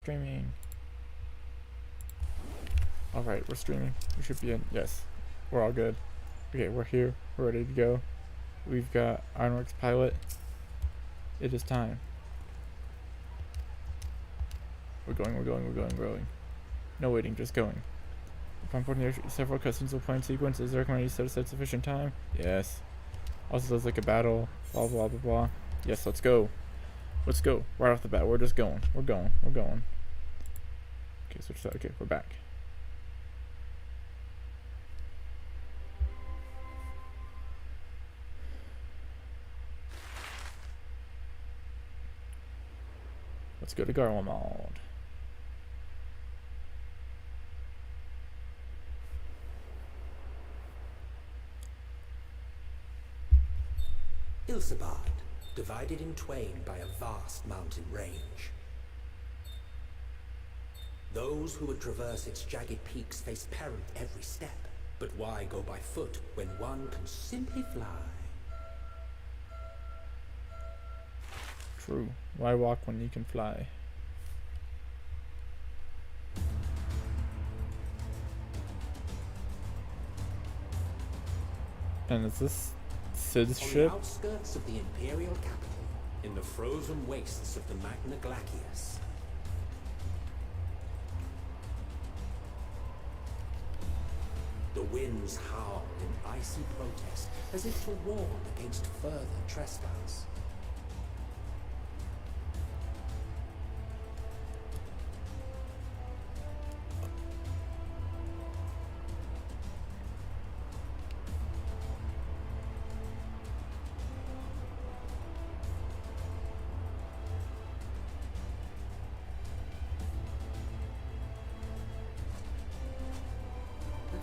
streaming. Alright, we're streaming. We should be in. Yes. We're all good. Okay, we're here. We're ready to go. We've got Ironworks Pilot. It is time. We're going. No waiting, just going. Upon putting several customs will play in sequence, is recommended you set aside sufficient time? Yes. Also, there's like a battle. Blah, blah, blah, blah. Yes, let's go. Let's go. Right off the bat, we're just going. We're going. Okay, switch that. Okay, we're back. Let's go to garlemald. Ilsabard, divided in twain by a vast mountain range. Those who would traverse its jagged peaks face peril every step. But why go by foot when one can simply fly? True. Why walk when you can fly? And is this Sid's ship? On the outskirts of the Imperial capital, in the frozen wastes of the Magna Glacius. The winds howl in icy protest, as if to warn against further trespass.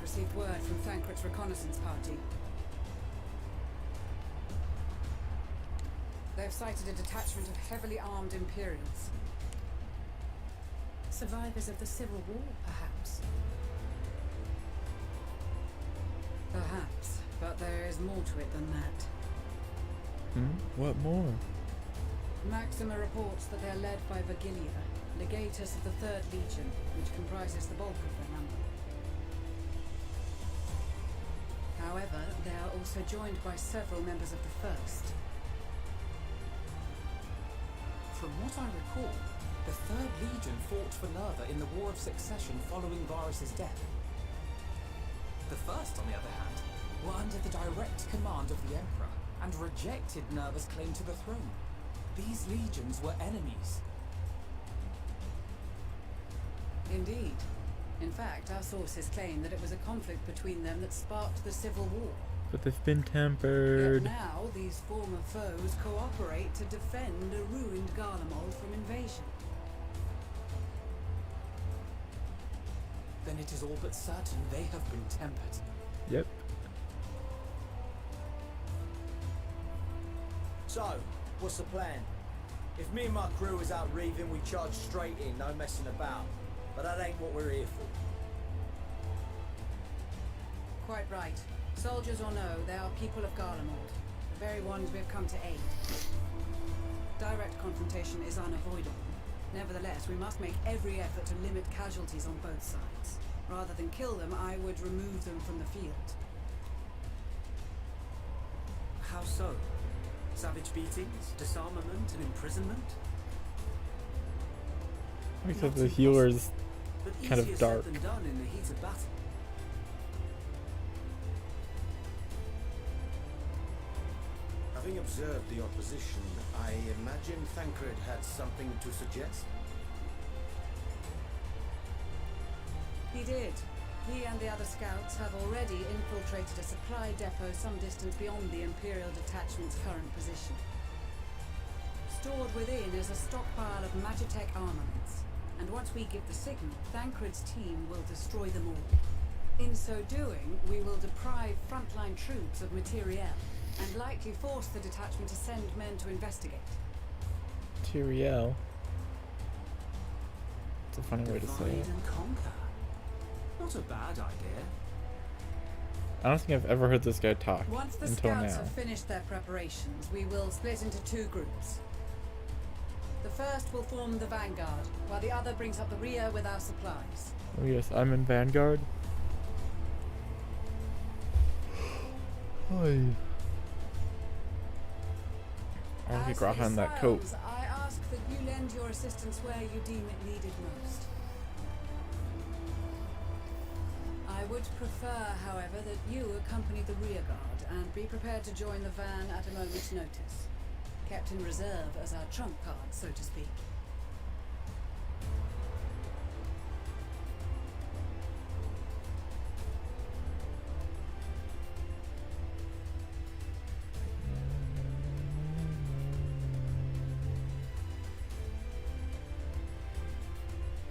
Received word from Thancred's reconnaissance party. They have sighted a detachment of heavily armed Imperials. Survivors of the Civil War, perhaps? Perhaps, but there is more to it than that. What more? Maxima reports that they are led by Virgilia, legatus of the 3rd Legion, which comprises the bulk of their number. However, they are also joined by several members of the 1st. From what I recall, the 3rd Legion fought for Nerva in the War of Succession following Varus's death. The 1st, on the other hand, were under the direct command of the Emperor and rejected Nerva's claim to the throne. These legions were enemies. Indeed. In fact, our sources claim that it was a conflict between them that sparked the Civil War. But they've been tempered. Yet now, these former foes cooperate to defend a ruined garlemald from invasion. Then it is all but certain they have been tempered. Yep. So, what's the plan? If me and my crew is out reaving, we charge straight in, no messing about. But that ain't what we're here for. Quite right. Soldiers or no, they are people of Garlemald, the very ones we have come to aid. Direct confrontation is unavoidable. Nevertheless, we must make every effort to limit casualties on both sides. Rather than kill them, I would remove them from the field. How so? Savage beatings, disarmament, and imprisonment? Because the healer's but kind of easier dark. said than done in the heat of battle. Having observed the opposition, I imagine Thancred had something to suggest? He did. He and the other scouts have already infiltrated a supply depot some distance beyond the Imperial detachment's current position. Stored within is a stockpile of Magitech armaments, and once we give the signal, Thancred's team will destroy them all. In so doing, we will deprive frontline troops of materiel, and likely force the detachment to send men to investigate. Tyriel. It's a funny way to say it. Divide and conquer. Not a bad idea. I don't think I've ever heard this guy talk Once the until scouts now. have finished their preparations, we will split into 2 groups. The first will form the vanguard, while the other brings up the rear with our supplies. Oh yes, I'm in Vanguard. Hi. I'll As get for Graha in that the coat. Scions, I ask that you lend your assistance where you deem it needed most. I would prefer, however, that you accompany the rearguard and be prepared to join the van at a moment's notice. Kept in reserve as our trump card, so to speak.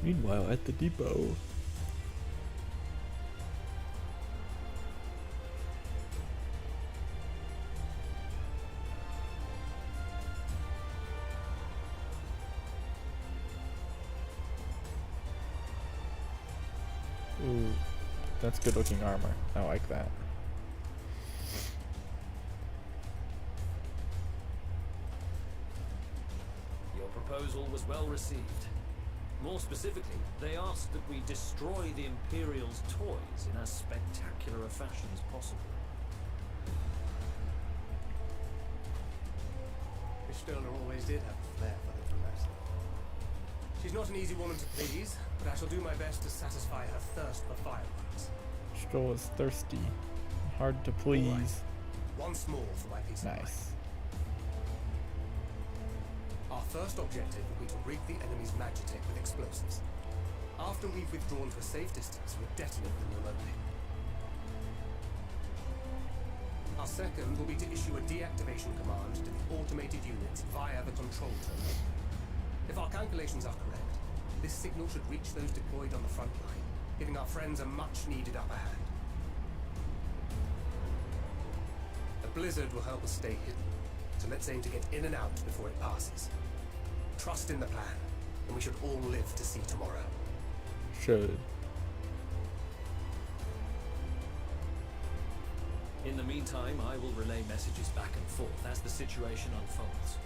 Meanwhile, at the depot. Ooh, that's good looking armor. I like that. Your proposal was well received. More specifically, they asked that we destroy the Imperial's toys in as spectacular a fashion as possible. Miss Stoner always did have a flair for the dramatic. She's not an easy woman to please, but I shall do my best to satisfy her thirst for fireworks. Stroll is thirsty. Hard to please. Once more for my peace of mind. Nice. Our first objective will be to rig the enemy's magitech with explosives. After we've withdrawn to a safe distance, we'll detonate them remotely. Our second will be to issue a deactivation command to the automated units via the control terminal. If our calculations are correct, this signal should reach those deployed on the front line, giving our friends a much-needed upper hand. A blizzard will help us stay hidden, so let's aim to get in and out before it passes. Trust in the plan, and we should all live to see tomorrow. Should. In the meantime, I will relay messages back and forth as the situation unfolds.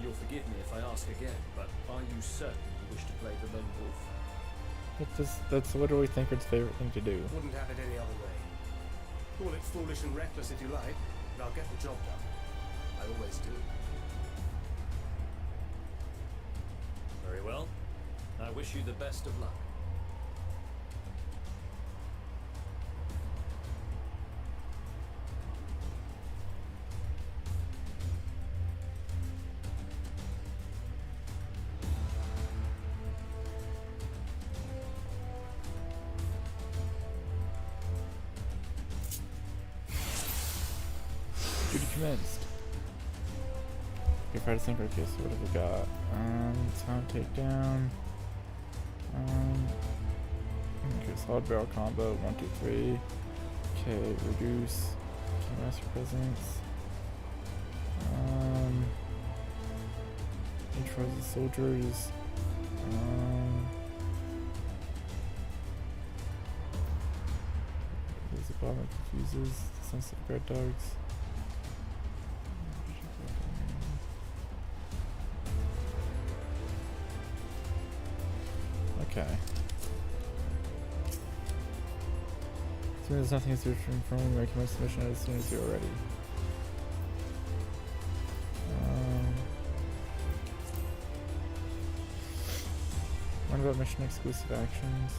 You'll forgive me if I ask again, but are you certain you wish to play the lone wolf? That's literally Thinker's favorite thing to do. Wouldn't have it any other way. Call it foolish and reckless if you like, but I'll get the job done. I always do. Very well. I wish you the best of luck. Duty commenced. Okay, try to sync our case. What have we got? Sound takedown. Okay, solid barrel combo. 1, 2, 3. Okay, reduce. Okay, master presence. Neutralize the soldiers. There's a bomb that confuses the sensitive guard dogs. Okay. As soon as nothing is different from making my submission as soon as you're ready. What about mission exclusive actions?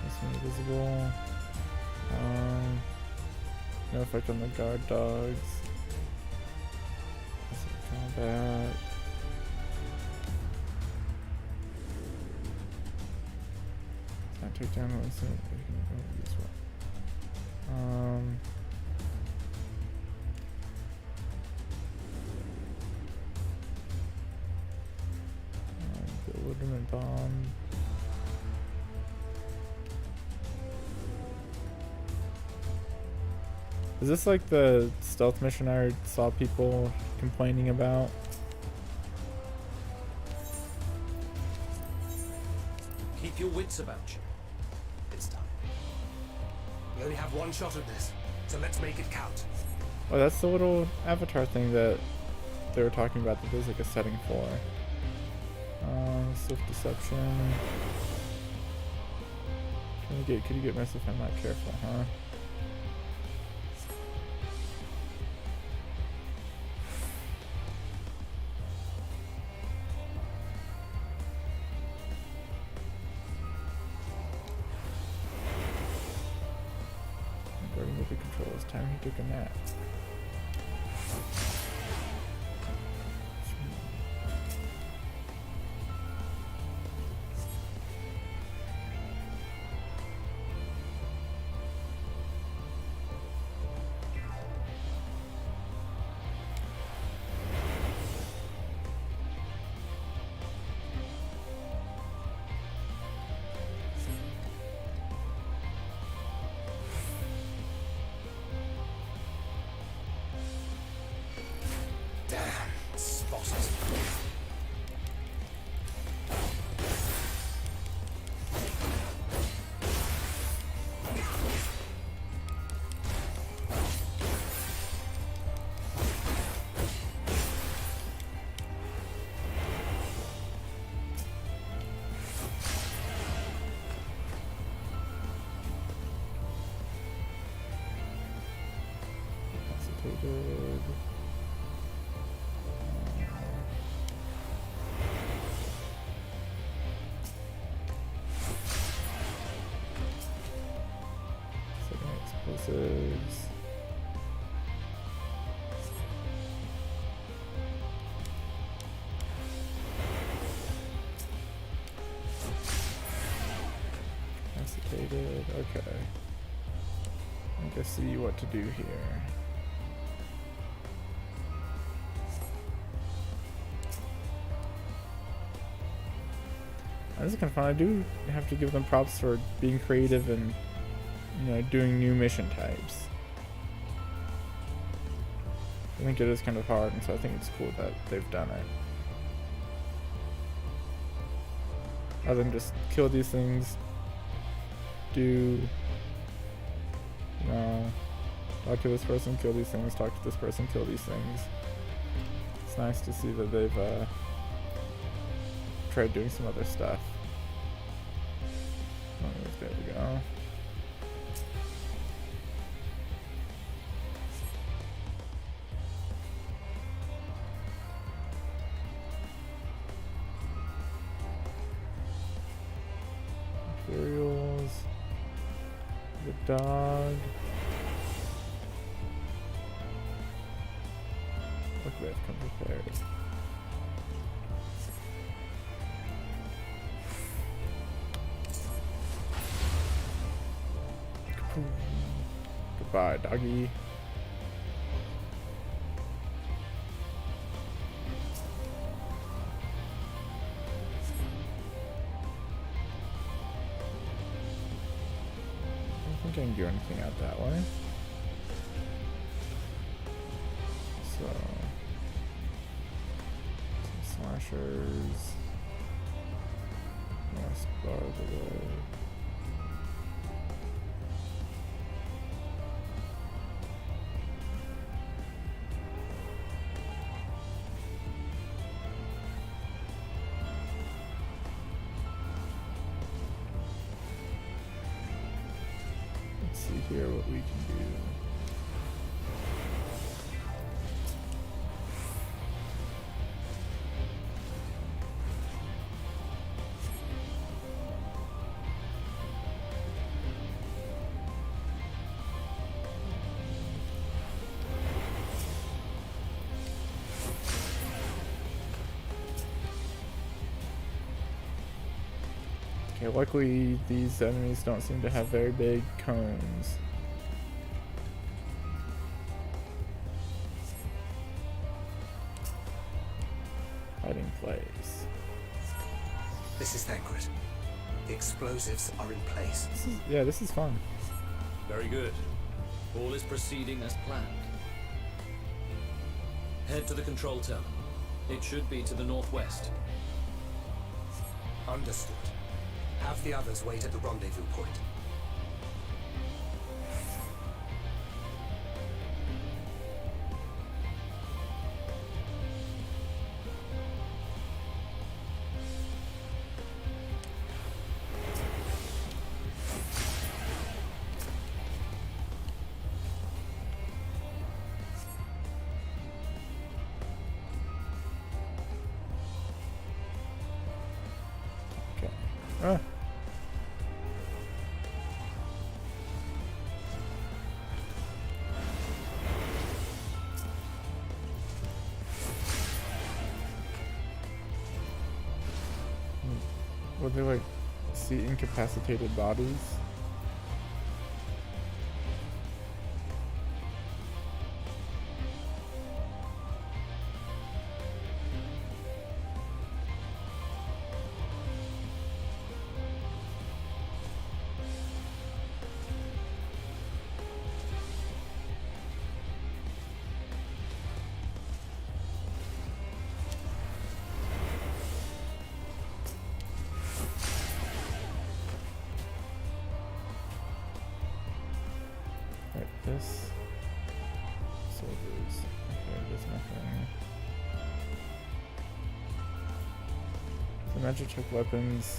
Mission invisible. No effect on the guard dogs. Combat. Can't take down one soon. Use one. Bewilderment bomb. Is this like the stealth mission I saw people complaining about? Keep your wits about you. It's time. We only have one shot at this, so let's make it count. Oh, that's the little avatar thing that they were talking about that there's like a setting for. Swift deception. Could you get messed if I'm not careful, huh? Guarding with the controls. Time he took a nap. Good. Setting explosives. Capacitated. Okay. I think I see what to do here. This is kind of fun. I do have to give them props for being creative and, you know, doing new mission types. I think it is kind of hard, and so I think it's cool that they've done it. Rather than just kill these things, you know, talk to this person, kill these things, talk to this person, kill these things. It's nice to see that they've tried doing some other stuff. Oh, there we go. Materials. The dog. Luckily I've come prepared. Goodbye, doggy. I don't think I can do anything out that way. So, some slashers. West bar of the way. See here what we can do. Okay, luckily these enemies don't seem to have very big cones. Hiding place. This is Thancred. The explosives are in place. This is fun. Very good. All is proceeding as planned. Head to the control tower. It should be to the northwest. Understood. Have the others wait at the rendezvous point. Ah. Would they like see incapacitated bodies? Right, this soldiers. Okay, there's nothing. The magic check weapons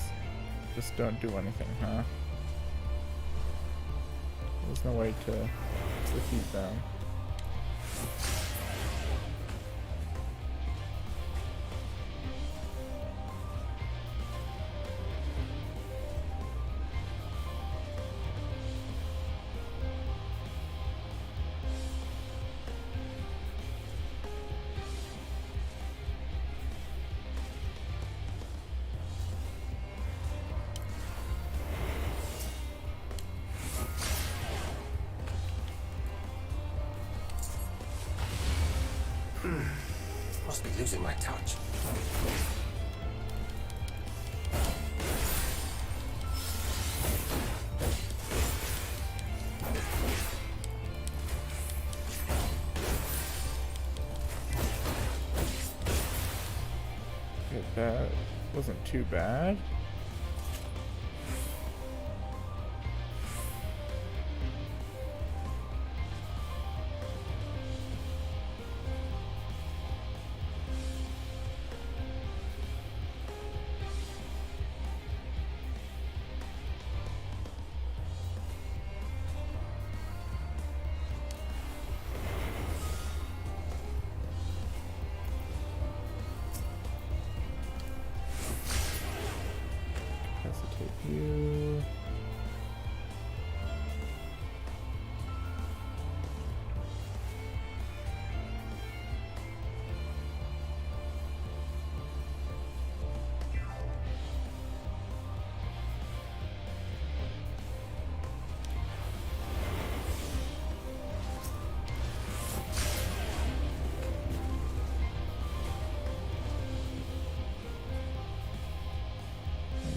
just don't do anything, huh? There's no way to defeat them. Must be losing my touch. Okay, that wasn't too bad. Capacitate you.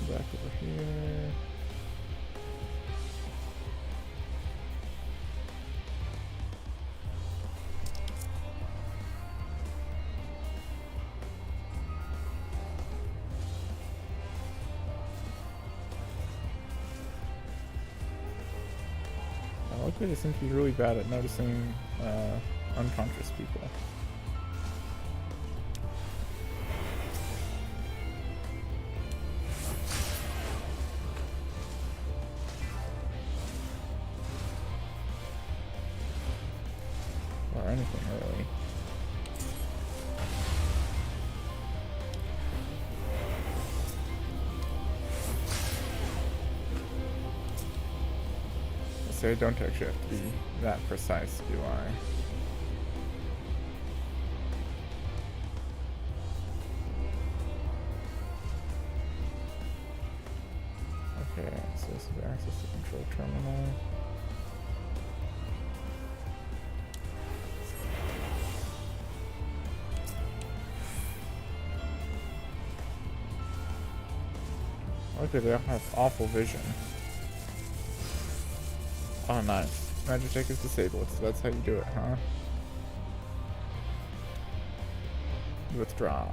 Back over here. Luckily, they seem to be really bad at noticing unconscious people. Or anything really. I say I don't actually have to be that precise, do I? Okay, so this is access to control terminal. Okay, they all have awful vision. Oh, nice. Magic check is disabled, so that's how you do it, huh? Withdraw.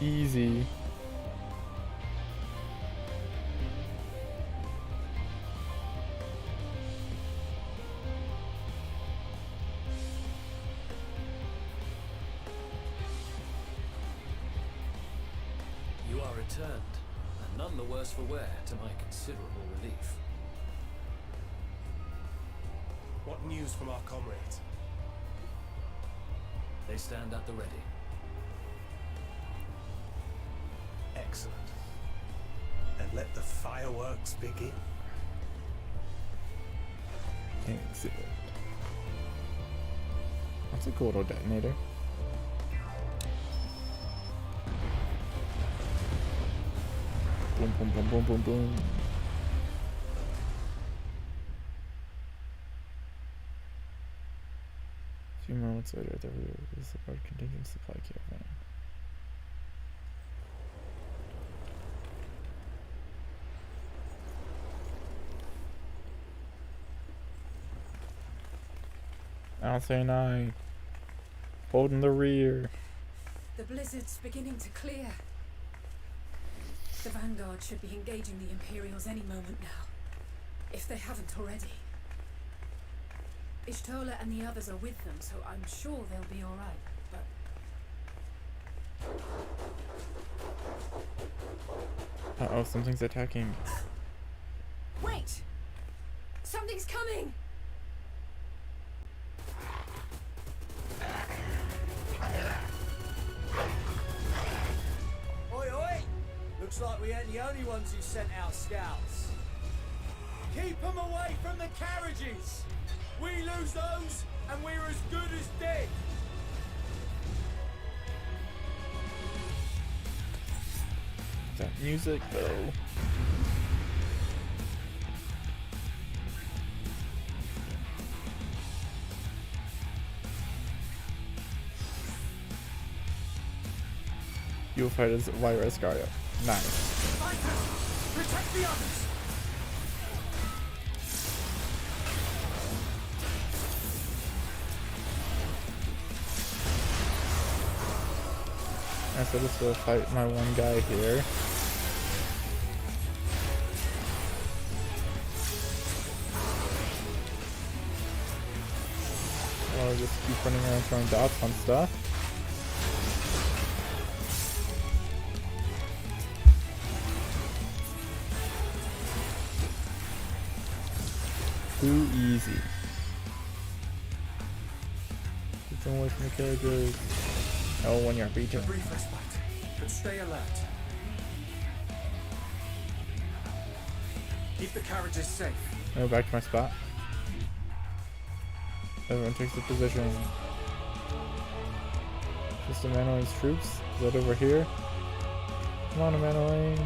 Easy. You are returned, and none the worse for wear, to my considerable relief. What news from our comrades? They stand at the ready. Excellent. and let the fireworks begin. Exit. That's a cool little detonator. Boom, boom, boom, boom, boom, boom. A few moments later, there was a large contingent supply caravan. Alpha and I, holding the rear. The blizzard's beginning to clear. The Vanguard should be engaging the Imperials any moment now, if they haven't already. Ishtola and the others are with them, so I'm sure they'll be alright, but... Uh-oh, something's attacking. Wait! Something's coming! Oi, oi! Looks like we ain't the only ones who sent out scouts. Keep them away from the carriages! We lose those, and we're as good as dead! That music, though. You'll fight as Virus Gaia. Nice. Fighters! Protect the others! I said this will fight my one guy here. I'll just keep running around throwing dots on stuff. Too easy. Keep them away from the carriages. Oh, when you're beaten. A brief respite, but stay alert. Keep the carriages safe. Go back to my spot. Everyone takes a position. Just a Manoine's troops. Is that over here? Come on, Manoine.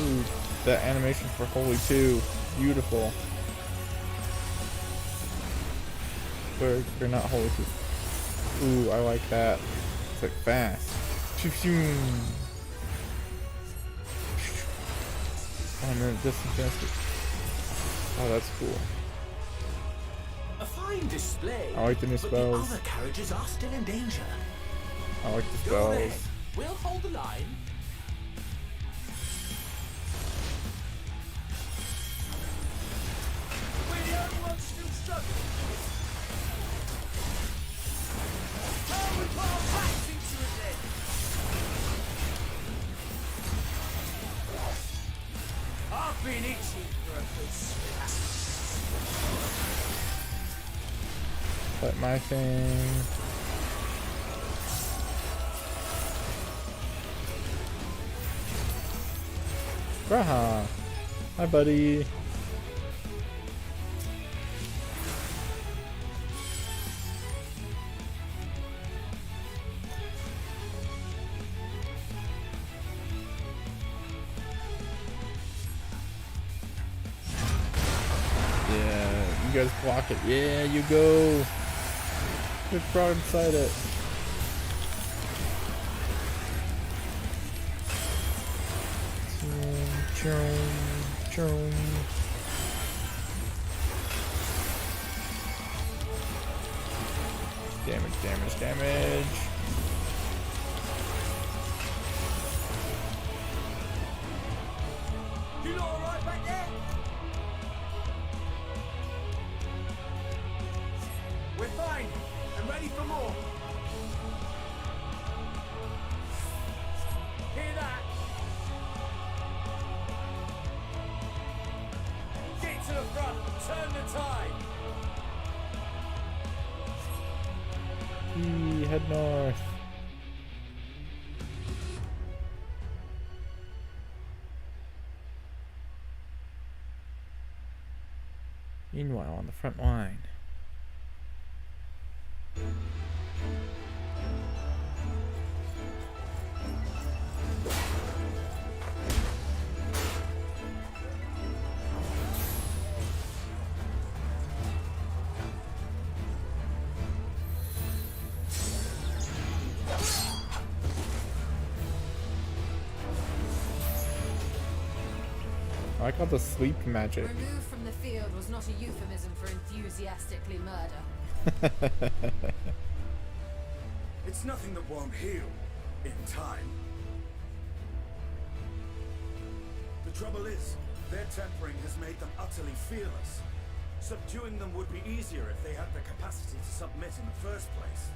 Ooh, that animation for Holy 2. Beautiful. They're not Holy 2. Ooh, I like that. It's like fast. Oh man, this is fantastic. Oh, that's cool. A fine display. I like the new but spells. the other carriages are still in danger. I like the Go ahead. spells. We'll hold the line. We're the only ones still struggling. How we put our backs into it then? I've been itching for a good slap. But my thing. Graha. Hi, buddy. Yeah, you guys block it. Yeah, you go. Get broadside it. Damage, damage, damage. You lot alright back there? We're fine and ready for more. head north. Meanwhile, on the front line. I like all the sleep magic. Removed from the field was not a euphemism for enthusiastically murder. It's nothing that won't heal in time. The trouble is, their tempering has made them utterly fearless. Subduing them would be easier if they had the capacity to submit in the first place.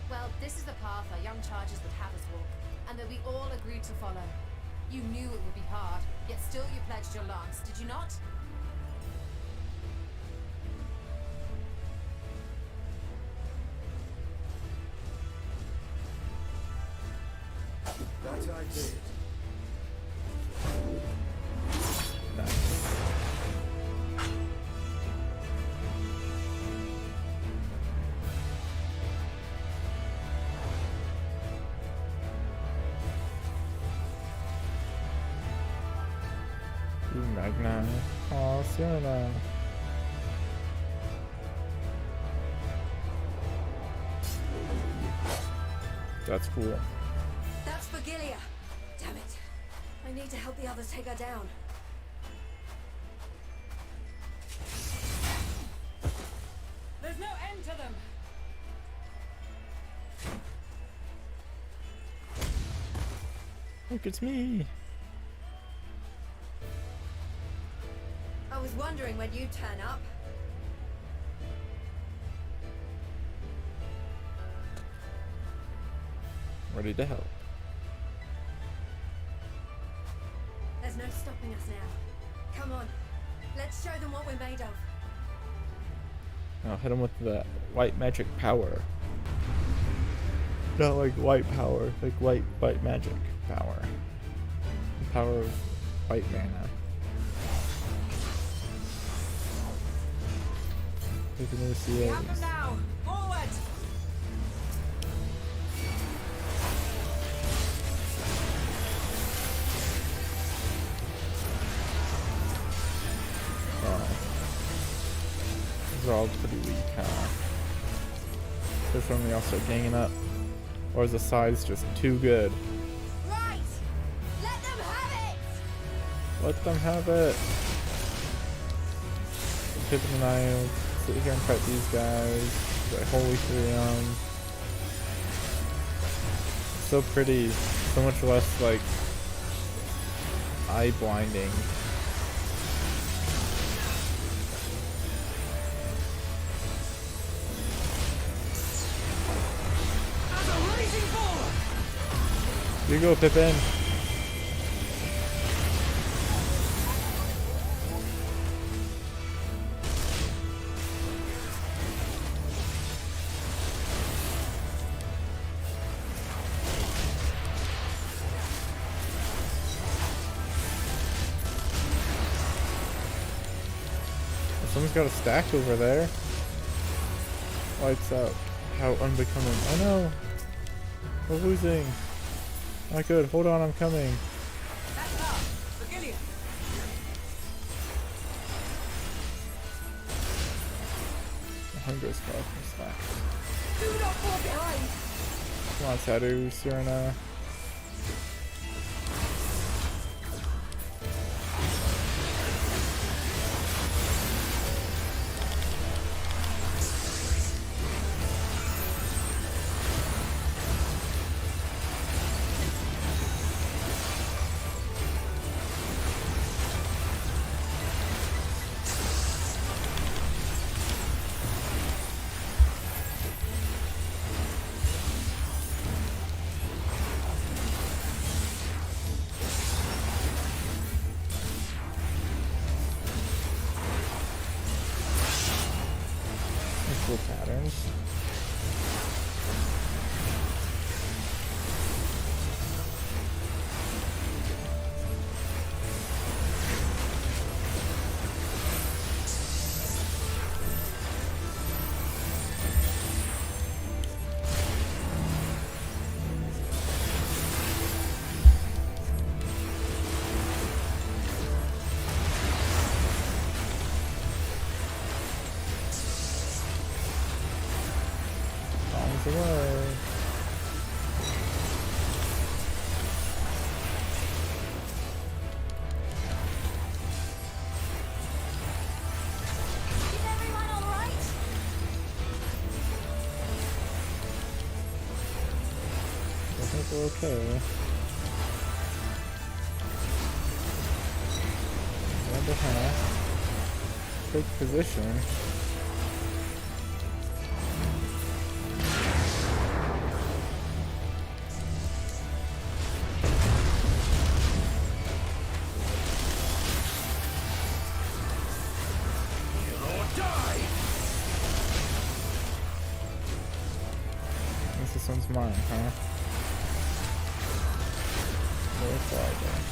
Well, this is the path our young chargers would have us walk, and that we all agreed to follow. You knew it would be hard, yet still you pledged your lance, did you not? That I did. Magna. Oh, Sienna. That's cool. That's Vigilia! Damn it. I need to help the others take her down. There's no end to them! Look, it's me. I was wondering when you'd turn up. Ready to help. There's no stopping us now. Come on. Let's show them what we're made of. I'll hit him with the white magic power. Not like white power, like white magic power. The power of white mana. Look at this, We have them now! Forward! These are all pretty weak, huh? Especially when we all start ganging up. Or is the size just too good? Right! Let them have it! Let them have it! Pippin and I will sit here and fight these guys. Like, holy freedom. So pretty. So much less, like, eye blinding. Here you go, Pippin. Someone's got a stack over there. Lights out. How unbecoming. Oh no! We're losing. Not good. Hold on, I'm coming. That's up! Vigilia! The hunger is far from slack. Do not fall behind! Come on, Sadu, Sirena. cool patterns. Away. Is everyone alright? I think we're okay. Number half. Take position. This one's mine, huh? Very far down.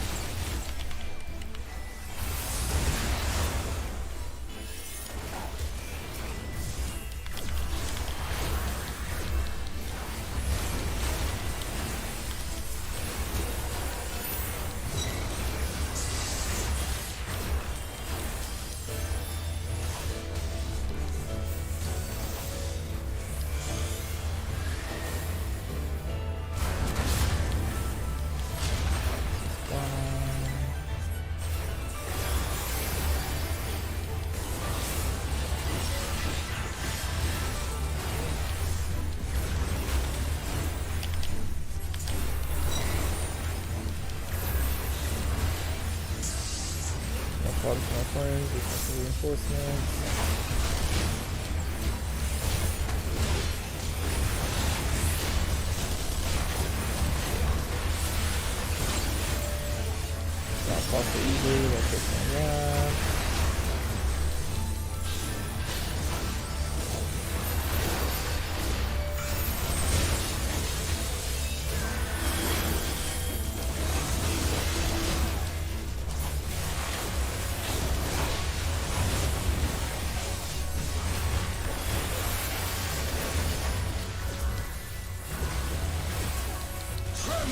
Water from our planes, with reinforcements. Not possible easily, that takes one round.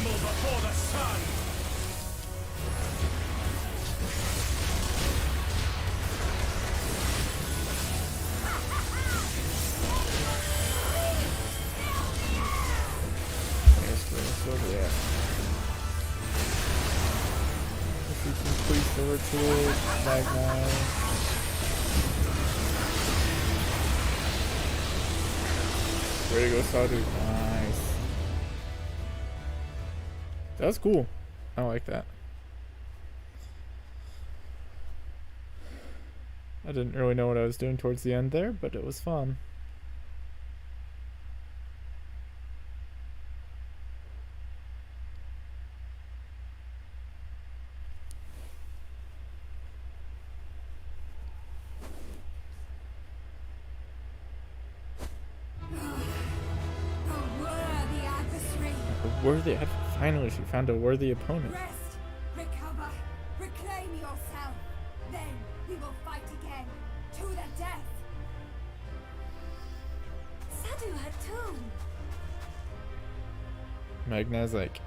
Before the sun! Yeah. If you complete the ritual, magma. Way to go, Sadu. Nice. That was cool. I like that. I didn't really know what I was doing towards the end there, but it was fun. Worthy. Finally, she found a worthy opponent. Rest, recover, reclaim yourself. Then we will fight again, to the death. Sadu had too. Magna's like,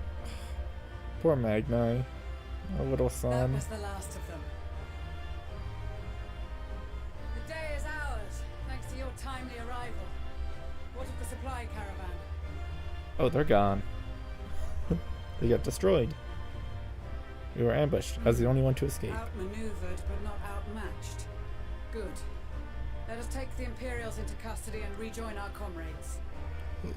poor Magna, a little That son. was the last of them. The day is ours, thanks to your timely arrival. What of the supply caravan? Oh, they're gone. They got destroyed. We were ambushed as the only one to escape. Outmaneuvered, but not outmatched. Good. Let us take the Imperials into custody and rejoin our comrades.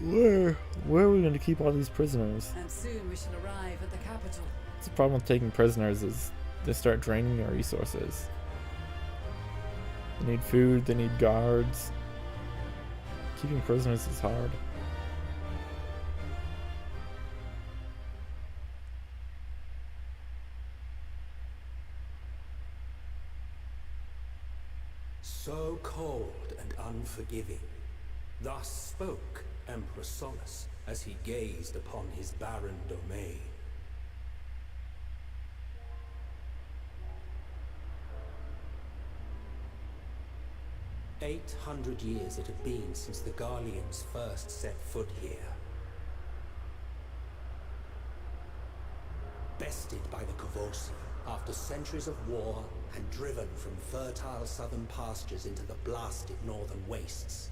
Where are we going to keep all these prisoners? And soon we shall arrive at the capital. It's the problem with taking prisoners is they start draining your resources. They need food, they need guards. Keeping prisoners is hard. So cold and unforgiving, Thus spoke Emperor Solus as he gazed upon his barren domain. "800 years it had been since the Garleans first set foot here. Bested by the Kavosi, after centuries of war and driven from fertile southern pastures into the blasted northern wastes.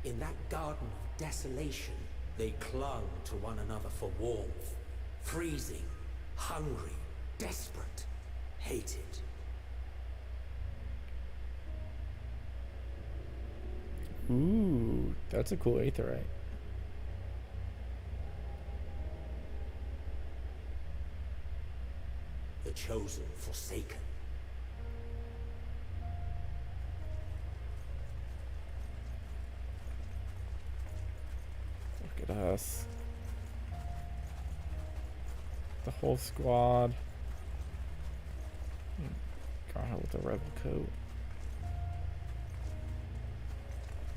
In that garden of desolation, they clung to one another for warmth, freezing, hungry, desperate, hated. Ooh, that's a cool aetherite. The chosen forsaken. Look at us. The whole squad. God, with the rebel coat.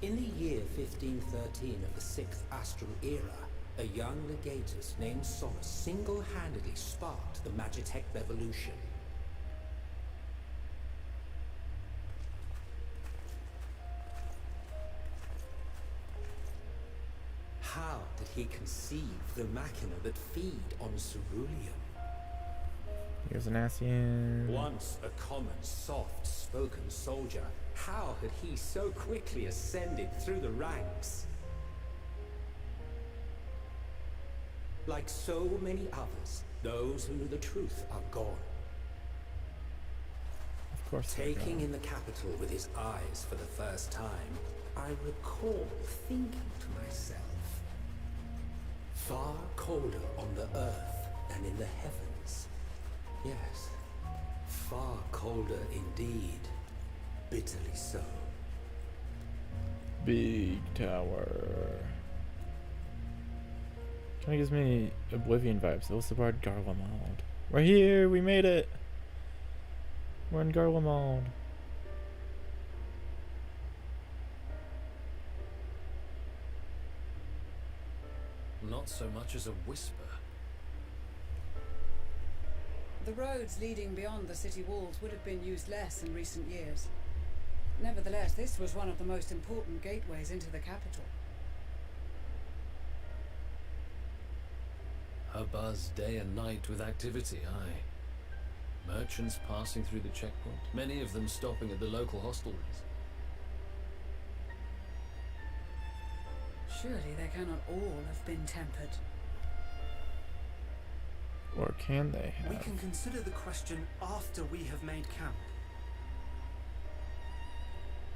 In the year 1513 of the 6th Astral Era, a young legatus named Solus single-handedly sparked the Magitech revolution. How did he conceive the machina that feed on ceruleum? Here's an Asian. Once a common, soft-spoken soldier, how had he so quickly ascended through the ranks? Like so many others, those who knew the truth are gone. Of course. Taking in the capital with his eyes for the first time, I recall thinking to myself, far colder on the earth than in the heavens. Yes, far colder indeed. Bitterly so. Big tower. Kind of gives me Oblivion vibes. Ilsabard Garlemald. We're here! We made it! We're in Garlemald. Not so much as a whisper. The roads leading beyond the city walls would have been used less in recent years. Nevertheless, this was one of the most important gateways into the capital. A buzz day and night with activity, aye. Merchants passing through the checkpoint, many of them stopping at the local hostelries. Surely they cannot all have been tempered. Or can they have? We can consider the question after we have made camp.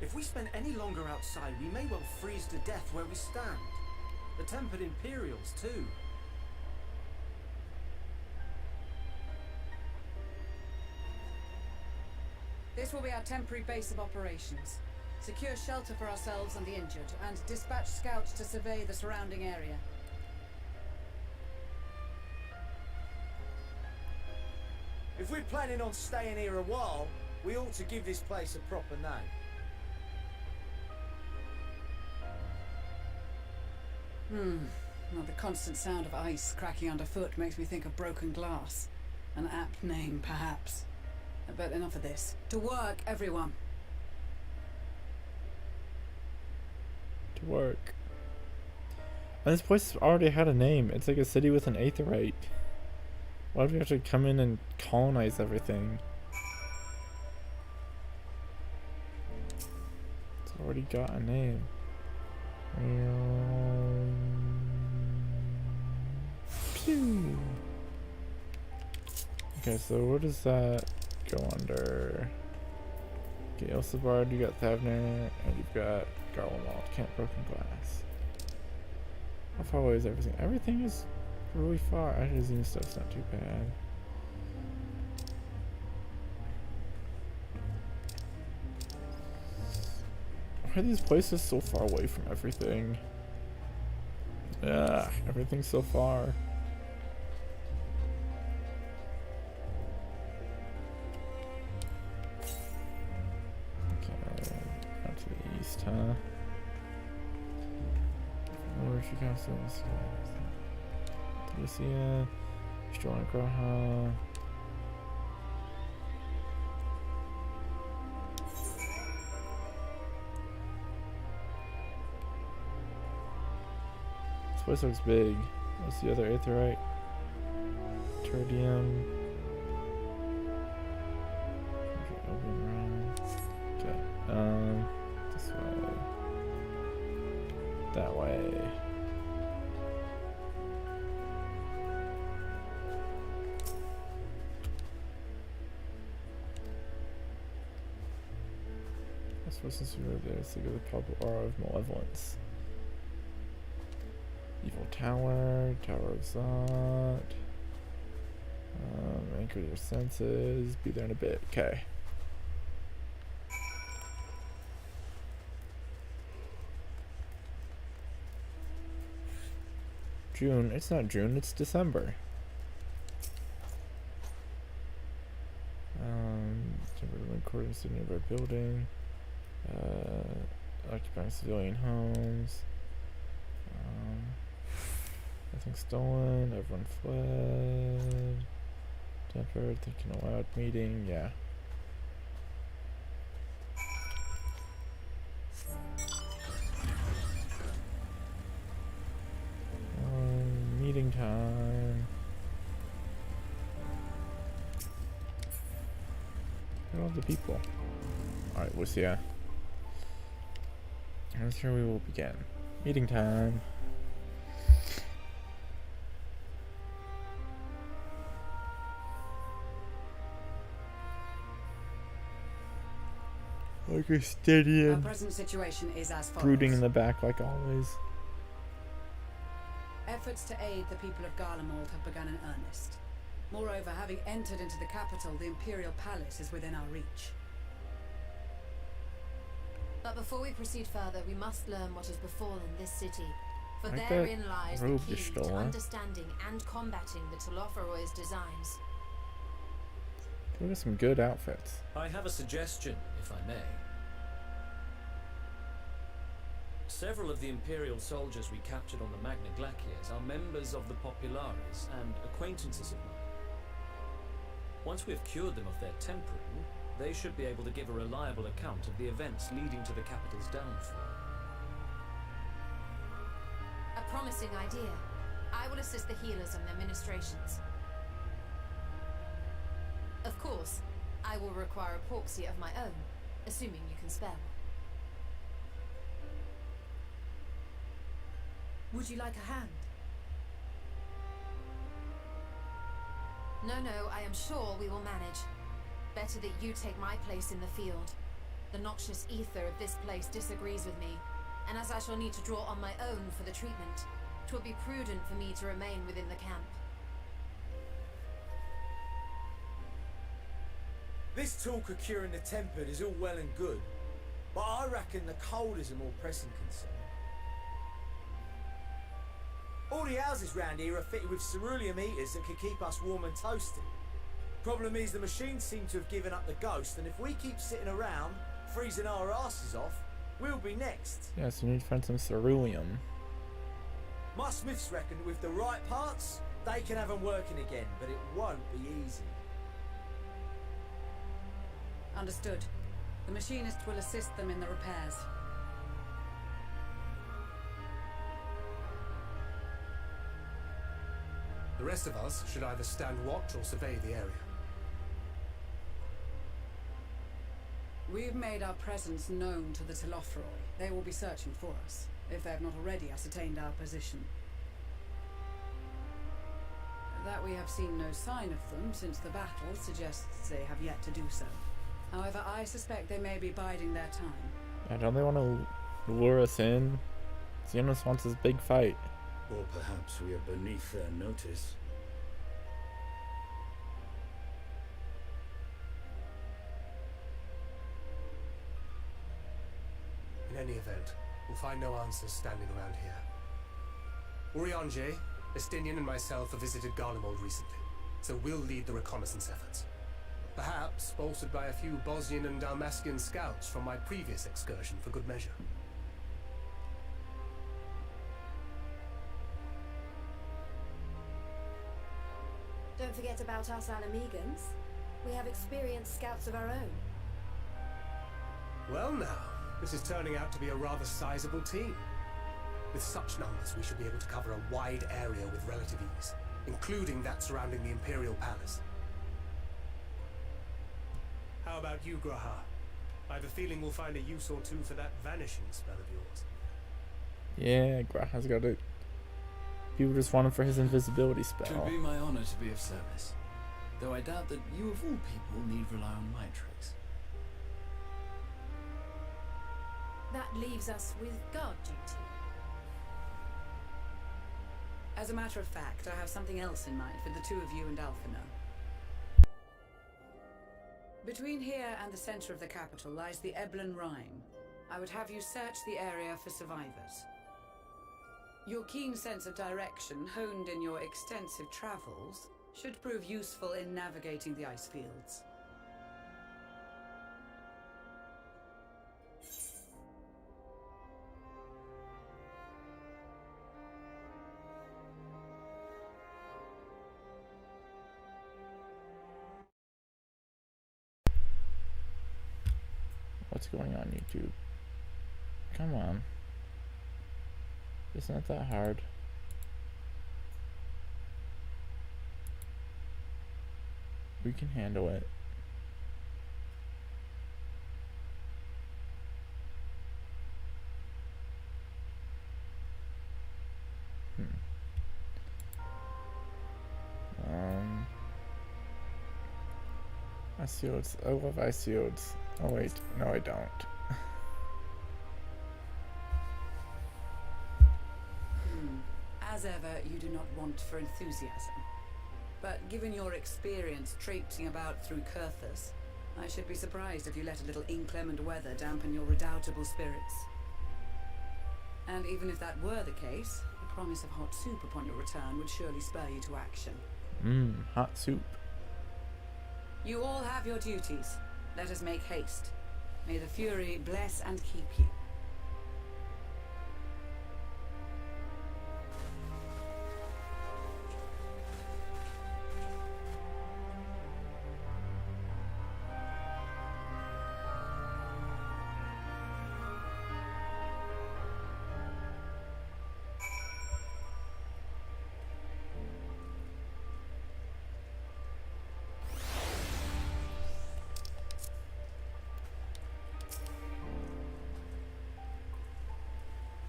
If we spend any longer outside, we may well freeze to death where we stand. The tempered Imperials, too. This will be our temporary base of operations. Secure shelter for ourselves and the injured, and dispatch scouts to survey the surrounding area. If we're planning on staying here a while, we ought to give this place a proper name. Well, the constant sound of ice cracking underfoot makes me think of broken glass. An apt name, perhaps. But enough of this. To work, everyone. To work. And this place already had a name. It's like a city with an aetherite. Why do we have to come in and colonize everything? It's already got a name. Pew. Okay, so what does that go under? Okay, Elsabard, you got Thavner, and you've got Garlemald. Can't broken glass. How far away is everything? Everything is really far. Actually, stuff's not too bad. Why are these places so far away from everything? Yeah, everything's so far. Lucia, Strong Graha. This place looks big. What's the other aetheryte? Terdium. Okay. This way. That way. I suppose since we were there, so go the palpable aura of malevolence. Evil Tower, Tower of Zot. Anchor your senses. Be there in a bit. Okay. June. It's not June. It's December. Temporary accordance to nearby building. Occupying civilian homes. Nothing stolen. Everyone fled. Tempered. Thinking aloud. Meeting. Yeah. Meeting time. Look at all the people. Alright, Lucia. And here we will begin. Meeting time. Like a steady Our and present situation is as follows. brooding in the back like always. Efforts to aid the people of Garlemald have begun in earnest. Moreover, having entered into the capital, the Imperial Palace is within our reach. But before we proceed further, we must learn what has befallen this city. For Like therein that lies the robe key you to stole, huh? understanding and combating the Telophoroid's designs. Look at some good outfits. I have a suggestion, if I may. Several of the Imperial soldiers we captured on the Magna Glaciers are members of the Populares and acquaintances of mine. Once we have cured them of their tempering, they should be able to give a reliable account of the events leading to the capital's downfall. A promising idea. I will assist the healers in their ministrations. Of course, I will require a proxy of my own, assuming you can spare one. Would you like a hand? No, I am sure we will manage. Better that you take my place in the field. The noxious ether of this place disagrees with me, and as I shall need to draw on my own for the treatment, 'twill be prudent for me to remain within the camp. This talk of curing the tempered is all well and good, but I reckon the cold is a more pressing concern. All the houses round here are fitted with ceruleum heaters that could keep us warm and toasty. Problem is the machines seem to have given up the ghost, and if we keep sitting around, freezing our asses off, we'll be next. Yeah, so you need to find some ceruleum. My smiths reckon with the right parts, they can have them working again, but it won't be easy. Understood. The machinist will assist them in the repairs. The rest of us should either stand watch or survey the area. We've made our presence known to the Telophoroi. They will be searching for us, if they have not already ascertained our position. That we have seen no sign of them since the battle suggests they have yet to do so. However, I suspect they may be biding their time. Yeah, don't they want to lure us in? Xenos wants this big fight. Or perhaps we are beneath their notice. In any event, we'll find no answers standing around here. Urianje, Estinian and myself have visited Garlemald recently, so we'll lead the reconnaissance efforts. Perhaps bolstered by a few Bosnian and Dalmatian scouts from my previous excursion for good measure. about us Alamegans. We have experienced scouts of our own. Well now, this is turning out to be a rather sizable team. With such numbers, we should be able to cover a wide area with relative ease, including that surrounding the Imperial Palace. How about you, Graha? I have a feeling we'll find a use or two for that vanishing spell of yours. Yeah, Graha's got it. People just want him for his invisibility spell. It would be my honor to be of service, though I doubt that you of all people need rely on my tricks. That leaves us with guard duty. As a matter of fact, I have something else in mind for the two of you and Alphino. Between here and the center of the capital lies the Eblan Rhine. I would have you search the area for survivors. Your keen sense of direction, honed in your extensive travels, should prove useful in navigating the ice fields. What's going on, YouTube? Come on. It's not that hard. We can handle it. Ice shields. I love ice shields. Oh wait, no I don't. As ever, you do not want for enthusiasm. But given your experience traipsing about through Kurthus, I should be surprised if you let a little inclement weather dampen your redoubtable spirits. And even if that were the case, the promise of hot soup upon your return would surely spur you to action. Hot soup. You all have your duties. Let us make haste. May the Fury bless and keep you.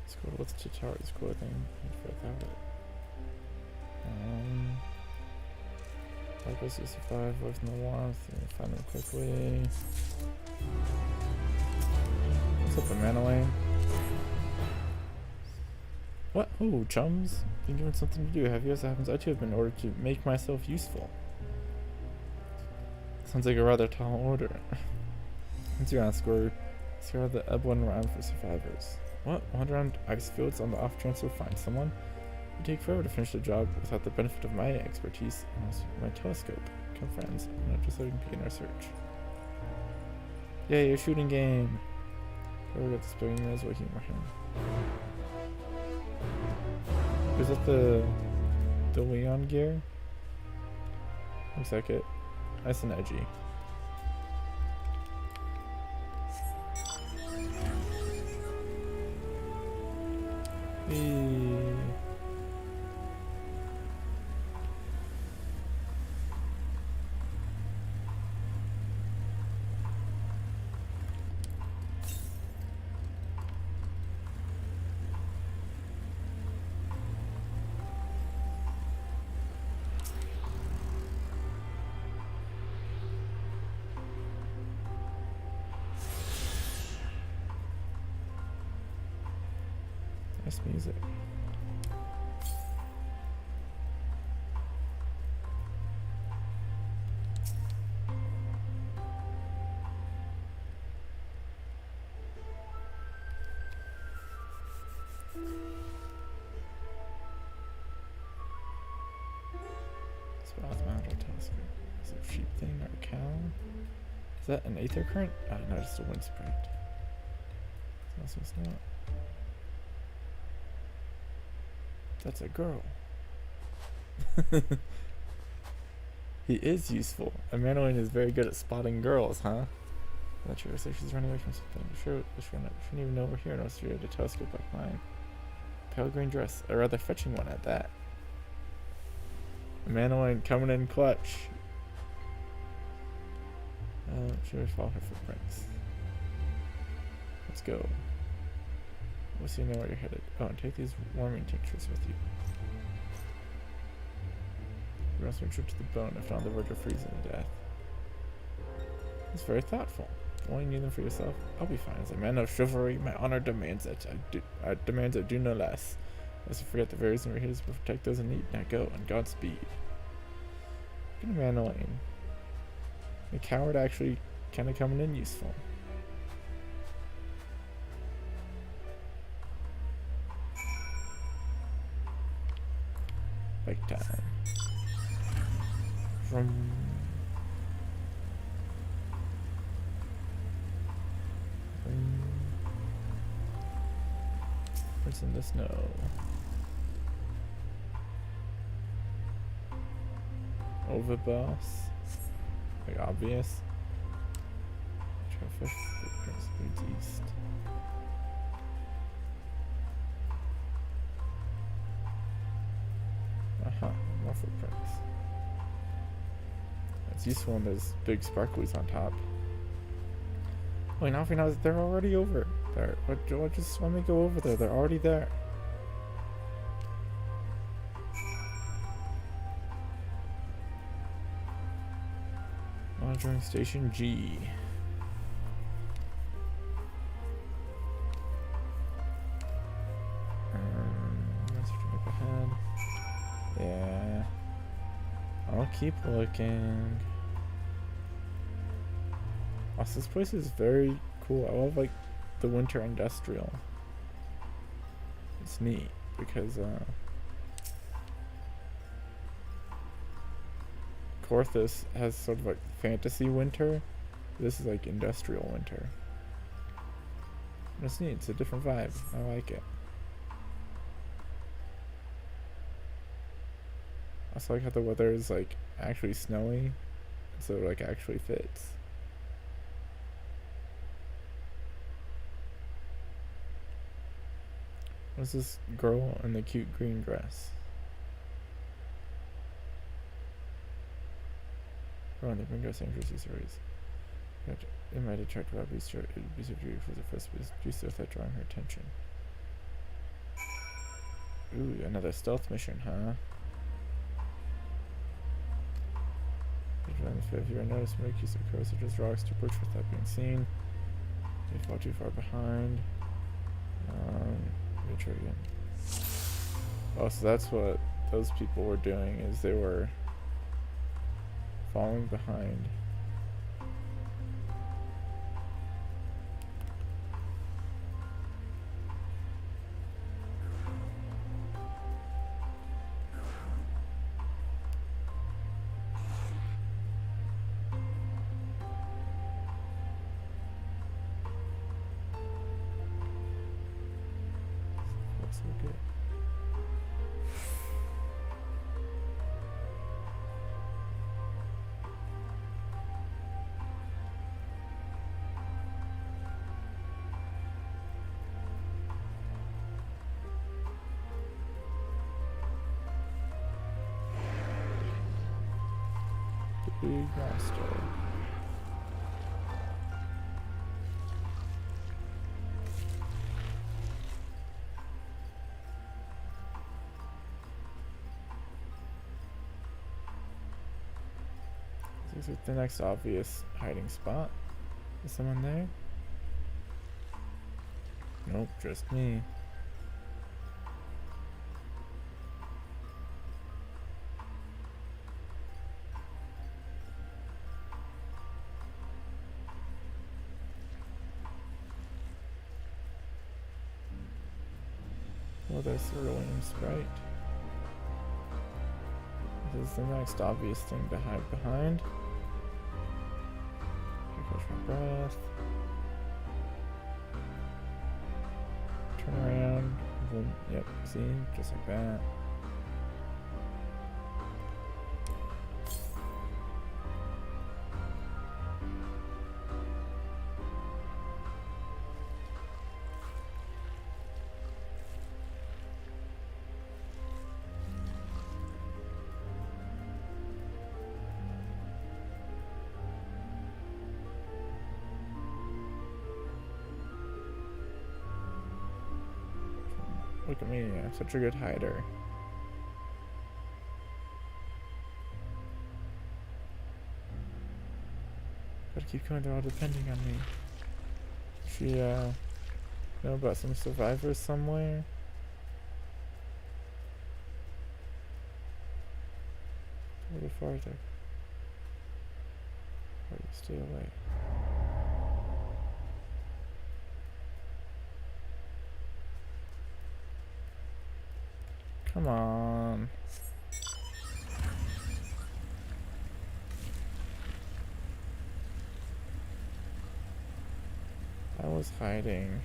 Let's go with Chitari's clothing. Without it. Help us to survive, live in the warmth, and find them quickly. What's up, Amanda Lane? What? Oh, chums? Been given something to do. Have you, as it happens, I too have been ordered to make myself useful. Sounds like a rather tall order. Once you ask, we're scour the Eblan Rhine for survivors. What? Wander around ice fields on the off chance we'll find someone? It would take forever to finish the job without the benefit of my expertise and my telescope. Come friends, I'm not just letting begin our search. Yay, a shooting game! Whoever got the spelling knows what humor him. Is that the Leon gear? Looks like it. Nice and edgy. Nice music. Model telescope. Is it a sheep thing or a cow? Is that an aether current? No, just a wind sprite. It's not. That's a girl. He is useful. Emmanuel is very good at spotting girls, huh? That's true. So she's running away from something. Sure, she shouldn't even know we're here unless she had a telescope like mine. Pale green dress, a rather fetching one at that. Emmanuel coming in clutch. Should we follow her footprints? Let's go. We'll see now where you're headed. Oh, and take these warming tinctures with you. We're also trip to the bone if not on the verge of freezing to death. It's very thoughtful. Only need them for yourself. I'll be fine. As a man of chivalry, my honor demands that I do no less. Lest you forget the very reason we're here is to protect those in need. Now go, and Godspeed. Good man, Elaine. The coward actually kind of coming in useful. Bike time. What's in the snow? Overboss. Like obvious. Traffic leads east. Aha, more footprints. It's useful when there's big sparklies on top. Wait, now if we know that they're already over there. Just let me go over there. They're already there. Monitoring station G. Let's look ahead. Yeah. I'll keep looking. Also, this place is very cool. I love like the winter industrial. It's neat because Corthus has sort of like fantasy winter. This is like industrial winter. And it's neat. It's a different vibe. I like it. I also like how the weather is like actually snowy, so it like actually fits. What's this girl in the cute green dress? Girl in the green dress enters these stories. It might attract Robbie Stewart. It would be so beautiful the first piece without drawing her attention. Ooh, another stealth mission, huh? If you are noticed, make use of courage such as rocks to approach without being seen. If you fall too far behind. Let me try again. Oh, so that's what those people were doing, is they were falling behind. Good. Big monster. This is the next obvious hiding spot. Is someone there? Nope, just me. Well, there's the William Sprite. This is the next obvious thing to hide behind. Catch my breath. Turn around. Boom. Yep, see? Just like that. Look at me, I'm such a good hider. Gotta keep going, they're all depending on me. She, know about some survivors somewhere? A little farther. Or you stay away. Come on. I was hiding.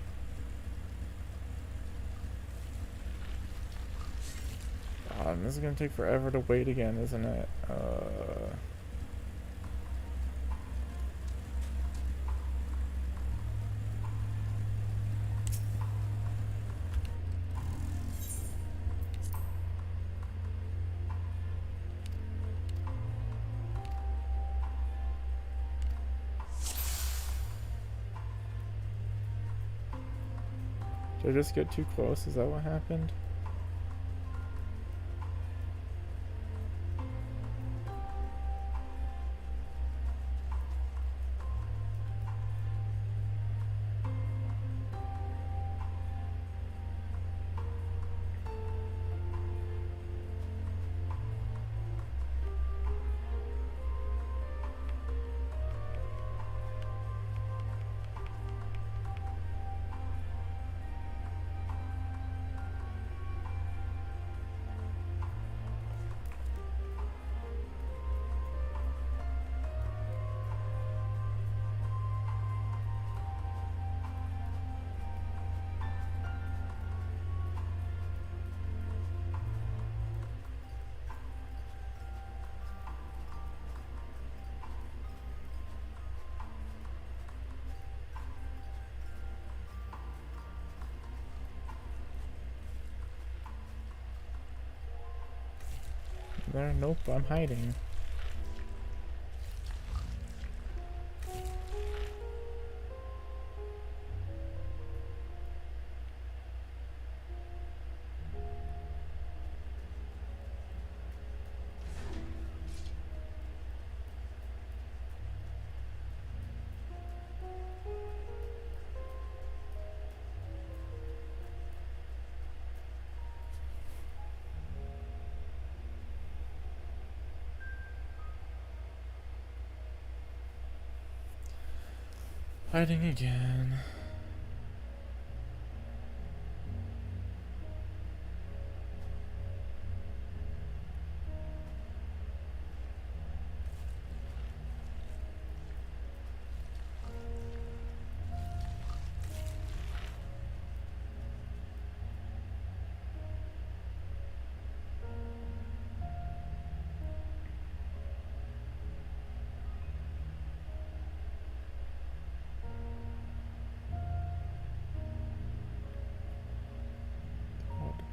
God, this is gonna take forever to wait again, isn't it? Did I just get too close? Is that what happened? There? Nope, I'm hiding. Hiding again.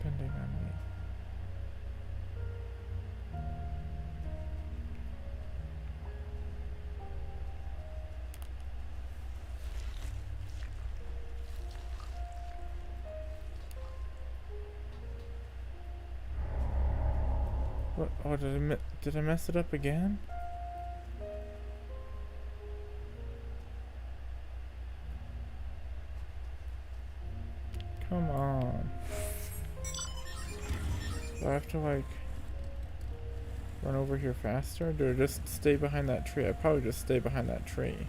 Depending on me. What? Oh, did I mess it up again? Come on. Do I have to, like, run over here faster? Or do I just stay behind that tree? I'd probably just stay behind that tree.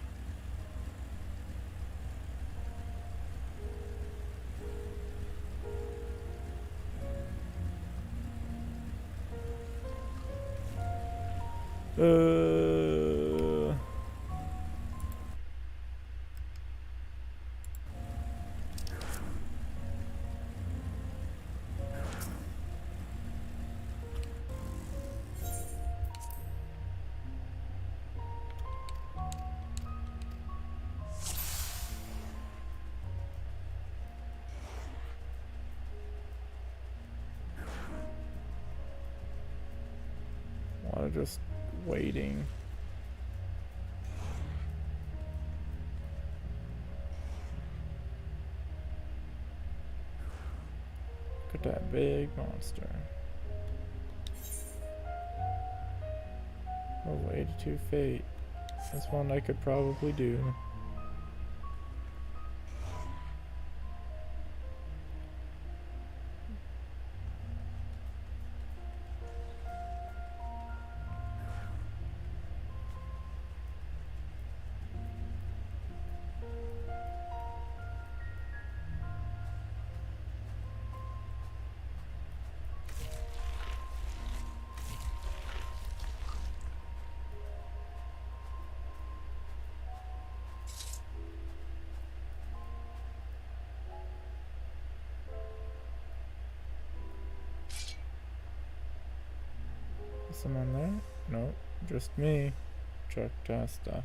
Just waiting. Could that big monster. Level 82 Fate. That's one I could probably do. Someone there? Nope, just me. Chuck Testa.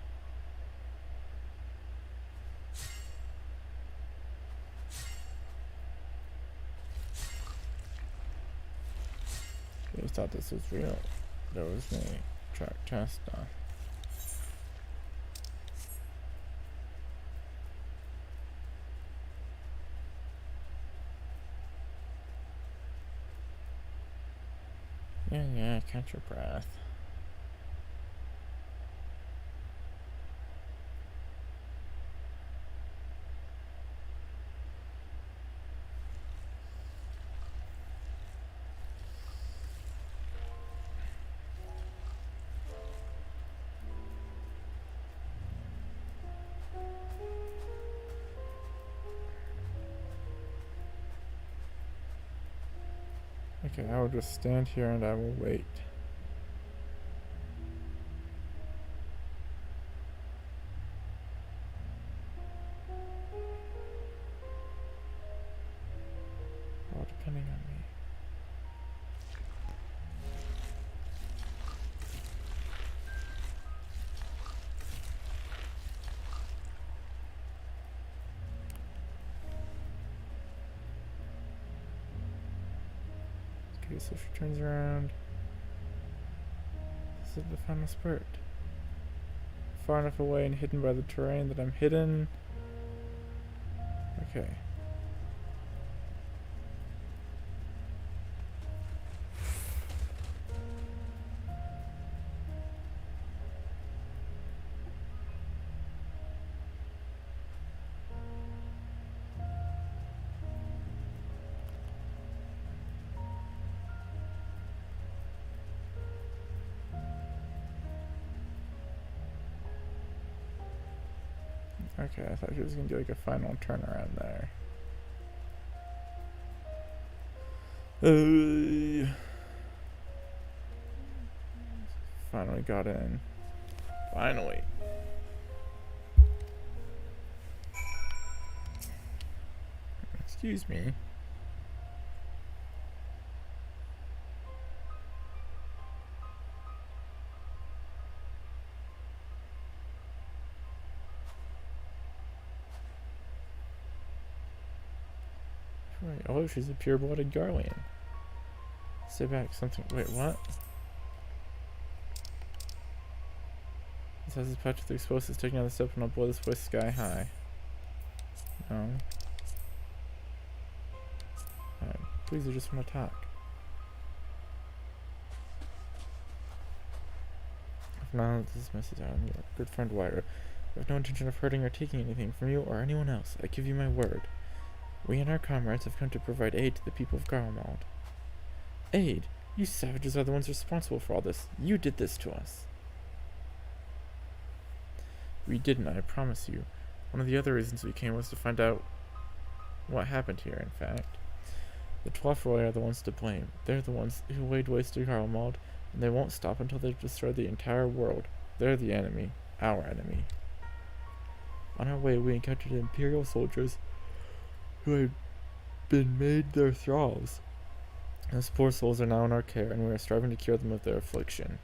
You thought this was real. That was me. Chuck Testa. Yeah, catch your breath. Okay, I will just stand here and I will wait. All depending on me. Okay, so she turns around. This is the final spurt. Far enough away and hidden by the terrain that I'm hidden. Okay. Okay, I thought she was gonna do like a final turnaround there. Finally got in. Finally. Excuse me. Oh, she's a pure-blooded Garlean. Stay back, something. Wait, what? This has his patch with explosives. Taking another step and I'll blow this place sky high. No. Please, I just want to talk. If not, this message out. I'm your good friend Wyra. I have no intention of hurting or taking anything from you or anyone else. I give you my word. We and our comrades have come to provide aid to the people of garlemald. Aid? You savages are the ones responsible for all this. You did this to us. We didn't, I promise you. One of the other reasons we came was to find out what happened here, in fact. The Twelfroy are the ones to blame. They're the ones who laid waste to garlemald, and they won't stop until they've destroyed the entire world. They're the enemy. Our enemy. On our way, we encountered Imperial soldiers who had been made their thralls. Those poor souls are now in our care, and we are striving to cure them of their affliction.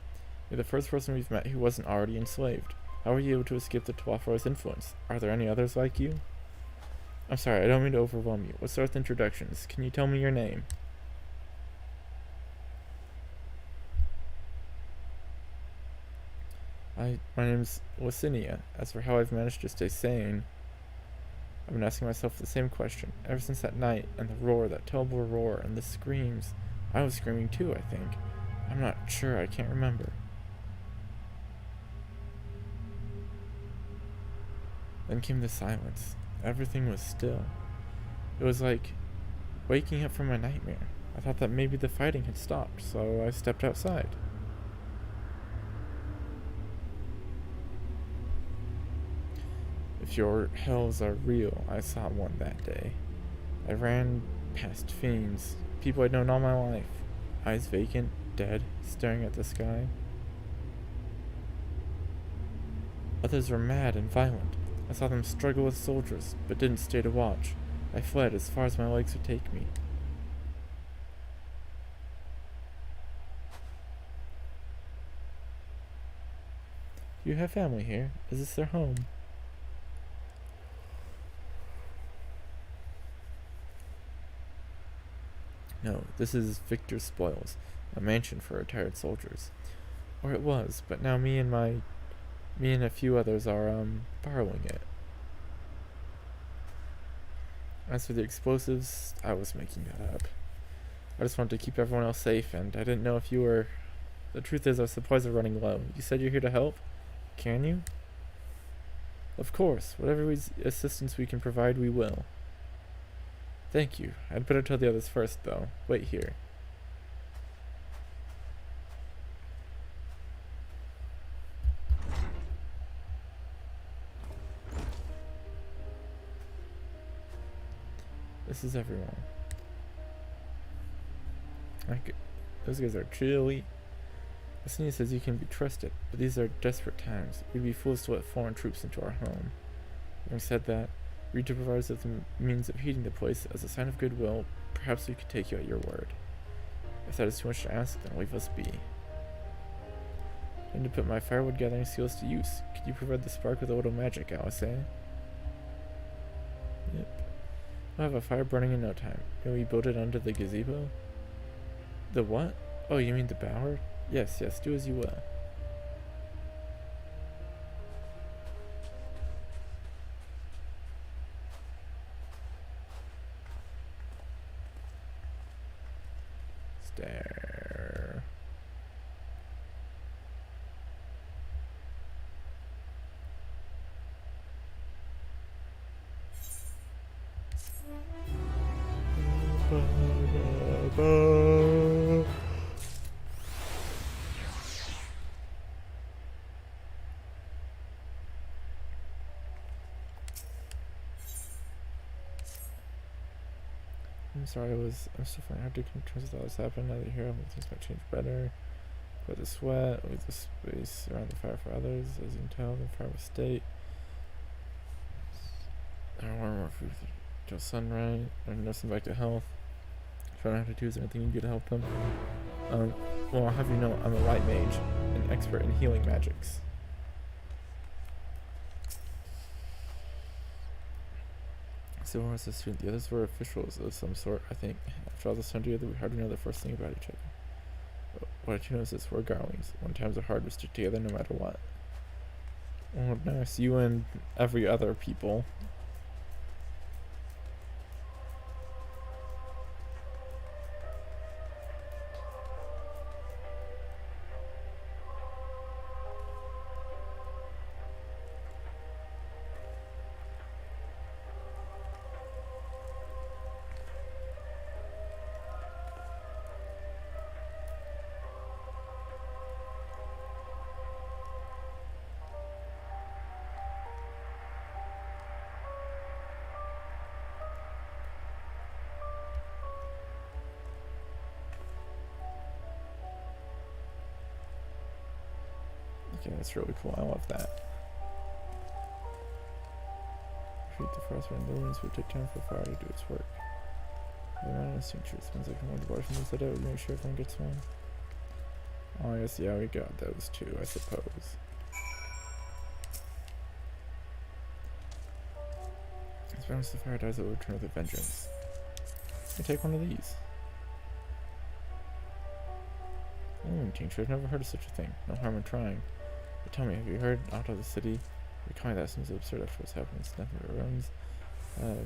You're the first person we've met who wasn't already enslaved. How were you able to escape the Twelfroy's influence? Are there any others like you? I'm sorry, I don't mean to overwhelm you. Let's start with introductions. Can you tell me your name? My name's Licinia. As for how I've managed to stay sane, I've been asking myself the same question ever since that night, and the roar, that terrible roar, and the screams. I was screaming too, I think. I'm not sure, I can't remember. Then came the silence. Everything was still. It was like waking up from a nightmare. I thought that maybe the fighting had stopped, so I stepped outside. If your hells are real, I saw one that day. I ran past fiends, people I'd known all my life, eyes vacant, dead, staring at the sky. Others were mad and violent. I saw them struggle with soldiers, but didn't stay to watch. I fled as far as my legs would take me. You have family here. Is this their home? No, this is Victor's Spoils, a mansion for retired soldiers. Or it was, but now me and a few others are, borrowing it. As for the explosives, I was making that up. I just wanted to keep everyone else safe, and I didn't know if you were... The truth is, our supplies are running low. You said you're here to help? Can you? Of course. Whatever assistance we can provide, we will. Thank you. I'd better tell the others first, though. Wait here. This is everyone. Those guys are chilly. Yesenia says you can be trusted, but these are desperate times. We'd be fools to let foreign troops into our home. Having said that, Rita provides us the means of heating the place as a sign of goodwill. Perhaps we could take you at your word. If that is too much to ask, then leave us be. Time to put my firewood gathering skills to use. Could you provide the spark with a little magic, Alice, eh? Yep. We'll have a fire burning in no time. May we build it under the gazebo? The what? Oh, you mean the bower? Yes, yes, do as you will. Stare. I'm sorry, I'm still finding hard to come to terms with all this happened. Now that you're here, things might change better. Quite the sweat, leave the space around the fire for others. As you can tell, the fire was state. I don't want more food till sunrise. I'm nursing back to health. If I don't know how to do, is there anything you can do to help them? Well, I'll have you know, I'm a light mage, an expert in healing magics. So one was a student, the others were officials of some sort, I think. After all this time together, we hardly know the first thing about each other. But what I do know is this, we're garlings. When times are hard, we stick together no matter what. Oh, nice. You and every other people. Okay, that's really cool. I love that. Treat the forest around the ruins, but take time for fire to do its work. The amount of tinctures. Smells like more bars from this out. Make sure everyone gets one. Oh, I guess, yeah, we got those too, I suppose. As long as the fire dies, it will return with a vengeance. Let me take one of these. Tincture. I've never heard of such a thing. No harm in trying. But tell me, have you heard out of the city? Recalling that seems absurd after what's happened. It's nothing but ruins.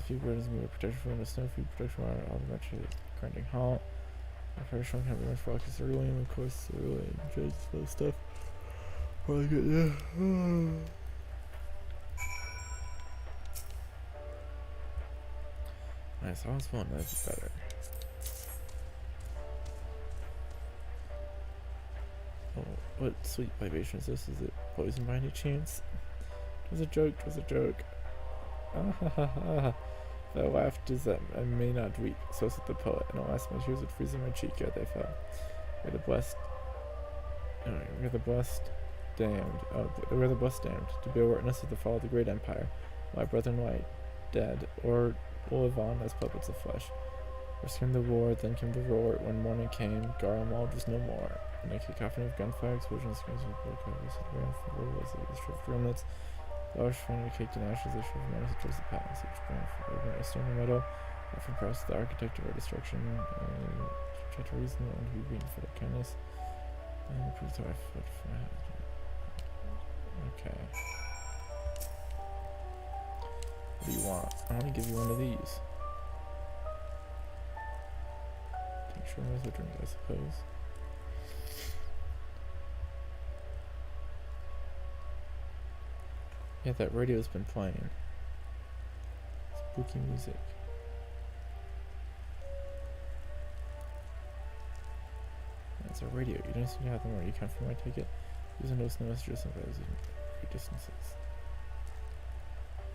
Food burdens me with protection from the snow, food protection water, all the matches grinding halt. Operational can't be much for because cerulean, of course, cerulean, just full stuff. Probably good, yeah. Nice, I was one, that's better. Oh, what sweet libation is this? Is it poison by any chance? It was a joke, it was a joke. If I laughed is that I may not weep, so said the poet, and alas my tears would freeze in my cheek ere they fell. We're the blessed damned. Oh, we're the blessed damned, to bear witness of the fall of the great empire. My brethren lie dead, or will live on as puppets of flesh. First came the war, then came the roar. When morning came, garlemald was no more. And a cacophony of gunfire, explosions, screams of blood covers the ground for was the stripped remnants. Flowers finally caked in ashes, they shriveled menace towards the palace. Each brand for a stone and metal, often pressed the architect of our destruction, and tried to reason and to be beaten for their kindness. And proved how I fought for my head. Okay. What do you want? I want to give you one of these. Tincture of the drink, I suppose. Yeah, that radio's been playing. Spooky music. That's a radio. You don't seem to have them where you come from, I take it. Using those messages and values in great distances.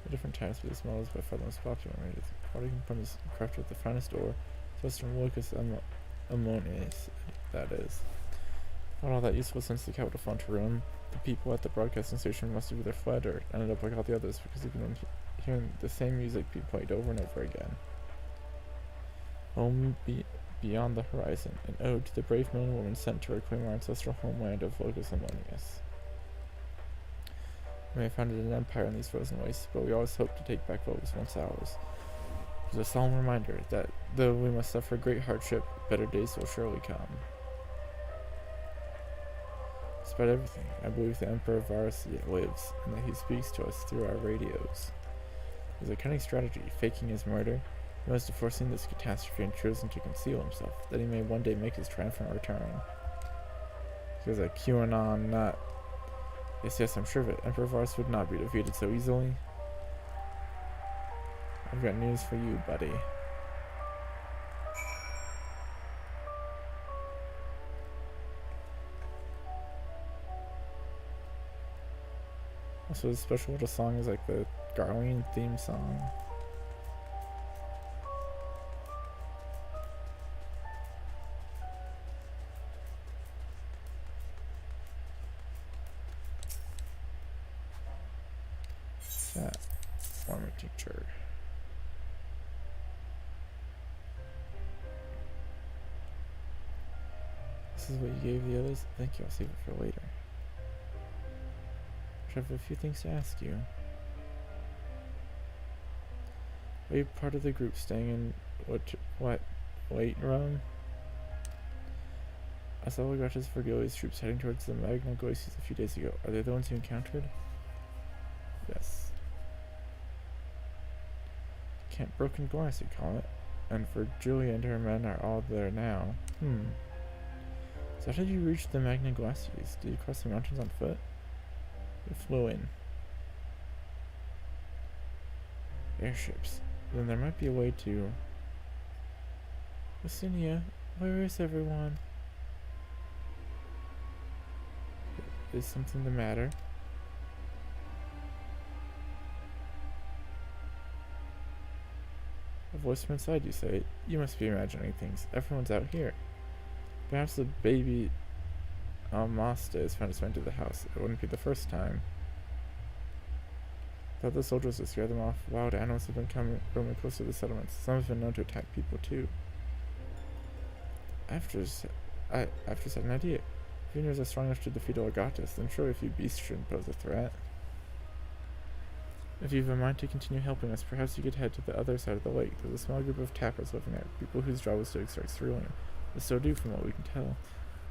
The different types of this model is by far the most popular. Water component is crafted with the finest ore, Western Lucas ammonius, that is. Not all that useful since the capital fell into ruin. The people at the broadcasting station must have either fled or ended up like all the others because even when hearing the same music be played over and over again. Home beyond the horizon, an ode to the brave men and women sent to reclaim our ancestral homeland of Locus Ammonius. We may have founded an empire in these frozen wastes, but we always hope to take back what was once ours. It was a solemn reminder that though we must suffer great hardship, better days will surely come. Despite everything, I believe the Emperor Varus yet lives, and that he speaks to us through our radios. It was a cunning strategy, faking his murder. He must have foreseen this catastrophe and chosen to conceal himself, that he may one day make his triumphant return. He was a QAnon nut. Yes, I'm sure of it. Emperor Varus would not be defeated so easily. I've got news for you, buddy. Also, the special little song is like the Garland theme song. That former teacher. This is what you gave the others? Thank you, I'll save it for later. I have a few things to ask you. Are you part of the group staying in what wait room? I saw Legatus Vergilius troops heading towards the Magna Glacies a few days ago. Are they the ones you encountered? Yes. Camp Broken Glass, you call it. And Virgilia and her men are all there now. So how did you reach the Magna Glacies? Did you cross the mountains on foot? We flew in. Airships. Then there might be a way to... Lucinia, where is everyone? Is something the matter? A voice from inside, you say. You must be imagining things. Everyone's out here. Perhaps the baby Almasta has found its way into the house. It wouldn't be the first time. Thought the soldiers would scare them off. Wild animals have been roaming close to the settlements. Some have been known to attack people too. I've just had an idea. If humans are strong enough to defeat Legatus, then surely a few beasts shouldn't pose a threat. If you have a mind to continue helping us, perhaps you could head to the other side of the lake. There's a small group of tappers living there, people whose job is to extract cerulean. They still do, from what we can tell.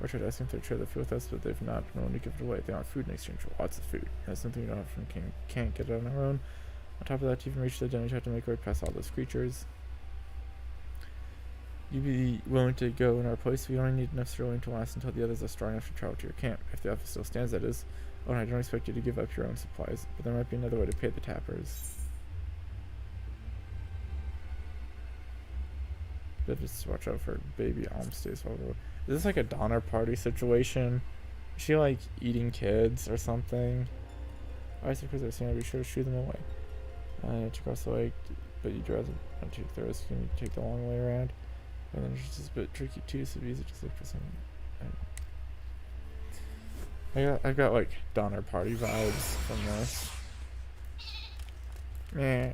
I tried asking if they'd share the food with us, but they've not been willing to give it away. They want food in exchange for lots of food. That's something we don't often can't get on our own. On top of that, to even reach the den, you have to make your way past all those creatures. You'd be willing to go in our place? We only need enough cerulean to last until the others are strong enough to travel to your camp. If the offer still stands, that is. Oh, and I don't expect you to give up your own supplies, but there might be another way to pay the tappers. But just watch out for baby almstays. Is this like a Donner Party situation? Is she like eating kids or something? I suppose I've seen. I'd be sure to shoo them away. To cross the lake, but you'd rather not take the risk and you take the long way around. And then it's just a bit tricky too, so easy just look for something. I got like Donner Party vibes from this. Meh.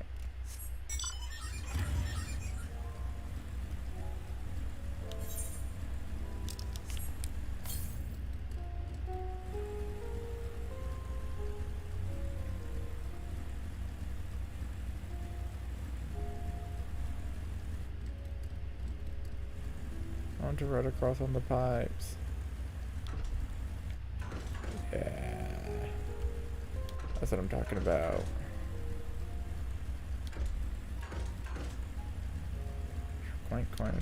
I want to ride across on the pipes. Yeah. That's what I'm talking about. Clank, clank.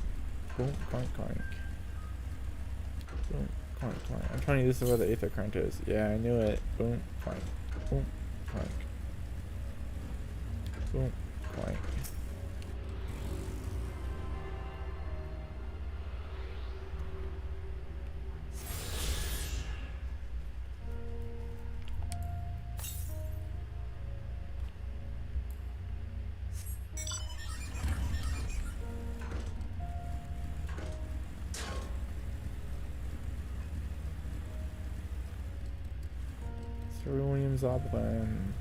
Boom, clank, clank. Boom, clank, clank. I'm telling you, this is where the Aether Current is. Yeah, I knew it. Boom, clank. Boom, clank. Boom, clank. Williams Oblin.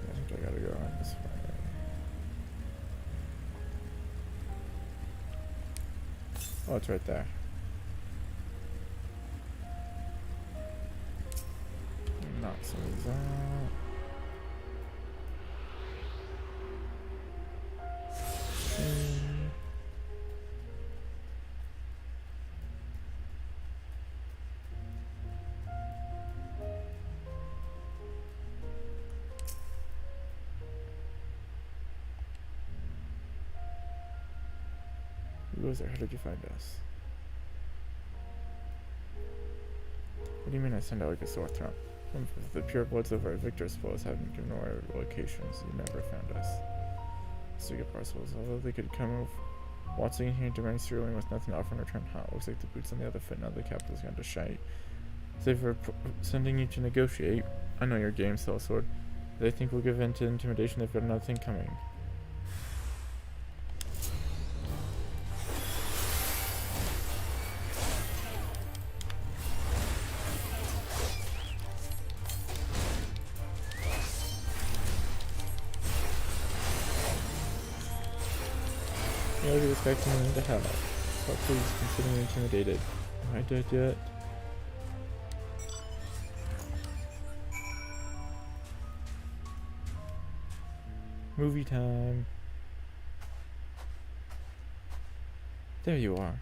I think I gotta go on this way. Oh, it's right there. Knock some of these out. Who was there? How did you find us? What do you mean I send out like a sore throat? The pure bloods of our victors' foes haven't given away our locations. You never found us. Stiga parcels. Although they could come over waltzing in here demanding cerulean with nothing to offer in return. Looks like the boot's on the other foot now. The capital's gone to shite. So for sending you to negotiate, I know your game, Sellsword. They think we'll give in to intimidation. They've got another thing coming. You already expecting me to hell. But please consider me intimidated. Am I dead yet? Movie time. There you are.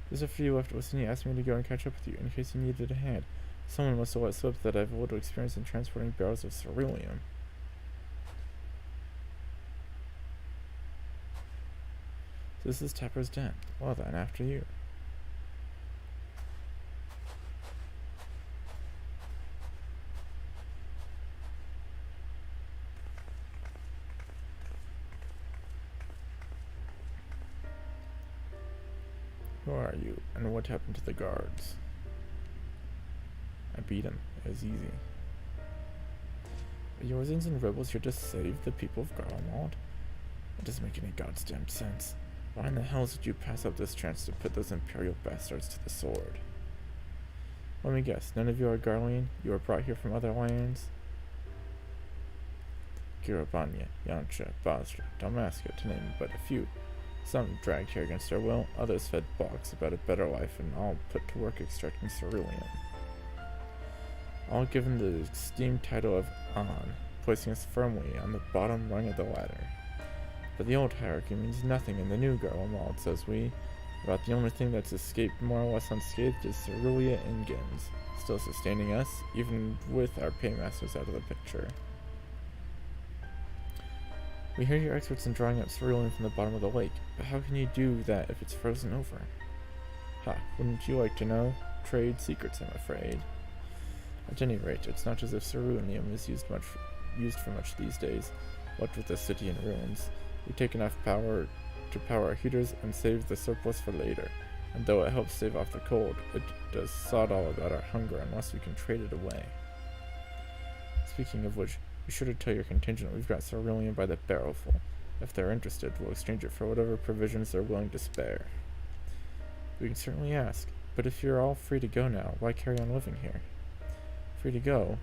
There's a few left. Listen, you asked me to go and catch up with you in case you needed a hand. Someone must have let slip that I have a little experience in transporting barrels of cerulean. This is Tapper's den. Well then, after you. Who are you, and what happened to the guards? I beat him. It was easy. Are Yorzins and rebels here to save the people of Garlemald? It doesn't make any goddamn sense. Why in the hell did you pass up this chance to put those Imperial bastards to the sword? Let me guess, none of you are Garlean? You were brought here from other lands? Kiribanya, Yancha, Basra, Dalmasca, to name but a few. Some dragged here against their will, others fed box about a better life, and all put to work extracting cerulean. All given the esteemed title of An, placing us firmly on the bottom rung of the ladder. But the old hierarchy means nothing in the new Garlemald, says we. About the only thing that's escaped more or less unscathed is Cerulia Ingens, still sustaining us, even with our paymasters out of the picture. We hear you're experts in drawing up cerulean from the bottom of the lake, but how can you do that if it's frozen over? Ha, wouldn't you like to know? Trade secrets, I'm afraid. At any rate, it's not as if ceruleum is used for much these days. What with the city in ruins, we take enough power to power our heaters and save the surplus for later. And though it helps stave off the cold, it does sod all about our hunger unless we can trade it away. Speaking of which, be sure to tell your contingent we've got cerulean by the barrelful. If they're interested, we'll exchange it for whatever provisions they're willing to spare. We can certainly ask, but if you're all free to go now, why carry on living here? Free to go?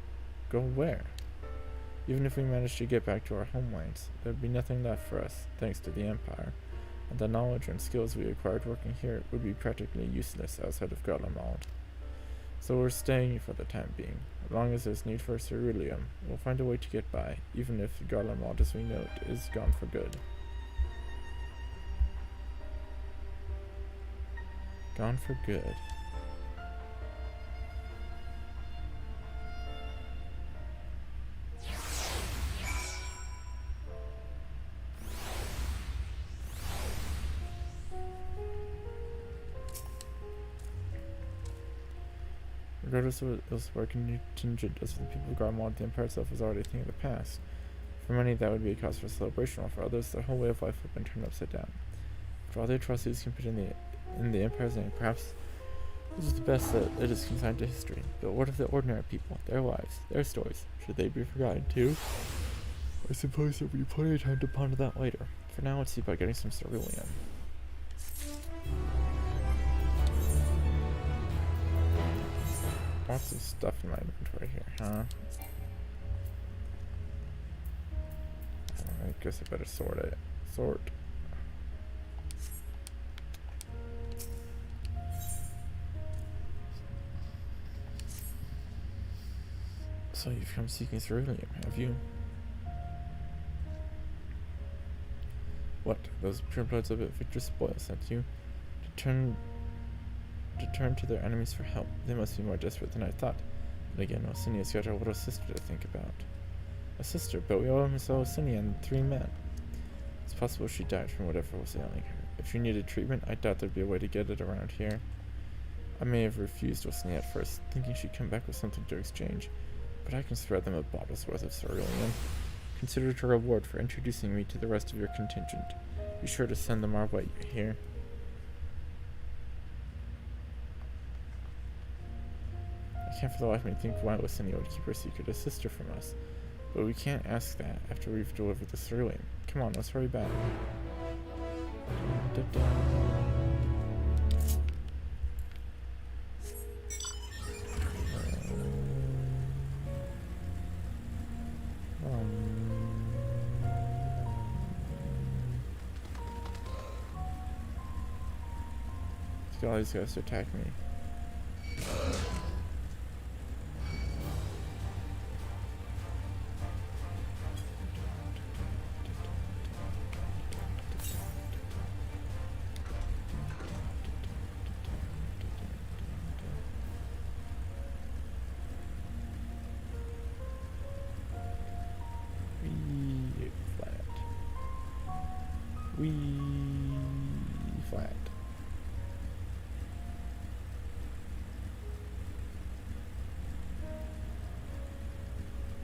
Go where? Even if we managed to get back to our homelands, there'd be nothing left for us, thanks to the Empire, and the knowledge and skills we acquired working here would be practically useless outside of garlemald. So we're staying for the time being. As long as there's need for ceruleum, we'll find a way to get by, even if garlemald as we know it is gone for good. Gone for good. Regardless of what else our contingent does for the people of garlemald, the Empire itself is already a thing of the past. For many, that would be a cause for celebration, while for others, their whole way of life would have been turned upside down. For all the atrocities committed in the Empire's name, perhaps this is the best that it is consigned to history. But what of the ordinary people, their lives, their stories? Should they be forgotten too? I suppose there will be plenty of time to ponder that later. For now, let's see about getting some ceruleum. Lots of stuff in my inventory here, huh? I guess I better sort it. Sort. So you've come seeking ceruleum, have you? What? Those purebloods of Victor Spoil sent you? To turn to their enemies for help. They must be more desperate than I thought. But again, Osinia's got her little sister to think about. A sister, but we only saw Osinia and 3 men. It's possible she died from whatever was ailing her. If she needed treatment, I doubt there'd be a way to get it around here. I may have refused Osinia at first, thinking she'd come back with something to exchange, but I can spread them a bottle's worth of ceruleum. Consider it a reward for introducing me to the rest of your contingent. Be sure to send them our way, you hear? I can't for the life of me think why Osinia would keep her secret a sister from us. But we can't ask that after we've delivered the ceruleum. Come on, let's hurry back. Let's get all these guys to attack me. Flat.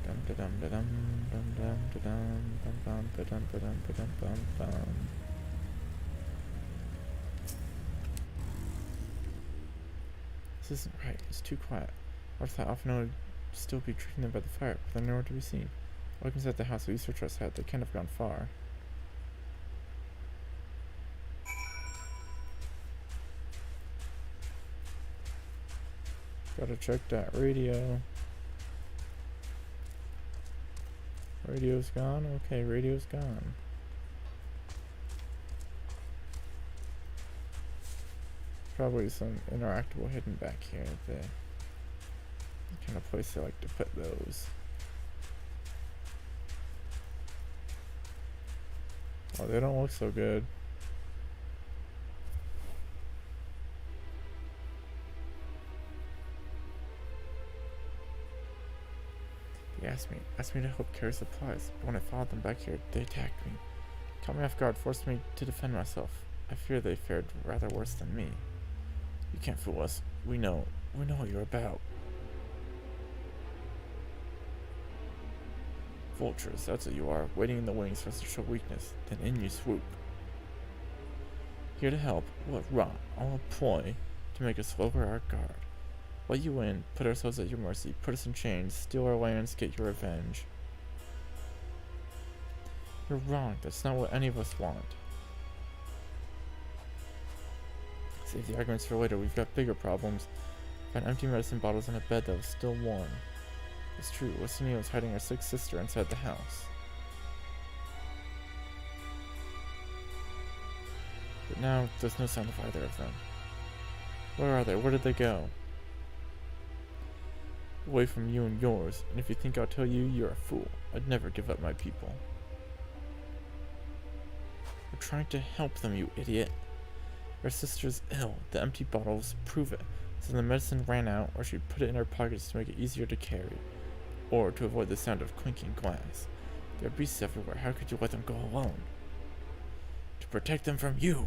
Dum dum dum dum dum dum dum dum dum dum dum dum dum. This isn't right. It's too quiet. What if I often would still be treating them by the fire, but they're nowhere to be seen? Look inside the house we search us out. They can't have gone far. Gotta check that radio. Radio's gone? Okay, radio's gone. Probably some interactable hidden back here. The kind of place I like to put those. Oh, they don't look so good. He asked me to help carry supplies, but when I followed them back here, they attacked me. Caught me off guard, forced me to defend myself. I fear they fared rather worse than me. You can't fool us. We know what you're about. Vultures, that's what you are, waiting in the wings for us to show weakness, then in you swoop. Here to help, what rot, all a ploy to make us lower our guard. Let you in, put ourselves at your mercy, put us in chains, steal our lands, get your revenge. You're wrong, that's not what any of us want. Save the arguments for later, we've got bigger problems. Found empty medicine bottles on a bed that was still warm. It's true, Licinio was hiding her sick sister inside the house. But now, there's no sign of either of them. Where are they? Where did they go? Away from you and yours, and if you think I'll tell you, you're a fool. I'd never give up my people. We're trying to help them, you idiot. Our sister's ill. The empty bottles prove it. So the medicine ran out, or she put it in her pockets to make it easier to carry. Or to avoid the sound of clinking glass. There are beasts everywhere. How could you let them go alone? To protect them from you!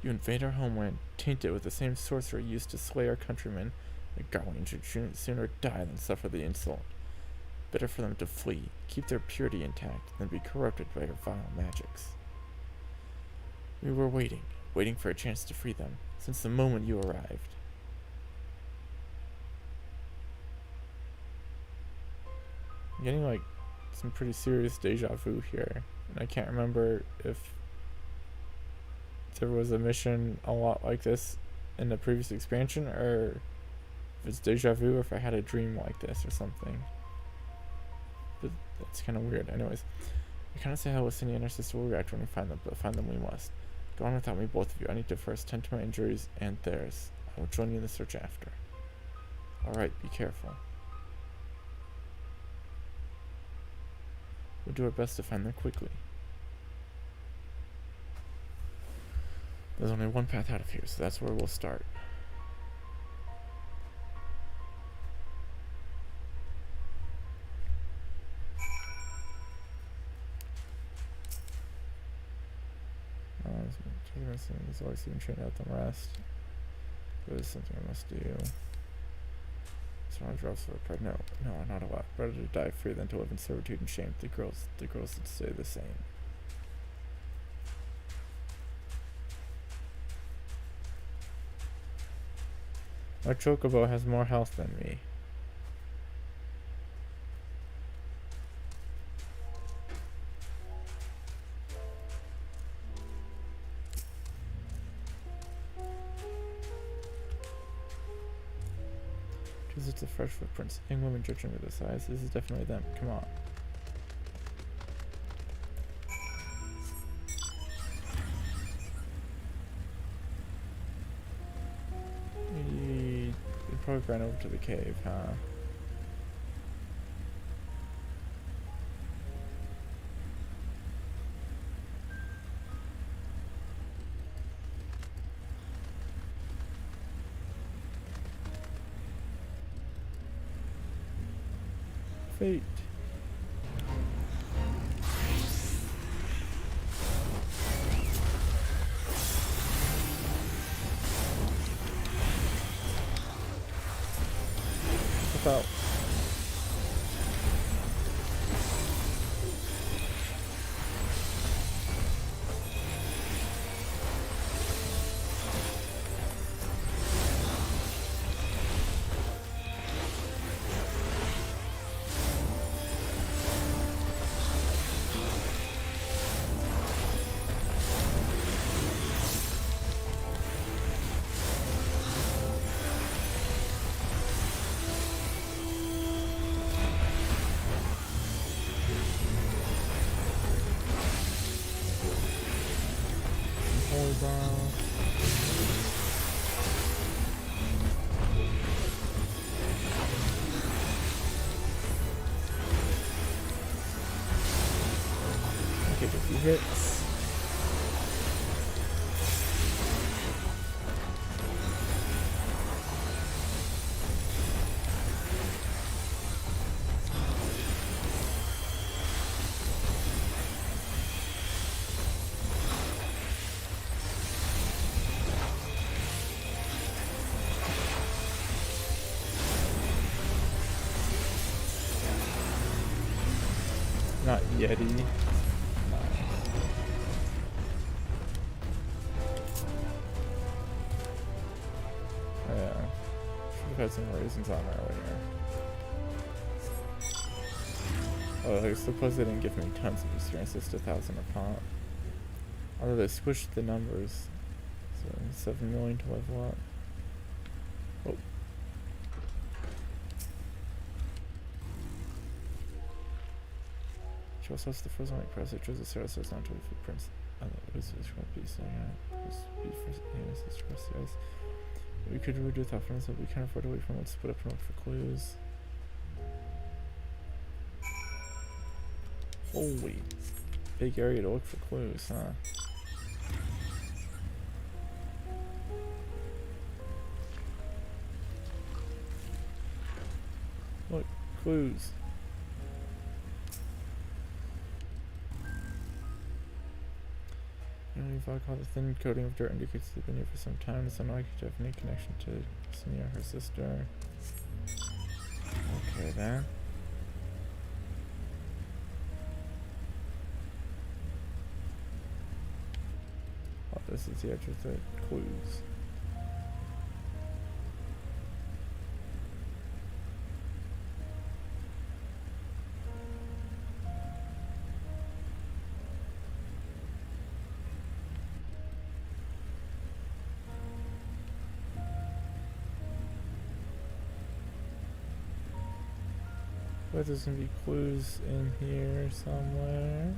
You invade our homeland, taint it with the same sorcery used to slay our countrymen. The garland should sooner die than suffer the insult. Better for them to flee, keep their purity intact, than be corrupted by your vile magics. We were waiting for a chance to free them, since the moment you arrived. I'm getting like some pretty serious deja vu here, and I can't remember if there was a mission a lot like this in the previous expansion, or if it's deja vu, or if I had a dream like this or something. But that's kind of weird. Anyways, I kind of say how Licinio and her sister will react when we find them, but find them we must. Go on without me, both of you. I need to first tend to my injuries and theirs. I will join you in the search after. Alright, be careful. We'll do our best to find them quickly. There's only one path out of here, so that's where we'll start. He's always even trained out them rest. There is something I must do. Someone drops for pride. No, not a lot. Better to die free than to live in servitude and shame. The girls would stay the same. My chocobo has more health than me. It's a fresh footprints. Young women judging with this eyes. This is definitely them. Come on. We probably ran over to the cave, huh? Fate. What's up? Take a few hits. have had some raisins on earlier. Oh, I suppose they didn't give me tons of experience, just 1,000 a pop. Although they squished the numbers. So 7 million to level up. Oh. She also has the frozen white press. It shows the Sarah says onto the footprints. This is going to be so yeah. We could redo with offense, but we can't afford to wait for them to split up and look for clues. Holy. Big area to look for clues, huh? Look, clues. If I call the thin coating of dirt indicates they've been here for some time, it's unlikely to have any connection to Sonia, her sister. Okay then. Oh, this is the edge of the clues. But there's gonna be clues in here somewhere.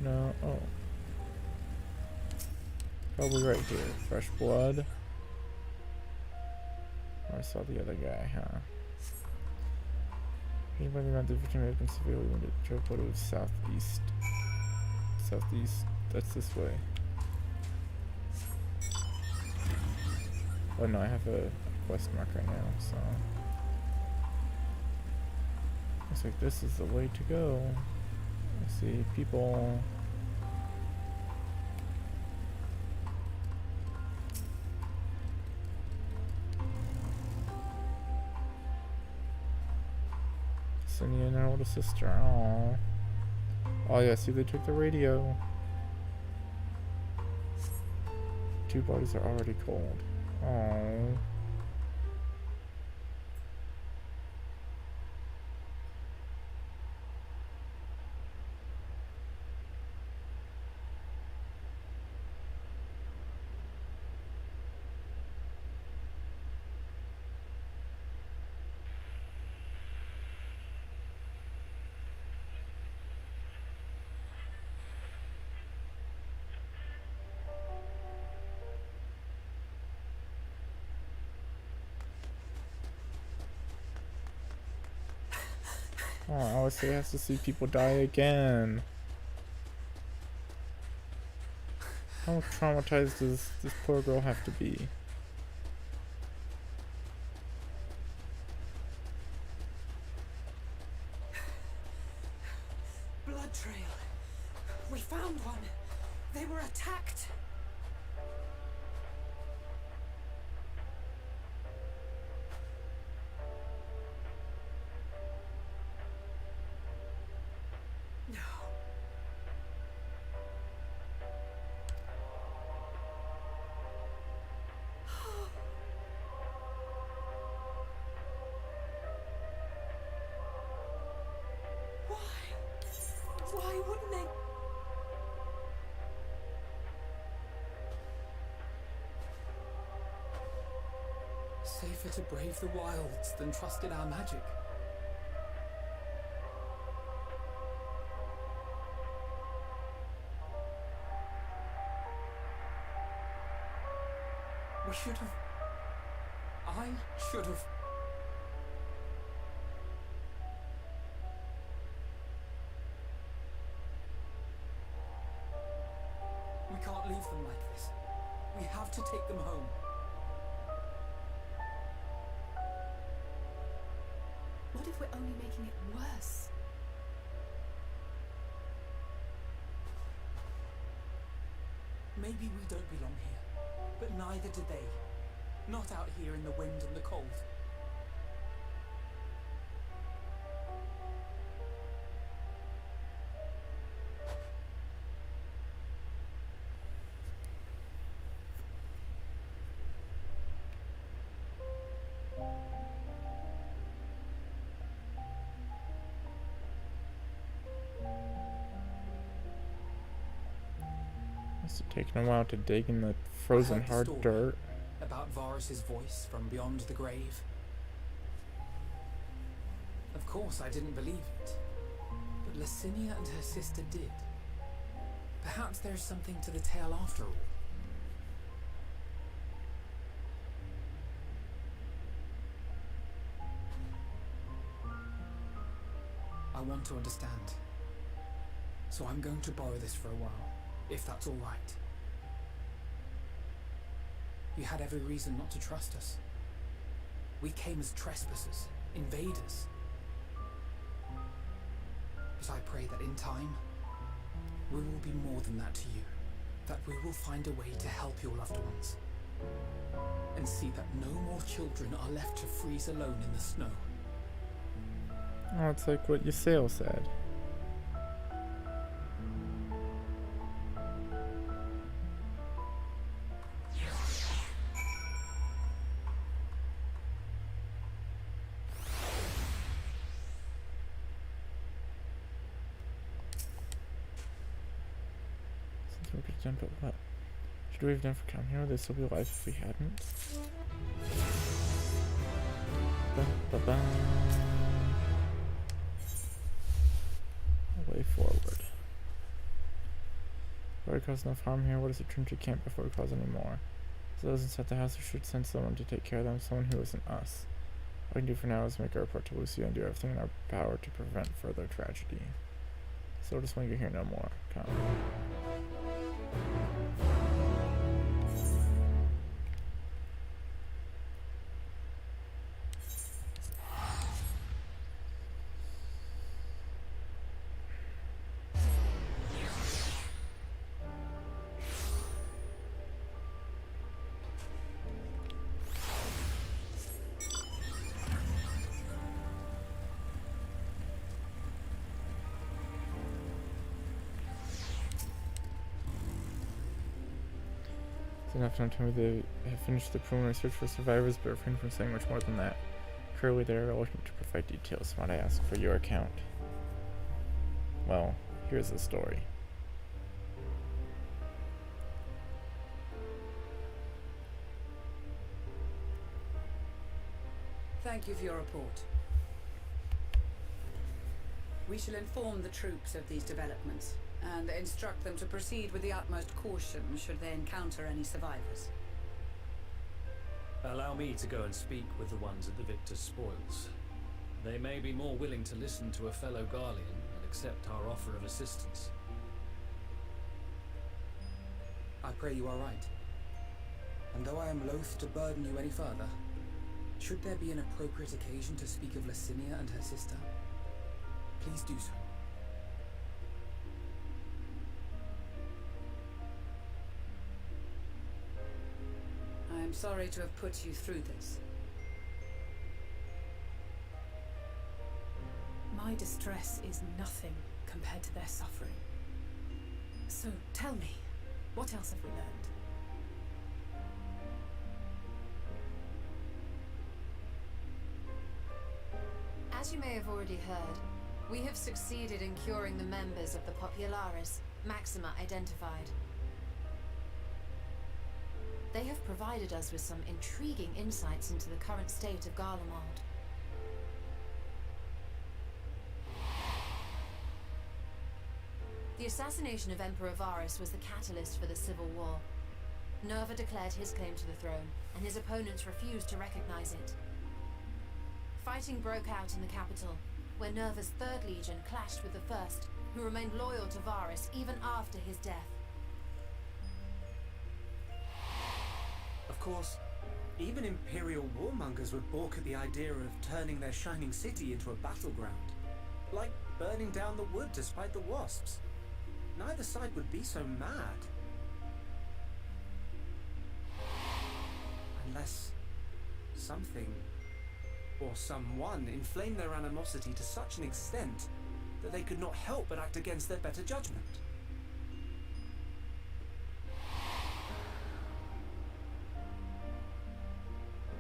No. Oh. Probably right here. Fresh blood. Oh, I saw the other guy, huh? Anybody around the victim may have been severely wounded. Joe photo is southeast. Southeast. That's this way. Oh no, I have a quest mark right now, so. Looks like this is the way to go. I see people. Sonia and her older sister. Aww. Oh yeah, see they took the radio. 2 bodies are already cold. Aww. Oh, Alistair has to see people die again. How traumatized does this poor girl have to be? Blood trail. We found one. They were attacked. Why wouldn't they? Safer to brave the wilds than trust in our magic. We should have... I should have... We can't leave them like this. We have to take them home. What if we're only making it worse? Maybe we don't belong here, but neither do they. Not out here in the wind and the cold. Must have taken a while to dig in the frozen I heard the hard story dirt. about Varus's voice from beyond the grave. Of course, I didn't believe it, but Licinia and her sister did. Perhaps there's something to the tale after all. I want to understand. So I'm going to borrow this for a while, if that's all right. You had every reason not to trust us. We came as trespassers, invaders. But I pray that in time, we will be more than that to you. That we will find a way to help your loved ones. And see that no more children are left to freeze alone in the snow. Oh, it's like what Ysayle said. Since we could have done, but what? Should we have done for coming here? Would they still be alive if we hadn't? Ba-ba-ba. Way forward. Before we cause enough harm here, what is a Trinity camp before we cause any more? So those inside the house, we should send someone to take care of them, someone who isn't us. All we can do for now is make our report to Lucia and do everything in our power to prevent further tragedy. So just when you hear no more, come. Enough time to tell me they have finished the preliminary search for survivors, but refrain from saying much more than that. Currently, they are looking to provide details. Might I ask for your account? Well, here's the story. Thank you for your report. We shall inform the troops of these developments and instruct them to proceed with the utmost caution should they encounter any survivors. Allow me to go and speak with the ones at the victor's spoils. They may be more willing to listen to a fellow Garlean and accept our offer of assistance. I pray you are right. And though I am loath to burden you any further, should there be an appropriate occasion to speak of Licinia and her sister, please do so. I am sorry to have put you through this. My distress is nothing compared to their suffering. So tell me, what else have we learned? As you may have already heard, we have succeeded in curing the members of the Populares, Maxima identified. They have provided us with some intriguing insights into the current state of Garlemald. The assassination of Emperor Varus was the catalyst for the civil war. Nerva declared his claim to the throne, and his opponents refused to recognize it. Fighting broke out in the capital, where Nerva's 3rd Legion clashed with the 1st, who remained loyal to Varus even after his death. Of course, even Imperial warmongers would balk at the idea of turning their shining city into a battleground. Like burning down the wood to spite the wasps. Neither side would be so mad. Unless something or someone inflamed their animosity to such an extent that they could not help but act against their better judgment.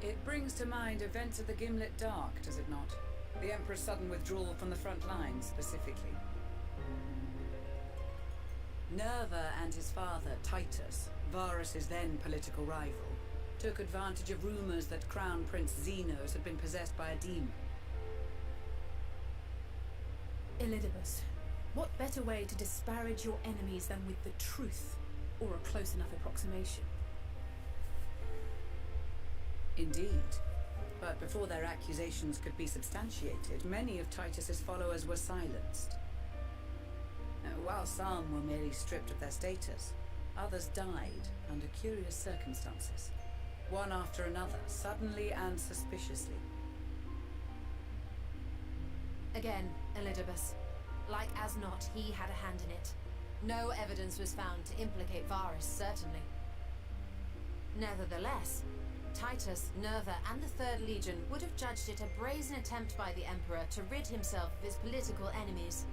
It brings to mind events of the Gimlet Dark, does it not? The Emperor's sudden withdrawal from the front lines, specifically. Nerva and his father, Titus, Varus's then political rival, took advantage of rumors that Crown Prince Xenos had been possessed by a demon. Elidibus, what better way to disparage your enemies than with the truth, or a close enough approximation? Indeed. But before their accusations could be substantiated, many of Titus's followers were silenced. While some were merely stripped of their status, others died under curious circumstances, one after another, suddenly and suspiciously. Again, Elidibus. Like as not, he had a hand in it. No evidence was found to implicate Varus, certainly. Nevertheless, Titus, Nerva, and the Third Legion would have judged it a brazen attempt by the Emperor to rid himself of his political enemies.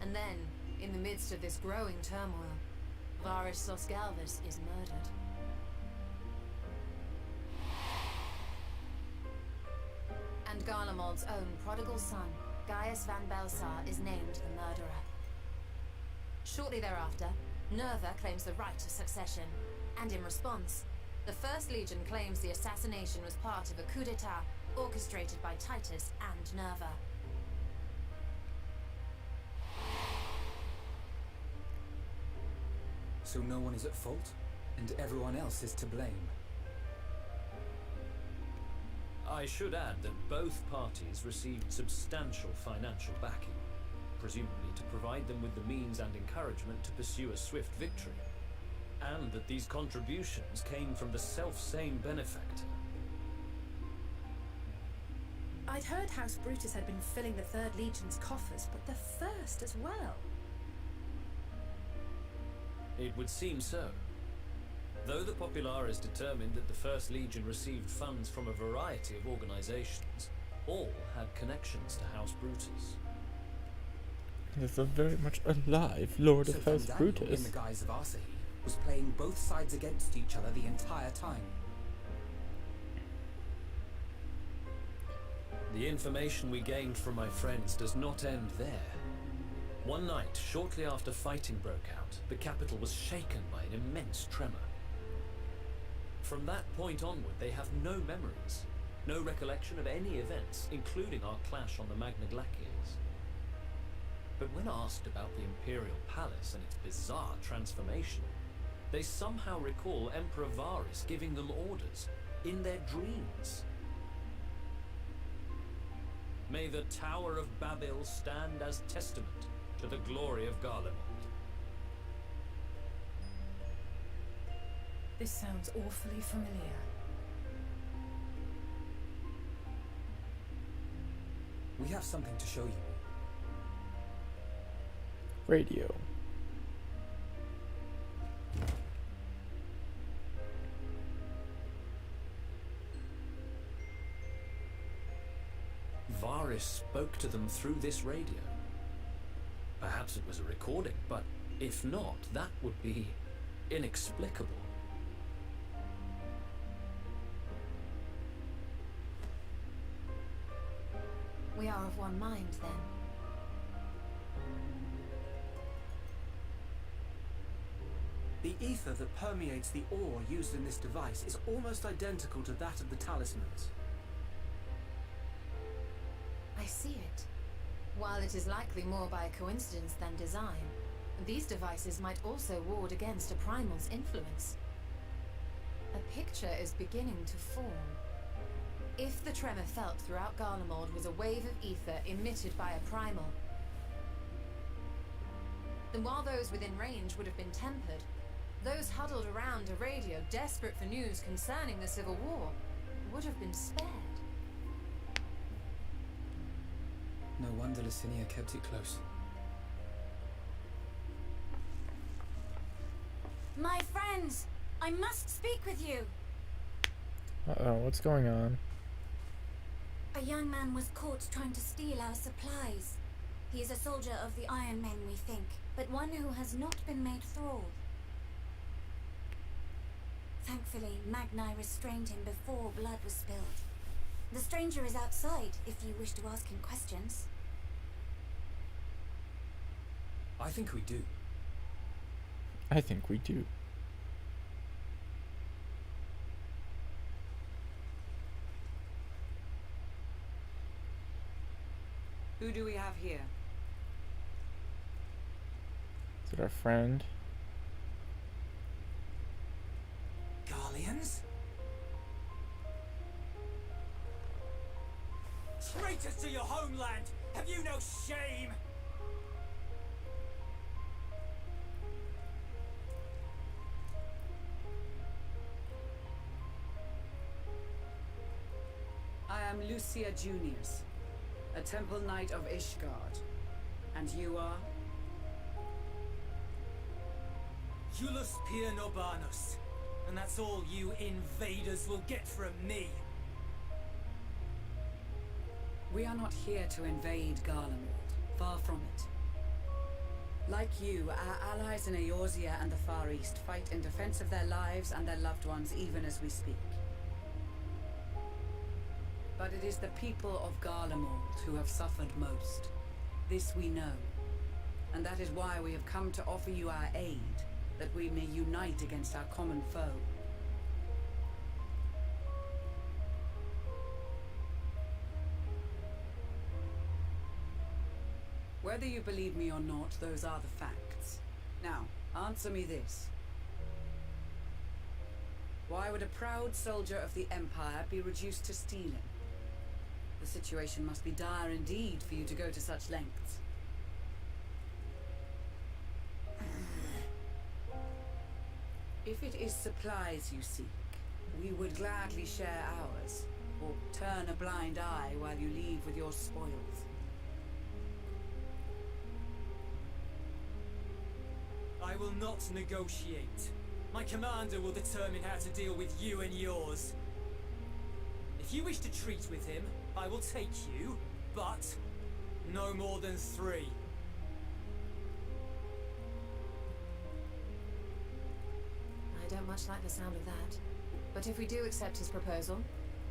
And then, in the midst of this growing turmoil, Varus Sosgalvis is murdered. And Garlemald's own prodigal son, Gaius van Belsar, is named the murderer. Shortly thereafter, Nerva claims the right of succession, and in response, the First Legion claims the assassination was part of a coup d'etat orchestrated by Titus and Nerva. So no one is at fault, and everyone else is to blame. I should add that both parties received substantial financial backing, presumably to provide them with the means and encouragement to pursue a swift victory, and that these contributions came from the self-same benefactor. I'd heard House Brutus had been filling the Third Legion's coffers, but the First as well. It would seem so. Though the Populares determined that the First Legion received funds from a variety of organizations, all had connections to House Brutus. There's a very much alive Lord So of House Daniel, Brutus. in the guise of Asahi, was playing both sides against each other the entire time. The information we gained from my friends does not end there. One night, shortly after fighting broke out, the capital was shaken by an immense tremor. From that point onward, they have no memories, no recollection of any events, including our clash on the Magna Glaciers. But when asked about the Imperial Palace and its bizarre transformation, they somehow recall Emperor Varus giving them orders in their dreams. May the Tower of Babel stand as testament to the glory of Garlemald. This sounds awfully familiar. We have something to show you. Radio. Varus spoke to them through this radio. Perhaps it was a recording, but if not, that would be inexplicable. We are of one mind, then. The ether that permeates the ore used in this device is almost identical to that of the talismans. I see it. While it is likely more by coincidence than design, these devices might also ward against a primal's influence. A picture is beginning to form. If the tremor felt throughout Garlemald was a wave of ether emitted by a primal, then while those within range would have been tempered, those huddled around a radio desperate for news concerning the Civil War would have been spared. No wonder Licinia kept it close. My friends, I must speak with you. Uh-oh, what's going on? A young man was caught trying to steal our supplies. He is a soldier of the Iron Men, we think, but one who has not been made thrall. Thankfully, Magni restrained him before blood was spilled. The stranger is outside, if you wish to ask him questions. I think we do. I think we do. Who do we have here? Is it our friend? Garleans? Traitors to your homeland! Have you no shame? I am Lucia Juniors, a temple knight of Ishgard. And you are? Iullus Pier Norbanus. And that's all you invaders will get from me. We are not here to invade Garlemald. Far from it. Like you, our allies in Eorzea and the Far East fight in defense of their lives and their loved ones even as we speak. But it is the people of Garlemald who have suffered most. This we know. And that is why we have come to offer you our aid, that we may unite against our common foe. Whether you believe me or not, those are the facts. Now, answer me this. Why would a proud soldier of the Empire be reduced to stealing? The situation must be dire indeed for you to go to such lengths. If it is supplies you seek, we would gladly share ours, or turn a blind eye while you leave with your spoils. I will not negotiate. My commander will determine how to deal with you and yours. If you wish to treat with him, I will take you, but no more than 3. I don't much like the sound of that. But if we do accept his proposal,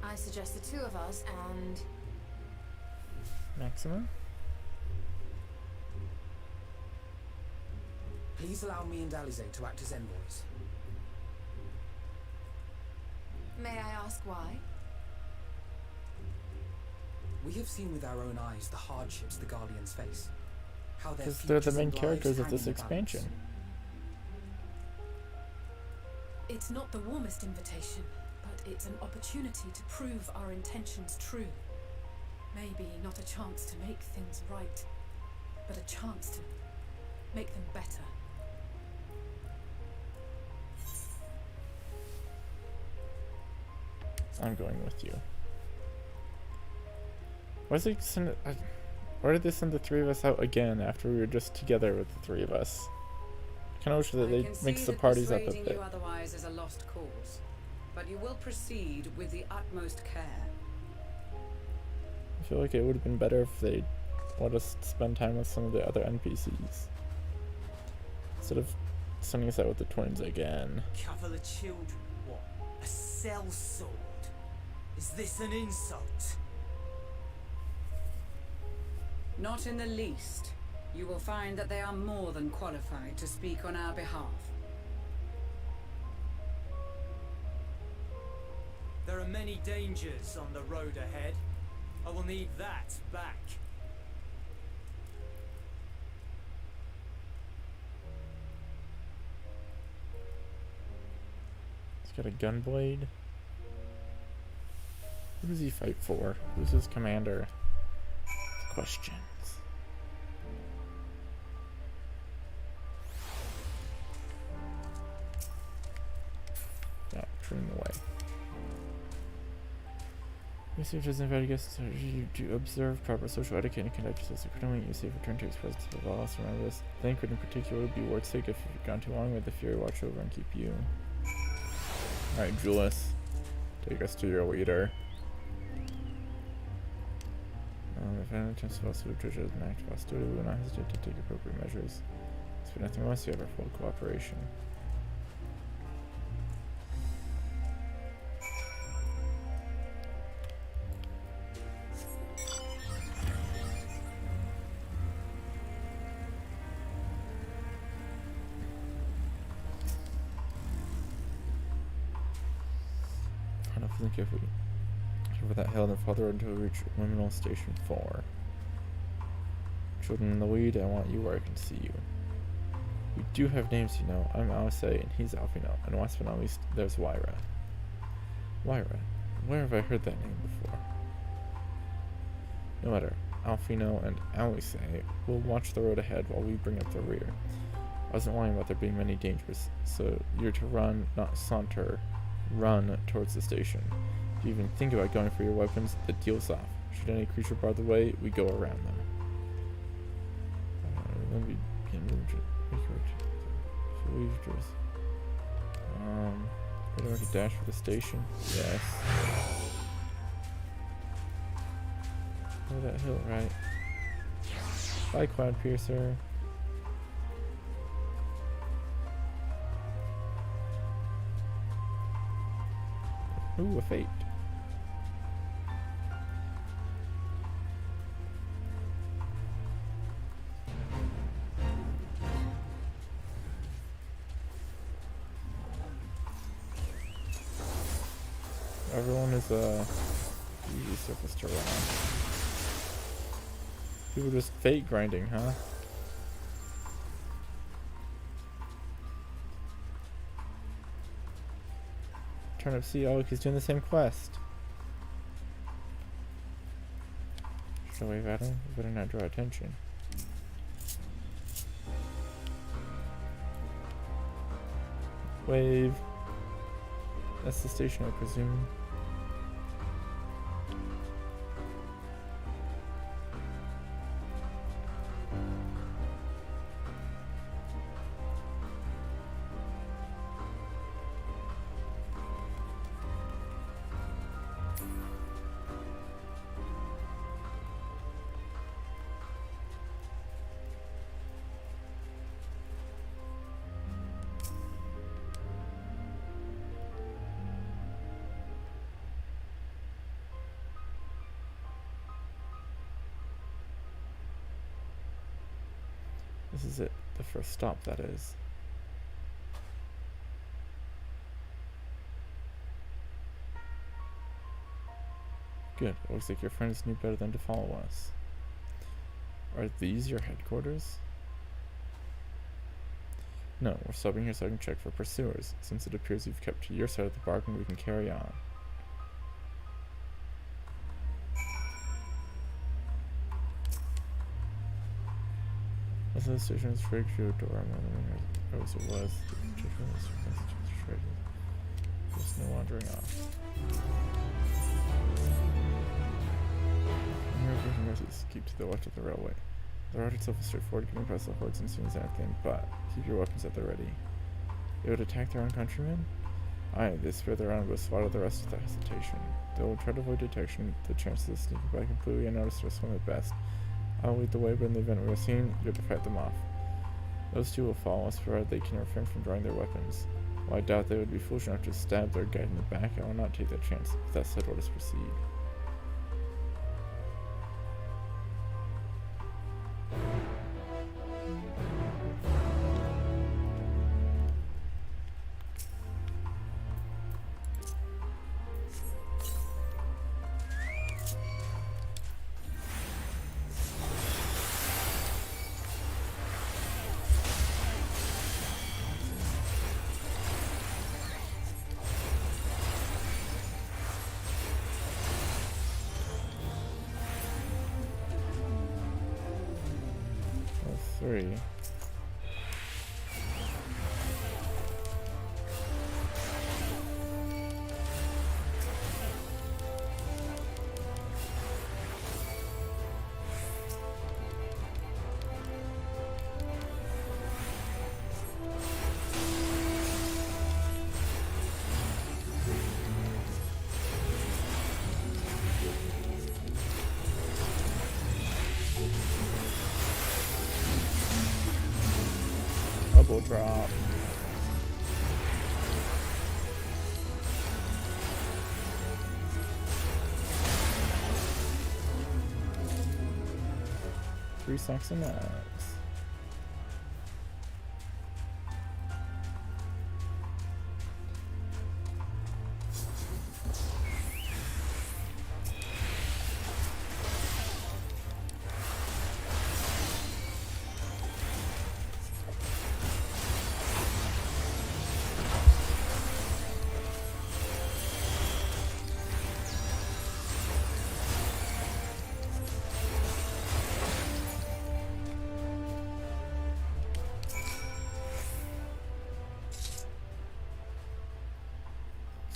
I suggest the 2 of us and... Maximum? Please allow me and Alize to act as envoys. May I ask why? We have seen with our own eyes the hardships the Garleans face. How their Because they're the futures main and lives characters of hang in this the expansion. balance. It's not the warmest invitation, but it's an opportunity to prove our intentions true. Maybe not a chance to make things right, but a chance to make them better. I'm going with you. Why did they send the 3 of us out again after we were just together with the 3 of us? I kind of wish that they mix the parties up a Persuading bit. you otherwise is a lost cause, but you will proceed with the utmost care. I feel like it would have been better if they let us spend time with some of the other NPCs. Instead of sending us out with the twins again. Couple of children, what? A sellsword? Is this an insult? Not in the least. You will find that they are more than qualified to speak on our behalf. There are many dangers on the road ahead. I will need that back. He's got a gunblade. Who does he fight for? Who's his commander? Questions. Yeah, turning away. Researchers invite guests to observe proper social etiquette and conduct yourselves accordingly. You safe return to express to the loss. Remember this. Thancred in particular would be ward sick if you've gone too long with the Fury watch over and keep you. Alright, Julius. Take us to your leader. If any attempts to falsely treasure is an act of hostility, we will not hesitate to take appropriate measures. If nothing else, you have our full cooperation. I think if we head over that hill and then follow the road until we reach Liminal Station 4. Children in the weed, I want you where I can see you. We do have names, you know. I'm Alise and he's Alfino. And last but not least, there's Wyra. Wyra? Where have I heard that name before? No matter. Alfino and Alise will watch the road ahead while we bring up the rear. I wasn't lying about there being many dangers, so you're to run, not saunter. Run towards the station. If you even think about going for your weapons, the deal's off. Should any creature bar the way, we go around them. Then we can move to we don't make a dash for the station. Yes. Over that hill, right? Bye, Cloud Piercer. Ooh, a fate. Everyone is easy surface to run. People just fate grinding, huh? Turnip see, oh, he's doing the same quest. Should I wave at him? We better not draw attention. Wave. That's the station, I presume. This is it, the first stop, that is. Good, it looks like your friends knew better than to follow us. Are these your headquarters? No, we're stopping here so I can check for pursuers. Since it appears you've kept to your side of the bargain, we can carry on. The station is rigged to a door. As it was. Just no wandering off. Keep to the left of the railway. The route itself is straightforward, getting past the hordes and soon as anything, but keep your weapons at the ready. They would attack their own countrymen? Aye, they spare their own but slaughter the rest without hesitation. They will try to avoid detection. The chances of sneaking by completely unnoticed are slim at best. I'll lead the way, but in the event we are seen, you're to fight them off. Those two will follow us, provided they can refrain from drawing their weapons. While I doubt they would be foolish enough to stab their guide in the back, I will not take that chance. With that said, let us proceed. Three. Double drop. Three sacks of nuts.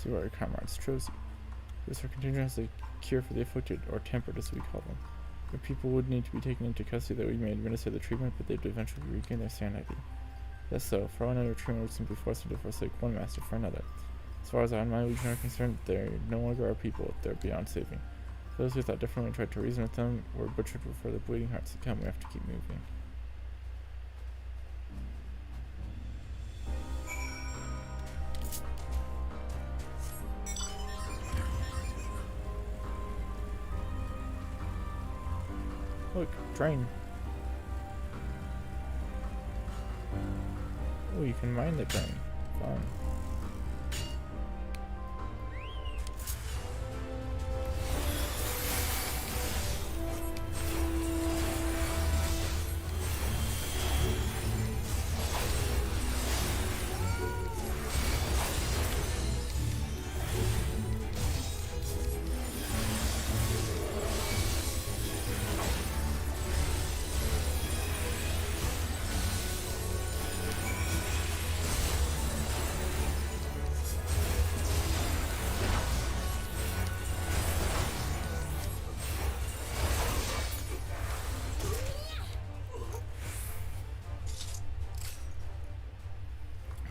See where your comrades chose you. This are contingent as a cure for the afflicted, or tempered as we call them. The people would need to be taken into custody that we may administer the treatment, but they'd eventually regain their sanity. That's so. For all another treatment would simply force them to forsake one master for another. As far as I and my legion are concerned, they're no longer our people. They're beyond saving. Those who thought differently tried to reason with them were butchered before the bleeding hearts succumb. We have to keep moving. Look, train. Oh, you can mine the train. Fun.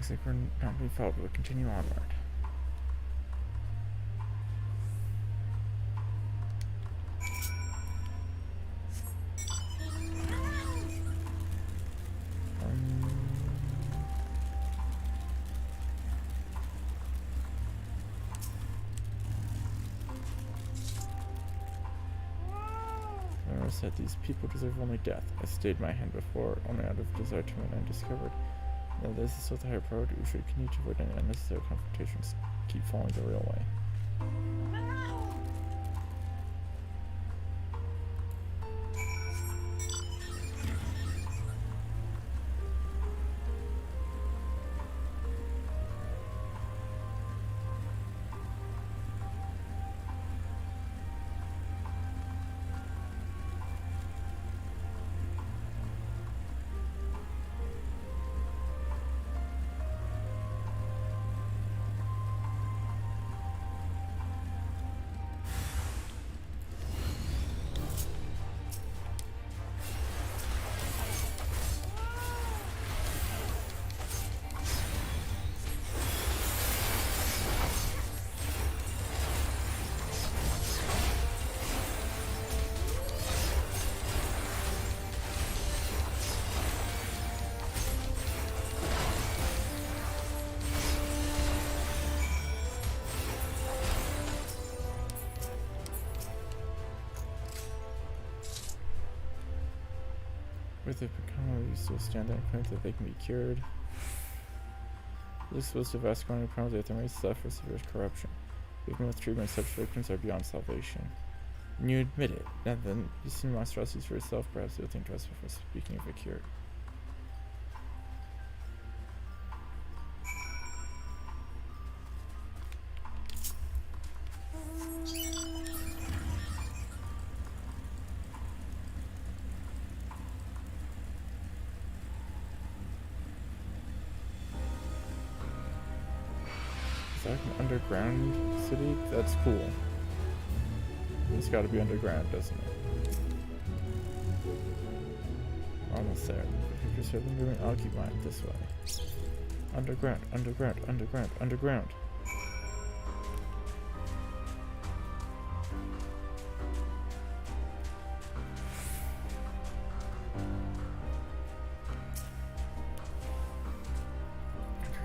Looks like we're not being followed, but we'll continue onward. I said these people deserve only death. I stayed my hand before, only out of desire to remain undiscovered. Now this is with a higher priority. We should continue to avoid any unnecessary confrontations. Keep following the real way. With the Picano, still stand there and claim that they can be cured. This exposed to vast quantity of problems that their race suffer severe corruption. Even with treatment, such victims are beyond salvation. And you admit it. Now then, you've seen monstrosities for yourself. Perhaps you'll think twice before speaking of a cure. Is that an underground city? That's cool. It's gotta be underground, doesn't it? Almost there. If you just have been moving, I'll keep mine this way. Underground, underground, underground, underground.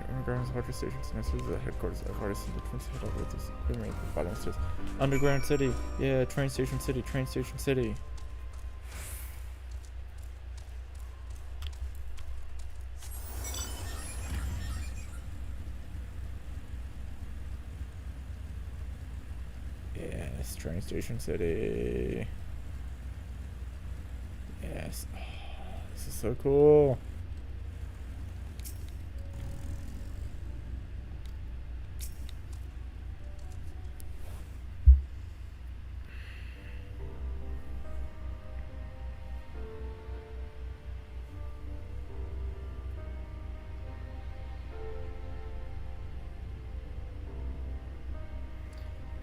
Underground water stations and this is the headquarters of artists in the Twin City head over this equipment at the bottom of the stairs. Underground city! Yeah, train station city, train station city. Yes, train station city. Yes. Oh, this is so cool.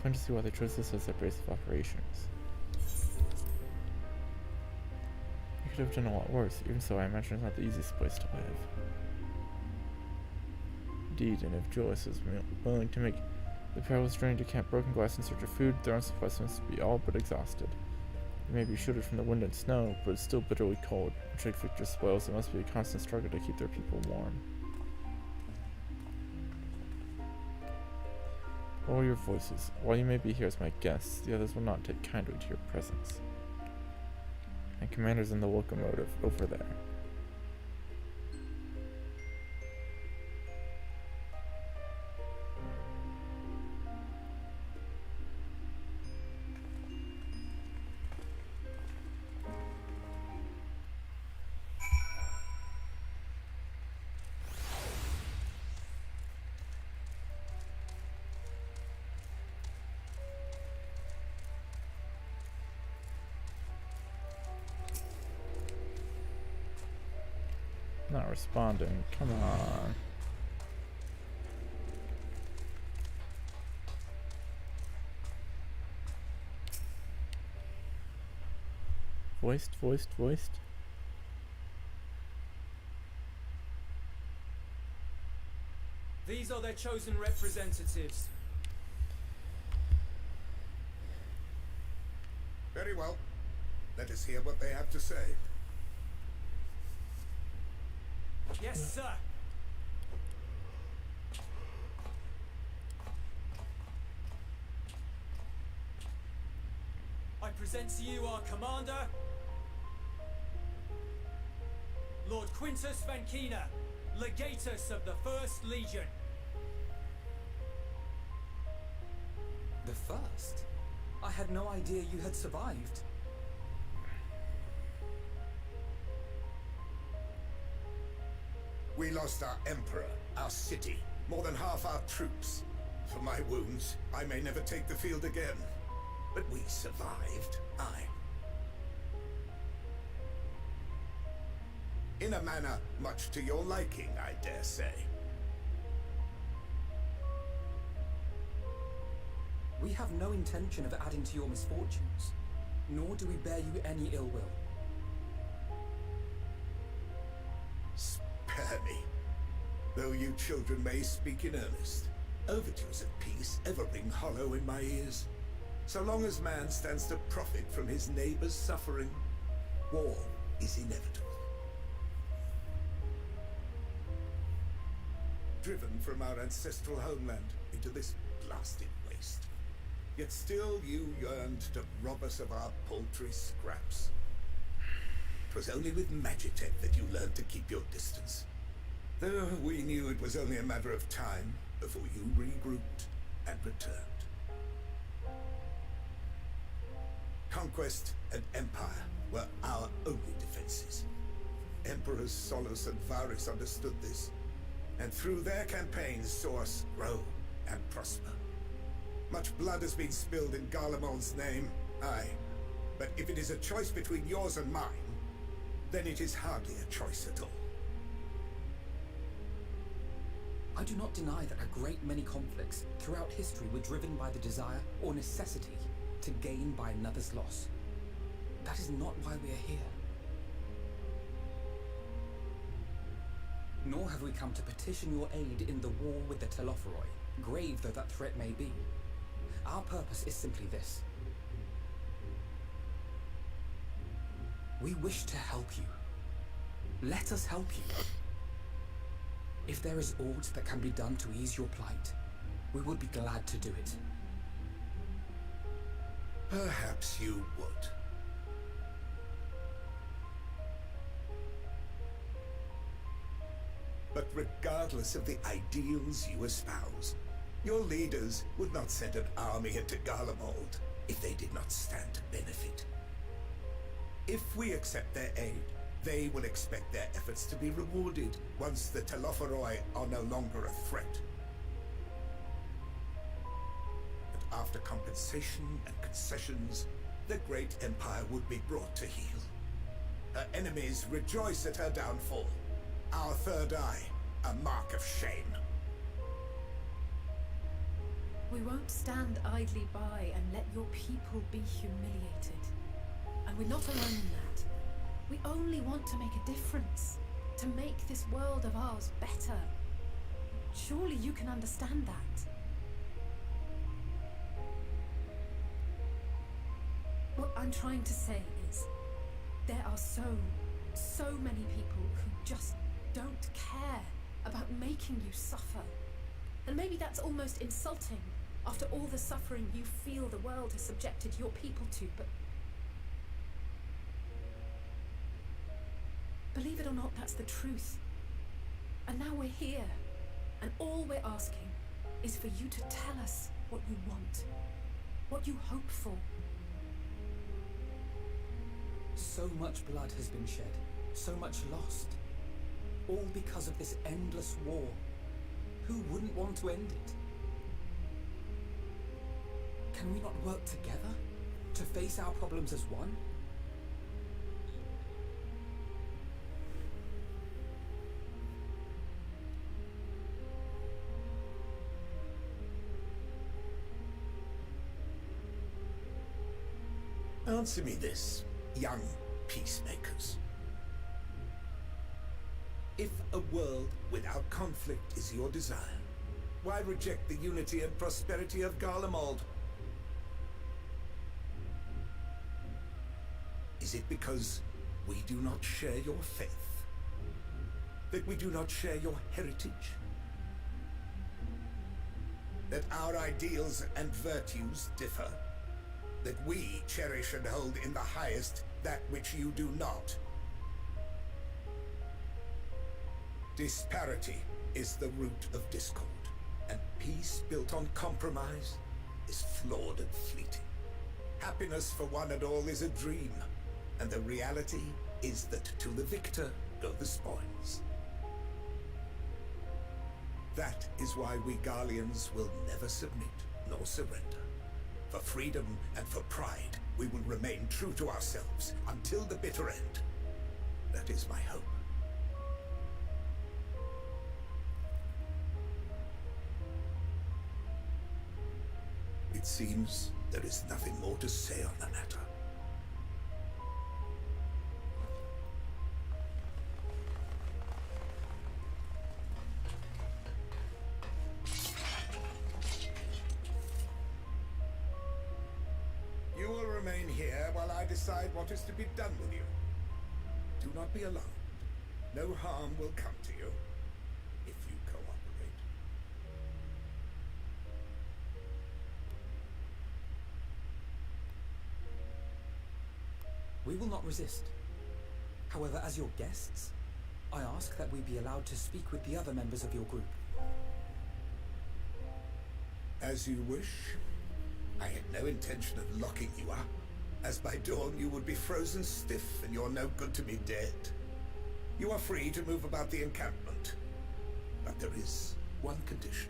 Fun to see why they chose this as their base of operations. You could have done a lot worse, even so I imagine it's not the easiest place to live. Indeed, and if Julius is willing to make the perilous journey to Camp Broken Glass in search of food, their own supplies must be all but exhausted. They may be shielded from the wind and snow, but it's still bitterly cold. Much like Victor's spoils, it must be a constant struggle to keep their people warm. Lower your voices. While you may be here as my guests, the others will not take kindly to your presence. And Commander's in the locomotive over there. Not responding. Come on. Voiced. These are their chosen representatives. Very well. Let us hear what they have to say. Yes, sir. I present to you our commander, Lord Quintus Vankina, Legatus of the 1st Legion. The 1st? I had no idea you had survived. We lost our emperor, our city, more than half our troops. For my wounds, I may never take the field again. But we survived, aye. In a manner much to your liking, I dare say. We have no intention of adding to your misfortunes, nor do we bear you any ill will. Spare me. Though you children may speak in earnest, overtures of peace ever ring hollow in my ears. So long as man stands to profit from his neighbor's suffering, war is inevitable. Driven from our ancestral homeland into this blasted waste. Yet still you yearned to rob us of our paltry scraps. 'Twas only with Magitech that you learned to keep your distance. Though we knew it was only a matter of time before you regrouped and returned. Conquest and Empire were our only defenses. Emperors Solus and Varys understood this, and through their campaigns saw us grow and prosper. Much blood has been spilled in Garlemald's name, aye. But if it is a choice between yours and mine, then it is hardly a choice at all. I do not deny that a great many conflicts throughout history were driven by the desire or necessity to gain by another's loss. That is not why we are here. Nor have we come to petition your aid in the war with the Telophoroi, grave though that threat may be. Our purpose is simply this. We wish to help you. Let us help you. If there is aught that can be done to ease your plight, we would be glad to do it. Perhaps you would. But regardless of the ideals you espouse, your leaders would not send an army into Garlemald if they did not stand to benefit. If we accept their aid, they will expect their efforts to be rewarded once the Telophoroi are no longer a threat. But after compensation and concessions, the great empire would be brought to heel. Her enemies rejoice at her downfall. Our third eye, a mark of shame. We won't stand idly by and let your people be humiliated. And we're not alone in that. We only want to make a difference, to make this world of ours better. Surely you can understand that. What I'm trying to say is, there are so many people who just don't care about making you suffer. And maybe that's almost insulting after all the suffering you feel the world has subjected your people to, but believe it or not, that's the truth. And now we're here, and all we're asking is for you to tell us what you want, what you hope for. So much blood has been shed, so much lost. All because of this endless war. Who wouldn't want to end it? Can we not work together to face our problems as one? Answer me this, young peacemakers. If a world without conflict is your desire, why reject the unity and prosperity of Garlemald? Is it because we do not share your faith? That we do not share your heritage? That our ideals and virtues differ? That we cherish and hold in the highest that which you do not? Disparity is the root of discord, and peace built on compromise is flawed and fleeting. Happiness for one and all is a dream, and the reality is that to the victor go the spoils. That is why we Garleans will never submit nor surrender. For freedom and for pride, we will remain true to ourselves until the bitter end. That is my hope. It seems there is nothing more to say on the matter. You will remain here while I decide what is to be done with you. Do not be alarmed. No harm will come to you if you cooperate. We will not resist. However, as your guests, I ask that we be allowed to speak with the other members of your group. As you wish. I had no intention of locking you up, as by dawn you would be frozen stiff and you're no good to me dead. You are free to move about the encampment, but there is one condition.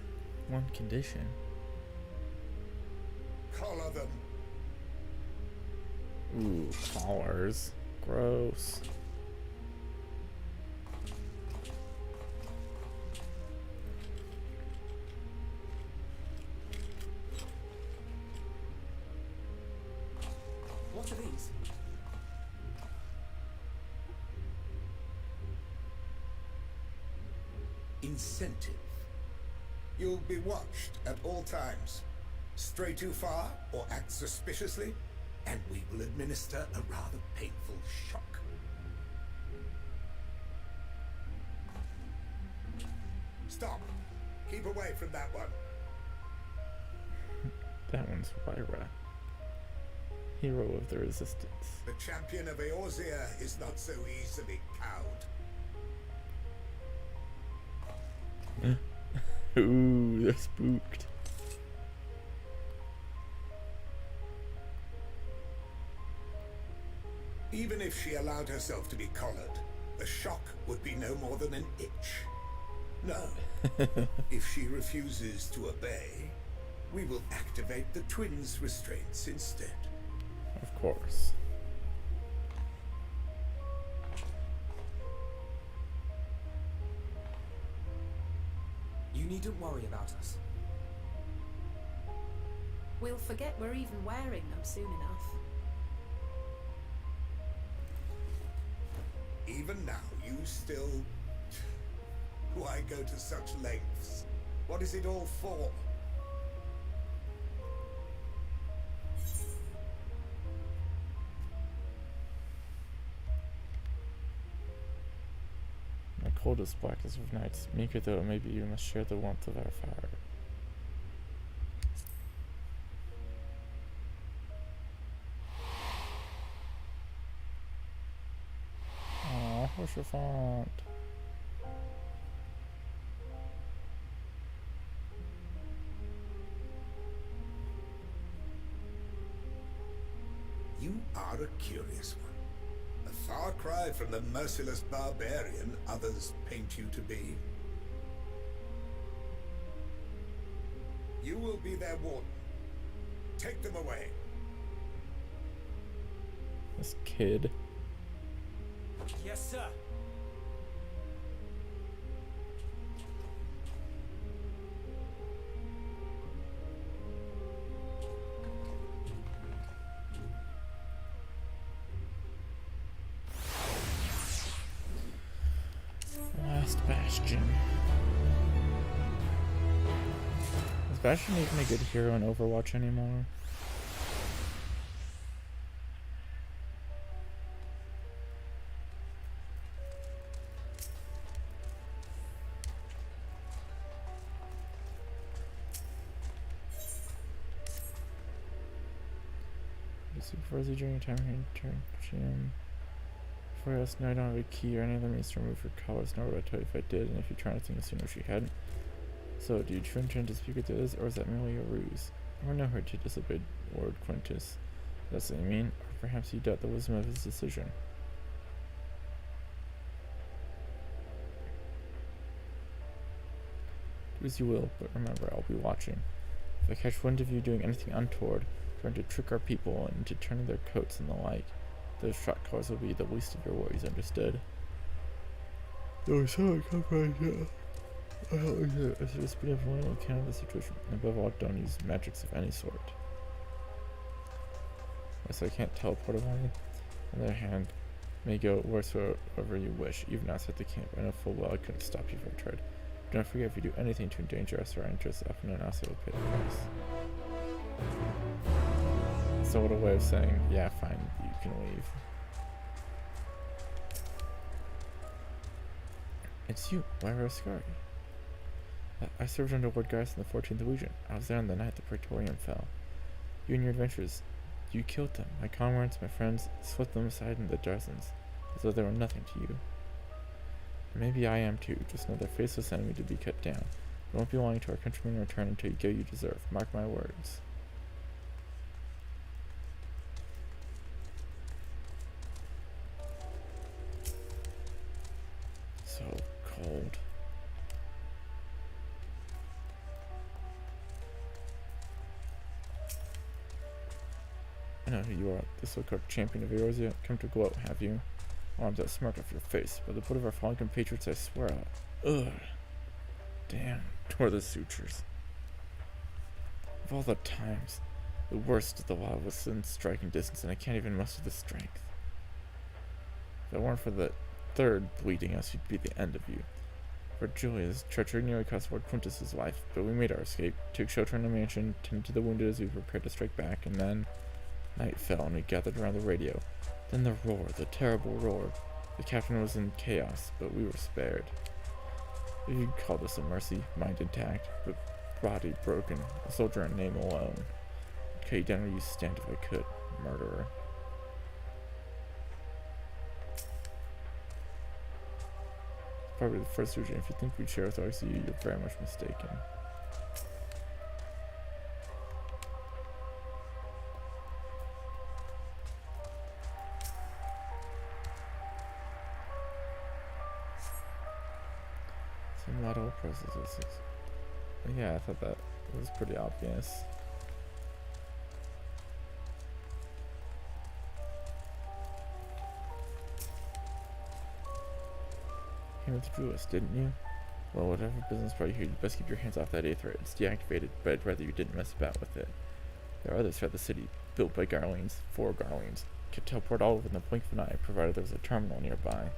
One condition? Collar them. Ooh, collars. Gross. What are these? Incentive. You'll be watched at all times. Stray too far or act suspiciously, and we will administer a rather painful shock. Stop. Keep away from that one. That one's Ryra. Hero of the Resistance. The champion of Eorzea is not so easily cowed. Ooh, they're spooked. Even if she allowed herself to be collared, the shock would be no more than an itch. No. If she refuses to obey, we will activate the twins' restraints instead. Of course. You needn't worry about us. We'll forget we're even wearing them soon enough. Even now, you still... Why go to such lengths? What is it all for? The coldest, blackest of nights, meeker though it may be, you must share the warmth of our fire. Aw, what's your font? You are a curious one. A far cry from the merciless barbarian others paint you to be. You will be their warden. Take them away. This kid. Yes, sir. Last Bastion. Is Bastion even a good hero in Overwatch anymore? Supervisor during time here, turn for us. No, I don't have a key or any other means to remove your collars, nor would I tell you if I did, and if you try to think sooner she hadn't. So, do you truly intend to speak with others, or is that merely a ruse? I would know her to disobey Lord Quintus. That's what you mean? Or perhaps you doubt the wisdom of his decision. Do as you will, but remember, I'll be watching. If I catch wind of you doing anything untoward, trying to trick our people into turning their coats and the like, those shot callers will be the least of your worries, understood? No, sorry, come right here. I help you here. As a speed of one account of the situation, and above all, don't use magics of any sort. Yes, I can't teleport away. On the other hand, may go wheresoever you wish, even outside the camp. I know full well I couldn't stop you if I tried. But don't forget, if you do anything to endanger us or our interests, often and also will pay the price. So what a way of saying, yeah, fine, you can leave. It's you, Lyra Ascari. I served under Lord Gaius in the 14th Legion. I was there on the night the Praetorium fell. You and your adventures, you killed them. My comrades, my friends, swept them aside in the dozens, as though they were nothing to you. And maybe I am too, just another faceless enemy to be cut down. I won't be belonging to our countrymen in return until you get what you deserve. Mark my words. So cold. I know who you are, the so-called champion of Eorzea. Come to gloat, have you? Arms that smirk off your face. By the blood of our fallen compatriots, I swear I'll... Ugh. Damn. Tore the sutures. Of all the times, the worst of the lot was in striking distance, and I can't even muster the strength. If it weren't for the third bleeding us, you'd be the end of you. For Julia's treachery nearly cost Lord Quintus's life, but we made our escape, took shelter in a mansion, tended to the wounded as we prepared to strike back, and then... night fell and we gathered around the radio. Then the roar, the terrible roar. The captain was in chaos, but we were spared. If you'd call this a mercy, mind intact, but body broken, a soldier in name alone. I'd cut you down where you stand if I could, murderer. Probably the first region. If you think we'd share with RCU, you're very much mistaken. Some model processes. Yeah, I thought that was pretty obvious. Came with the Druidist, didn't you? Well, whatever business brought you here, you best keep your hands off that Aether. It's deactivated, but I'd rather you didn't mess about with it. There are others throughout the city, built by Garleans, for Garleans, could teleport all within the blink of an eye, provided there was a terminal nearby.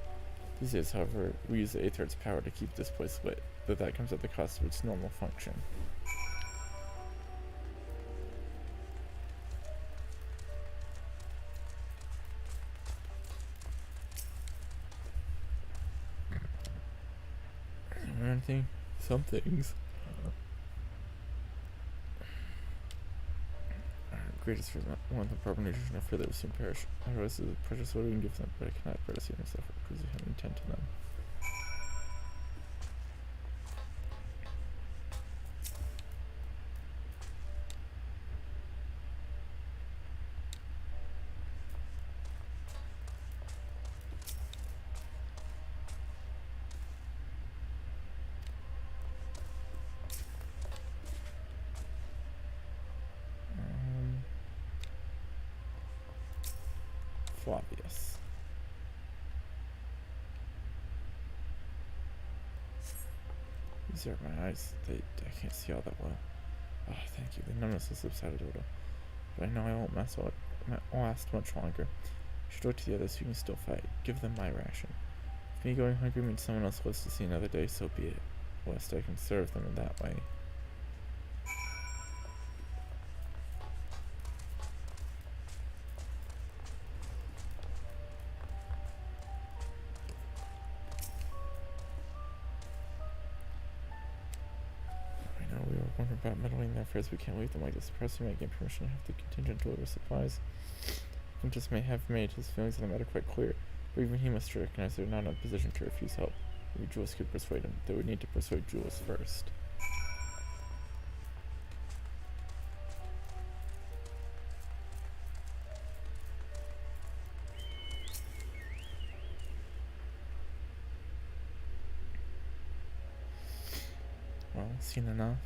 These days, however, we use the Aether's power to keep this place lit, though that comes at the cost of its normal function. Anything? Some things. Greatest for one of the proper nutrition or fear that will soon perish. Otherwise, the precious what we can give them, but I cannot bear to see them suffer because we have intent to them. Obvious. These are my eyes. I can't see all that well. Ah, thank you. The numbness has subsided a little. But I know I won't last much longer. You should look to the others who can still fight. Give them my ration. If me going hungry means someone else lives to see another day, so be it. Lest I can serve them in that way. About meddling in their affairs, we can't leave them like this. Perhaps we might gain permission to have the contingent deliver supplies. Quintus may have made his feelings on the matter quite clear, but even he must recognize they're not in a position to refuse help. Maybe Julius could persuade him, though we need to persuade Julius first. Well, seen enough.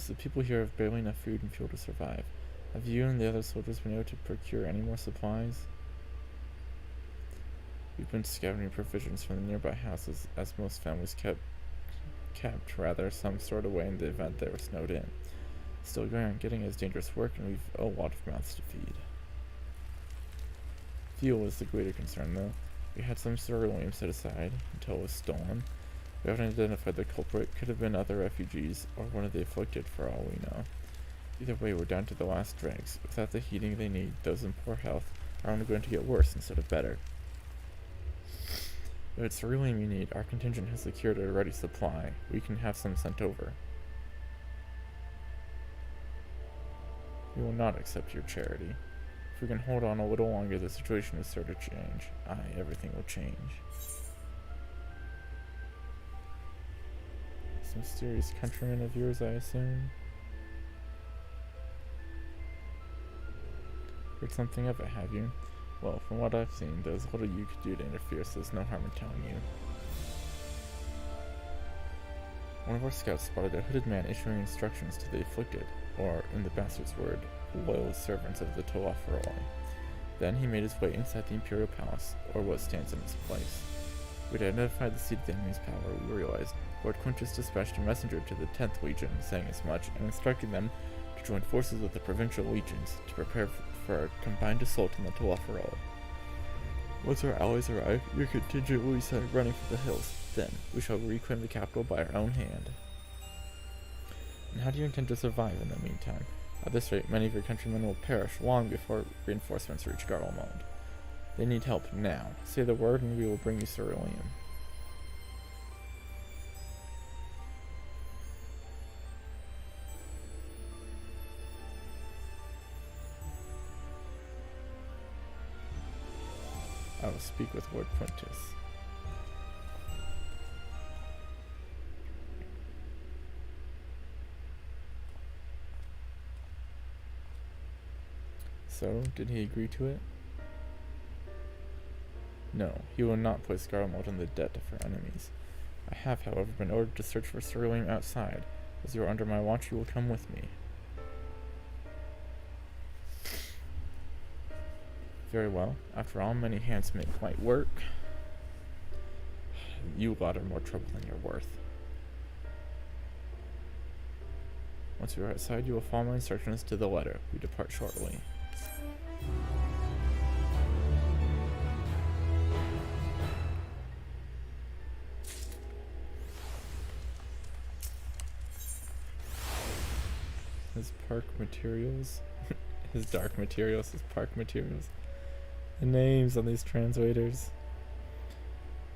The people here have barely enough food and fuel to survive. Have you and the other soldiers been able to procure any more supplies? We've been scouting provisions from the nearby houses, as most families kept some stored away in the event they were snowed in. Still, going on getting is dangerous work, and we've a lot of mouths to feed. Fuel is the greater concern, though. We had some ceruleum set aside until it was stolen. We haven't identified the culprit. Could have been other refugees, or one of the afflicted for all we know. Either way, we're down to the last dregs. Without the heating they need, those in poor health are only going to get worse instead of better. If it's ceruleum you need, our contingent has secured a ready supply. We can have some sent over. We will not accept your charity. If we can hold on a little longer, the situation is sure to change. Aye, everything will change. Some mysterious countrymen of yours, I assume? Heard something of it, have you? Well, from what I've seen, there's little you could do to interfere, so there's no harm in telling you. One of our scouts spotted a hooded man issuing instructions to the afflicted, or, in the bastard's word, loyal servants of the Toaferoi. Then he made his way inside the Imperial Palace, or what stands in its place. We'd identified the seat of the enemy's power, we realized. Lord Quintus dispatched a messenger to the 10th Legion, saying as much, and instructing them to join forces with the provincial legions to prepare for a combined assault on the Toaferoi. Once our allies arrive, your contingent will be sent running for the hills. Then, we shall reclaim the capital by our own hand. And how do you intend to survive in the meantime? At this rate, many of your countrymen will perish long before reinforcements reach garlemald. They need help now. Say the word and we will bring you ceruleum. I will speak with Lord Quintus. So, did he agree to it? No, he will not place garlemald in the debt of our enemies. I have, however, been ordered to search for ceruleum outside. As you are under my watch, you will come with me. Very well. After all, many hands make light work. You lot are more trouble than you're worth. Once we are outside, you will follow my instructions to the letter. We depart shortly. His park materials. His dark materials, his park materials. The names on these translators.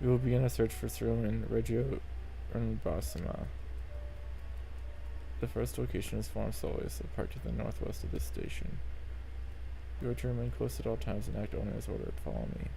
We will begin a search for Cerulean Regio Basima. The first location is Farm Solis, a park to the northwest of this station. You are to remain close at all times and act only as ordered. Follow me.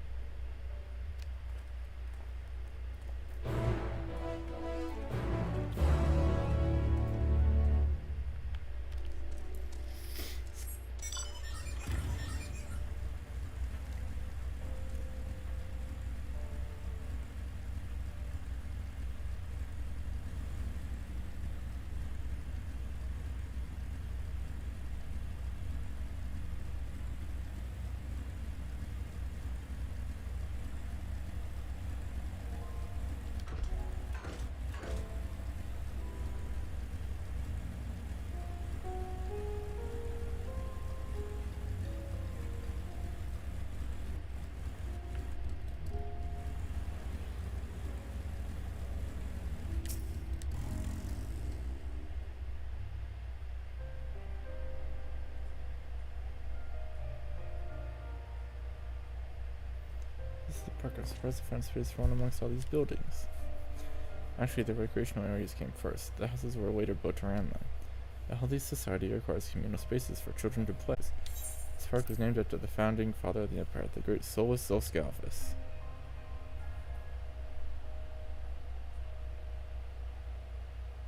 This is the park. I'm surprised to find space for one amongst all these buildings. Actually, the recreational areas came first. The houses were later built around them. A healthy society requires communal spaces for children to play. This park was named after the founding father of the empire, the great Solus Zoscalvus.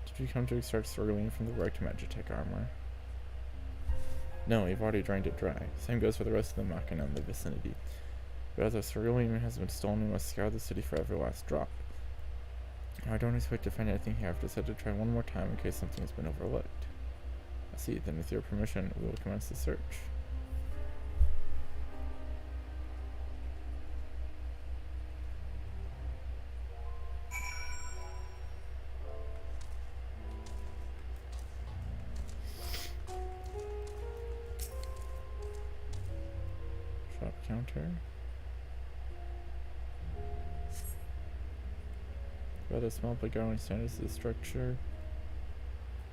Did we come to extract cerulean from the wrecked Magitech armor? No, we've already drained it dry. Same goes for the rest of the machina in the vicinity. But as our cerulean has been stolen, we must scour the city for every last drop. I don't expect to find anything here. I've decided to try one more time in case something has been overlooked. I see. Then with your permission, we will commence the search. Shop counter. Rather small but growing standards of the structure.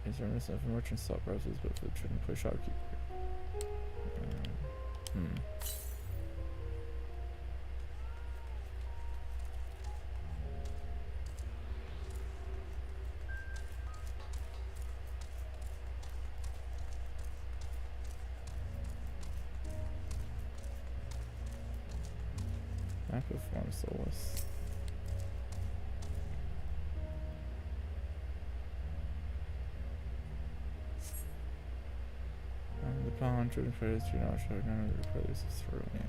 Is reminiscent of a merchant's stock browsers, but for the trading play shopkeeper. Map of Farm Solis. The pollen trading players do not show none of the players of cerulean.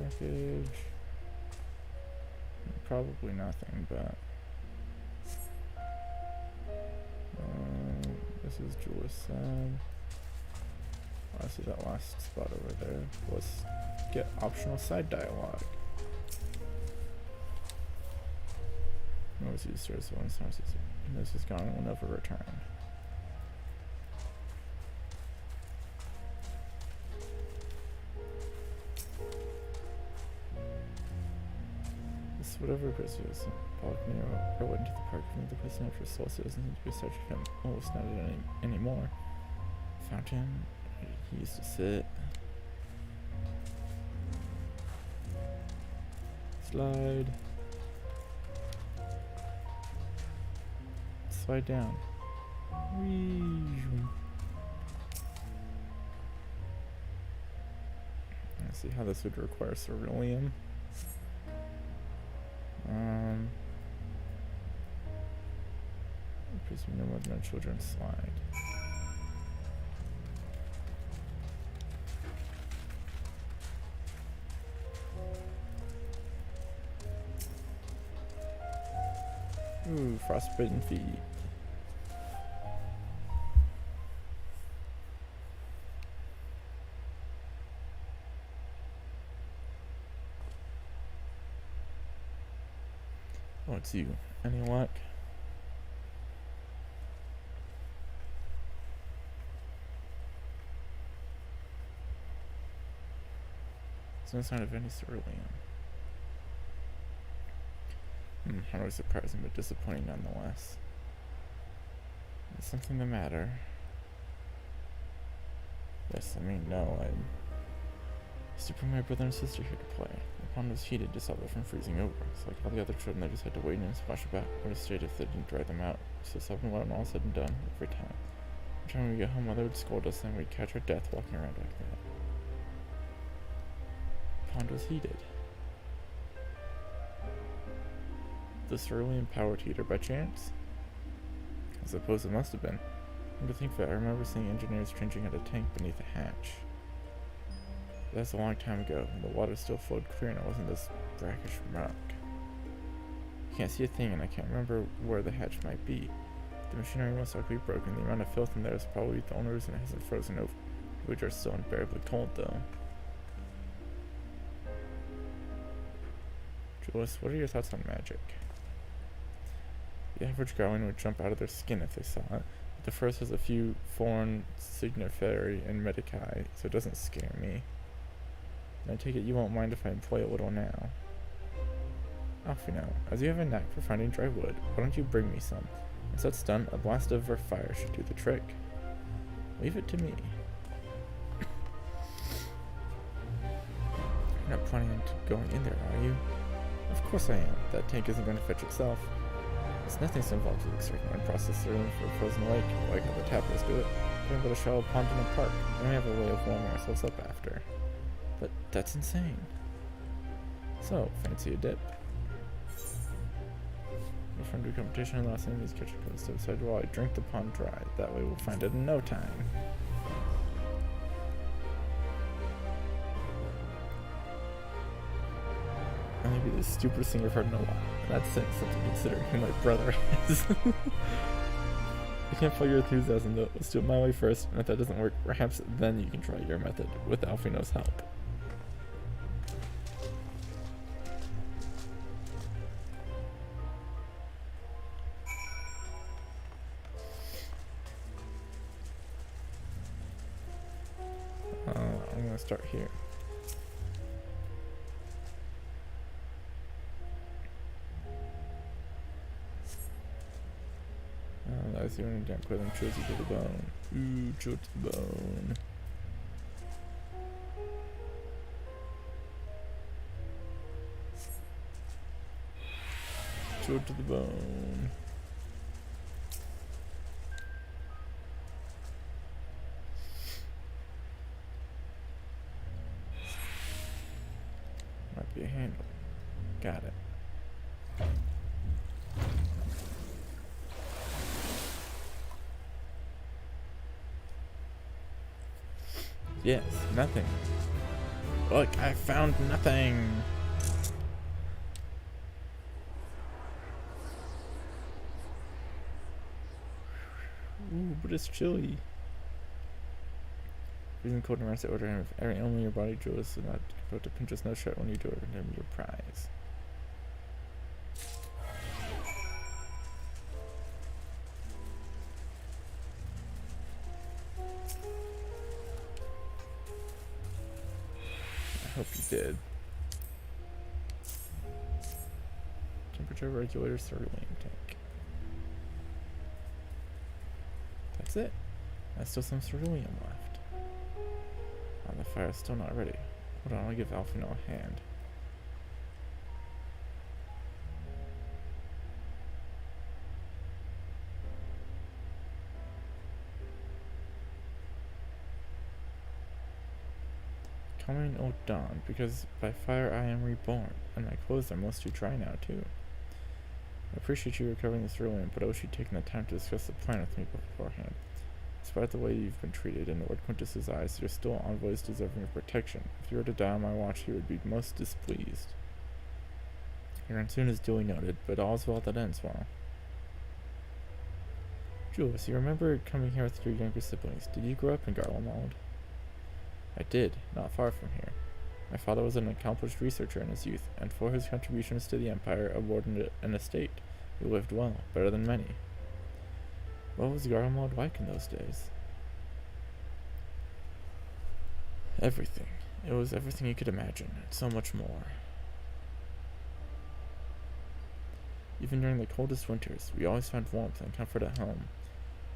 Package. Probably nothing, but this is Jules said. Oh, I see that last spot over there. Let's get optional side dialogue. Notice these stairs one times this is gone and will never return. Whatever pursues Pollock Nero went into the park from the place named for Soul Citizens to be searched for him. Oh, it's not anymore. Fountain. He used to sit. Slide. Slide down. Whee. Let's see how this would require cerulean. Please be no more than a children's slide. Ooh, frostbitten feet. Oh, it's you. Any luck? There's no sign of any cerulean. Hardly surprising, but disappointing nonetheless. Is something the matter? Yes, I mean, no, I used to bring my brother and sister here to play. The pond was heated to stop it from freezing over. So like all the other children, they just had to wait and splash about. What a state if they didn't dry them out. So sopping wet when all said and done, every time. Every time we get home, Mother would scold us and we'd catch our death walking around like that. The pond was heated. The cerulean powered heater by chance? I suppose it must have been. Come to think of it, I remember seeing engineers changing out a tank beneath the hatch. But that's a long time ago, and the water still flowed clear and it wasn't this brackish muck. I can't see a thing and I can't remember where the hatch might be. The machinery must likely be broken. The amount of filth in there is probably the only reason it hasn't frozen over. Which are still unbearably cold though. Jules, what are your thoughts on magic? The average garland would jump out of their skin if they saw it, but the first has a few foreign signiferi and medici, so it doesn't scare me. And I take it you won't mind if I employ a little now. Alfino, as you have a knack for finding dry wood, why don't you bring me some? Once that's done, a blast of our fire should do the trick. Leave it to me. You're not planning on going in there, are you? Of course I am. That tank isn't going to fetch itself. There's nothing so involved with extracting one process room for a frozen lake, like how the tappers do it. Going about a shallow pond in a park, and we have a way of warming ourselves up after. But that's insane. So, fancy a dip? We'll friend do competition and last name is catch a post outside while I drink the pond dry. That way we'll find it in no time. I may be the stupidest thing I've heard in a while. That's saying something considering who my brother is. I can't follow your enthusiasm though. Let's do it my way first, and if that doesn't work, perhaps then you can try your method with Alfino's help. I'm gonna start here. That's the only damn put them chills you to the bone. Ooh, chill to the bone. Chill to the bone. Might be a handle. Got it. Yes, nothing. Look, I found nothing. Ooh, but it's chilly. Freezing cold reminds the order of every element in your body drills so not to pinch a snow shirt when you do it and your prize. I hope you did. Temperature regulator cerulean tank. That's it. There's still some cerulean left. Oh, the fire's still not ready. Hold on, I'll give Alfino a hand. Coming old dawn, because by fire I am reborn, and my clothes are mostly dry now too. I appreciate you recovering this ruin, but I wish you'd taken the time to discuss the plan with me beforehand. Despite the way you've been treated, in Lord Quintus's eyes, you're still envoys deserving of protection. If you were to die on my watch, he would be most displeased. Your concern is duly noted, but all's well that ends well. Julius, you remember coming here with your younger siblings. Did you grow up in garlemald? I did, not far from here. My father was an accomplished researcher in his youth, and for his contributions to the Empire, awarded an estate. He lived well, better than many. What was garlemald like in those days? Everything. It was everything you could imagine, and so much more. Even during the coldest winters, we always found warmth and comfort at home.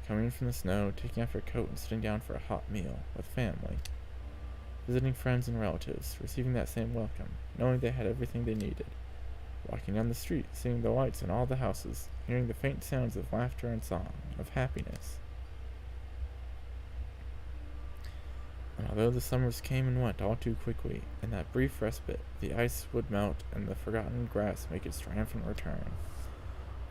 Coming in from the snow, taking off your coat and sitting down for a hot meal with family. Visiting friends and relatives, receiving that same welcome, knowing they had everything they needed. Walking down the street, seeing the lights in all the houses, hearing the faint sounds of laughter and song, of happiness. And although the summers came and went all too quickly, in that brief respite, the ice would melt and the forgotten grass make its triumphant return.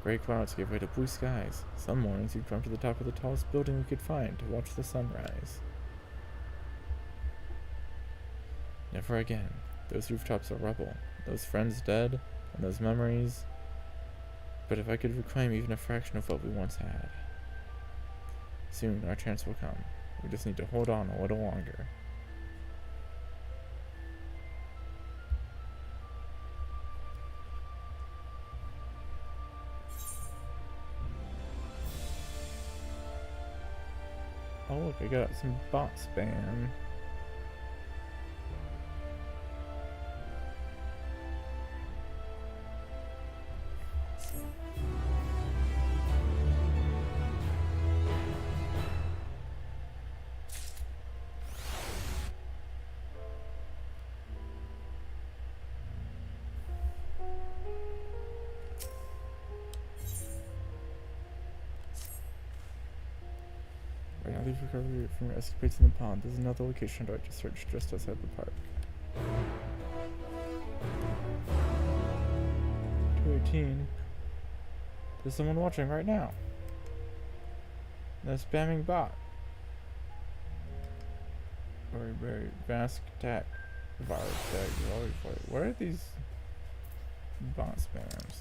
Gray clouds gave way to blue skies. Some mornings we'd climb to the top of the tallest building we could find to watch the sunrise. Never again. Those rooftops are rubble, those friends dead, and those memories. But if I could reclaim even a fraction of what we once had. Soon our chance will come. We just need to hold on a little longer. Oh look, I got some bot spam. Right now, leave recovery from your escapades in the pond. There's another location I'd like to search just outside the park. 218. There's someone watching right now. They're spamming bot. Very Vask Tac Virus Tag. Where are these bot spams?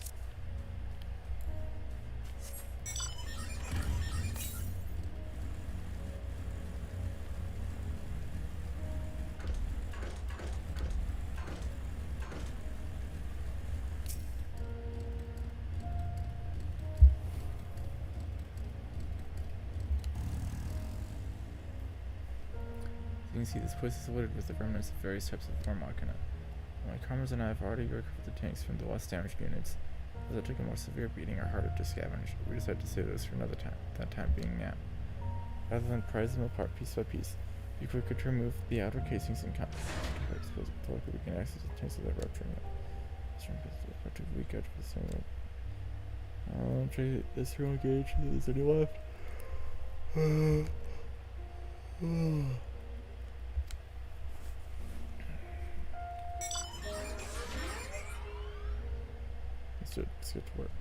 You can see this place is littered with the remnants of various types of warlock in it. My comrades and I have already recovered the tanks from the less damaged units. As it took a more severe beating or harder to scavenge, we decided to save those for another time, that time being now. Rather than prise them apart piece by piece, be quicker to remove the outer casings and parts. Luckily we can access the tanks without rupturing it. Weak edge for the same. I'll try this hero gauge. Is there any left? Let's get to work.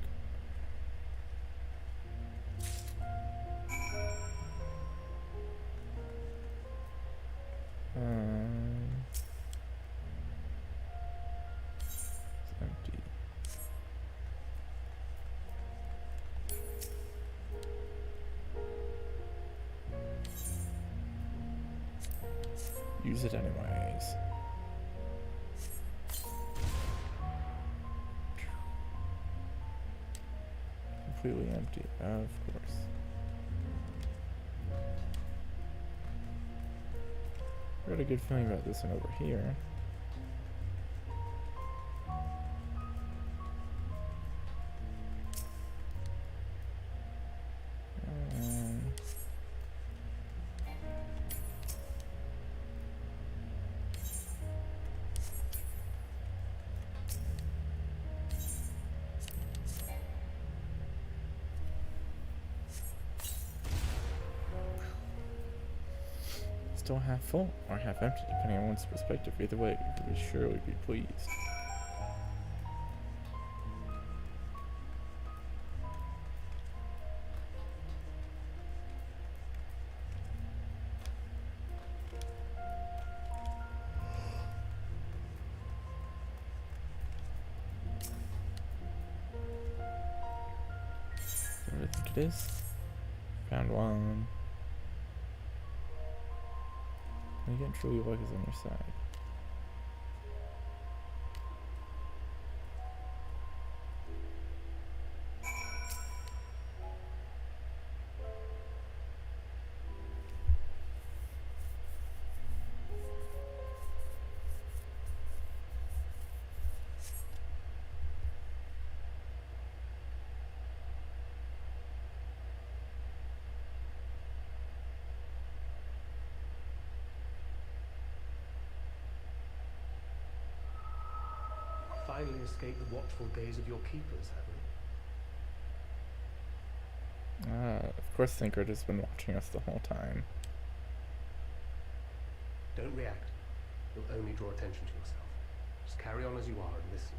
It's empty. Use it anyways. Completely empty, of course. I got a good feeling about this one over here. Still half full or half empty, depending on one's perspective. Either way, you would surely be pleased. that's what it is. Found one. And again, truly luck is on your side. Finally escaped the watchful gaze of your keepers, have we? Of course Thancred has been watching us the whole time. Don't react. You'll only draw attention to yourself. Just carry on as you are and listen.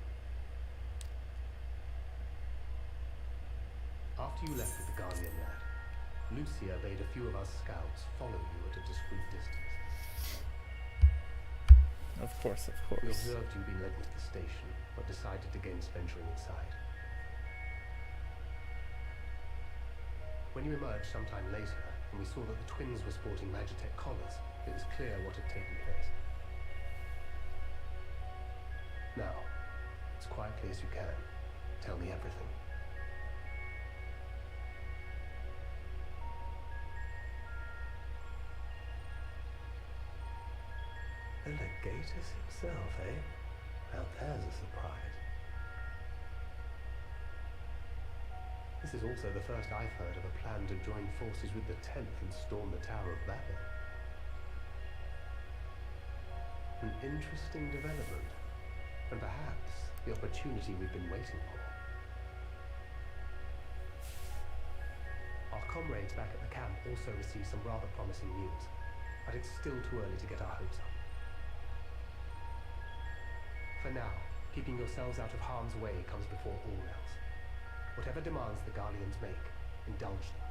After you left with the Guardian lad, Lucia bade a few of our scouts follow you at a discreet distance. Of course, of We course. observed you being led into the station, but decided against venturing inside. When you emerged sometime later, and we saw that the twins were sporting Magitech collars, it was clear what had taken place. Now, as quietly as you can, tell me everything. The Legatus himself, eh? Now there's a surprise. This is also the first I've heard of a plan to join forces with the 10th and storm the Tower of Babel. An interesting development, and perhaps the opportunity we've been waiting for. Our comrades back at the camp also received some rather promising news, but it's still too early to get our hopes up. For now, keeping yourselves out of harm's way comes before all else. Whatever demands the Garleans make, indulge them.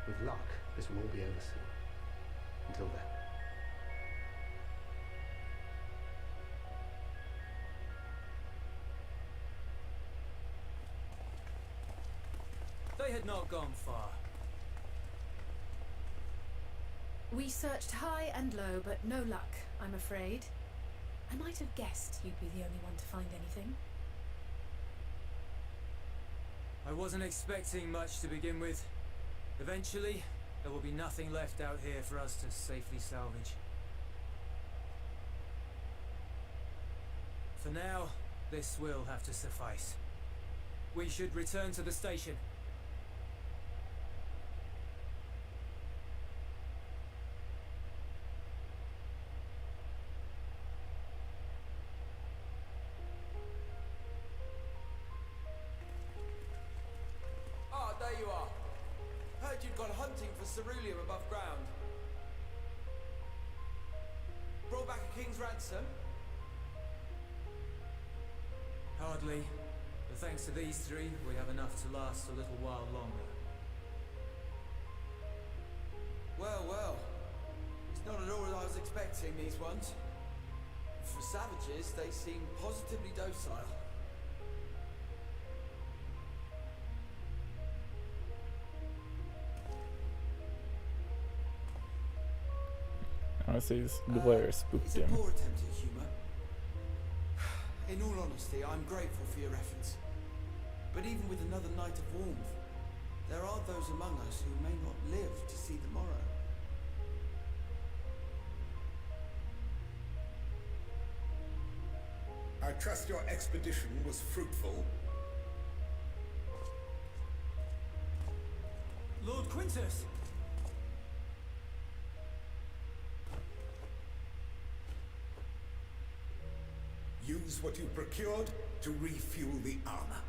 With luck, this will all be over soon. Until then. They had not gone far. We searched high and low, but no luck, I'm afraid. I might have guessed you'd be the only one to find anything. I wasn't expecting much to begin with. Eventually, there will be nothing left out here for us to safely salvage. For now, this will have to suffice. We should return to the station. There you are. Heard you'd gone hunting for ceruleum above ground. Brought back a king's ransom? Hardly. But thanks to these three, we have enough to last a little while longer. Well, well. It's not at all what I was expecting, these ones. For savages, they seem positively docile. Honestly, this glare spooked It's a him. poor attempt at humour. In all honesty, I'm grateful for your efforts. But even with another night of warmth, there are those among us who may not live to see the morrow. I trust your expedition was fruitful. Lord Quintus! Use what you procured to refuel the armor.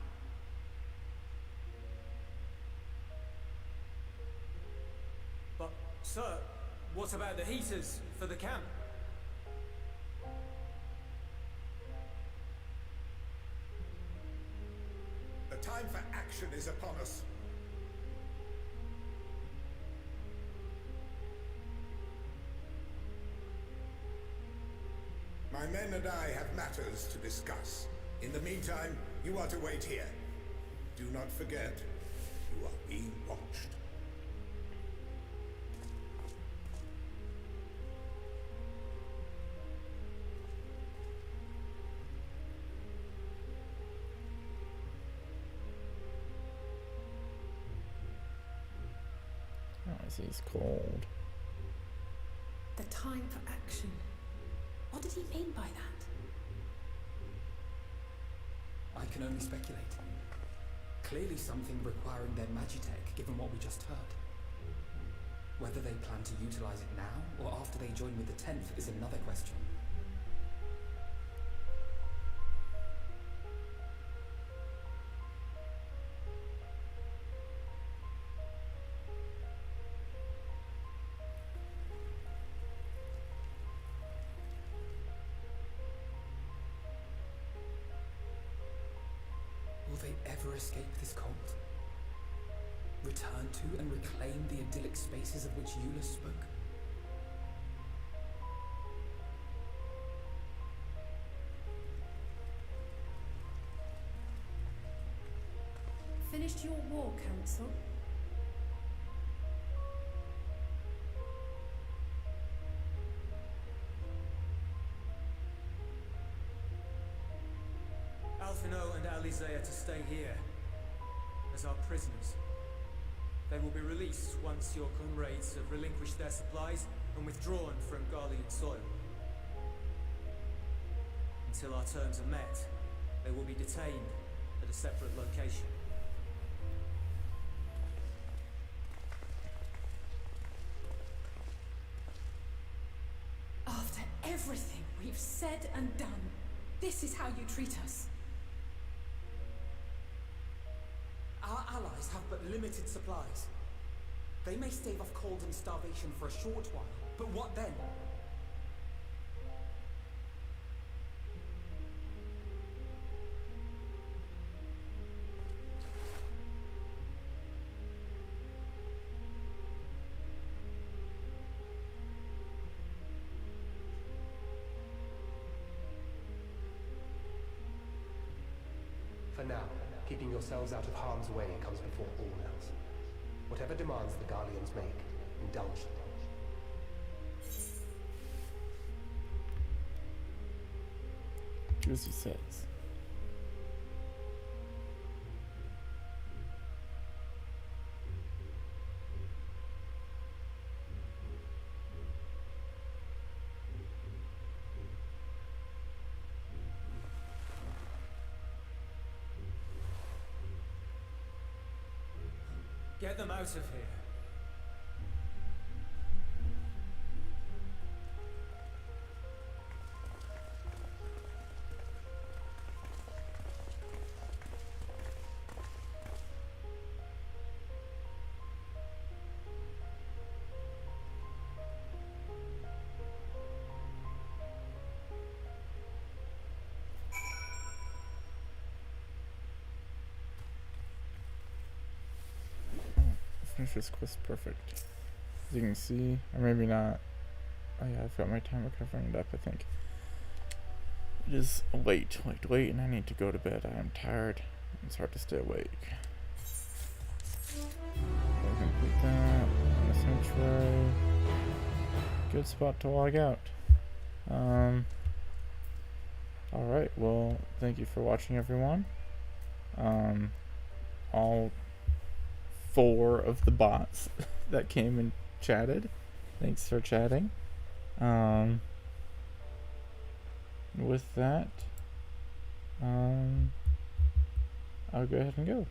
But, sir, what about the heaters for the camp? The time for action is upon us. My men and I have matters to discuss. In the meantime, you are to wait here. Do not forget, you are being watched. Oh, he's cold. The time for action. What did he mean by that? I can only speculate. Clearly something requiring their magitech, given what we just heard. Whether they plan to utilize it now, or after they join with the 10th, is another question. Will they ever escape this cult? Return to and reclaim the idyllic spaces of which Eula spoke? Finished your war, Council? Alphino and Alize are to stay here as our prisoners. They will be released once your comrades have relinquished their supplies and withdrawn from Garlean soil. Until our terms are met, they will be detained at a separate location. After everything we've said and done, this is how you treat us. Our allies have but limited supplies. They may stave off cold and starvation for a short while, but what then? For now, keeping yourselves out of harm's way comes before all else. Whatever demands the Garleans make, indulge them. Do as he says. Get them out of here. Finish this quest perfect. As you can see, or maybe not. Oh yeah, I've got my timer covering it up, I think. It is late, and I need to go to bed. I am tired. It's hard to stay awake. I'll complete that. On the sanctuary. Good spot to log out. Alright, well, thank you for watching, everyone. All 4 of the bots that came and chatted. Thanks for chatting. With that, I'll go ahead and go.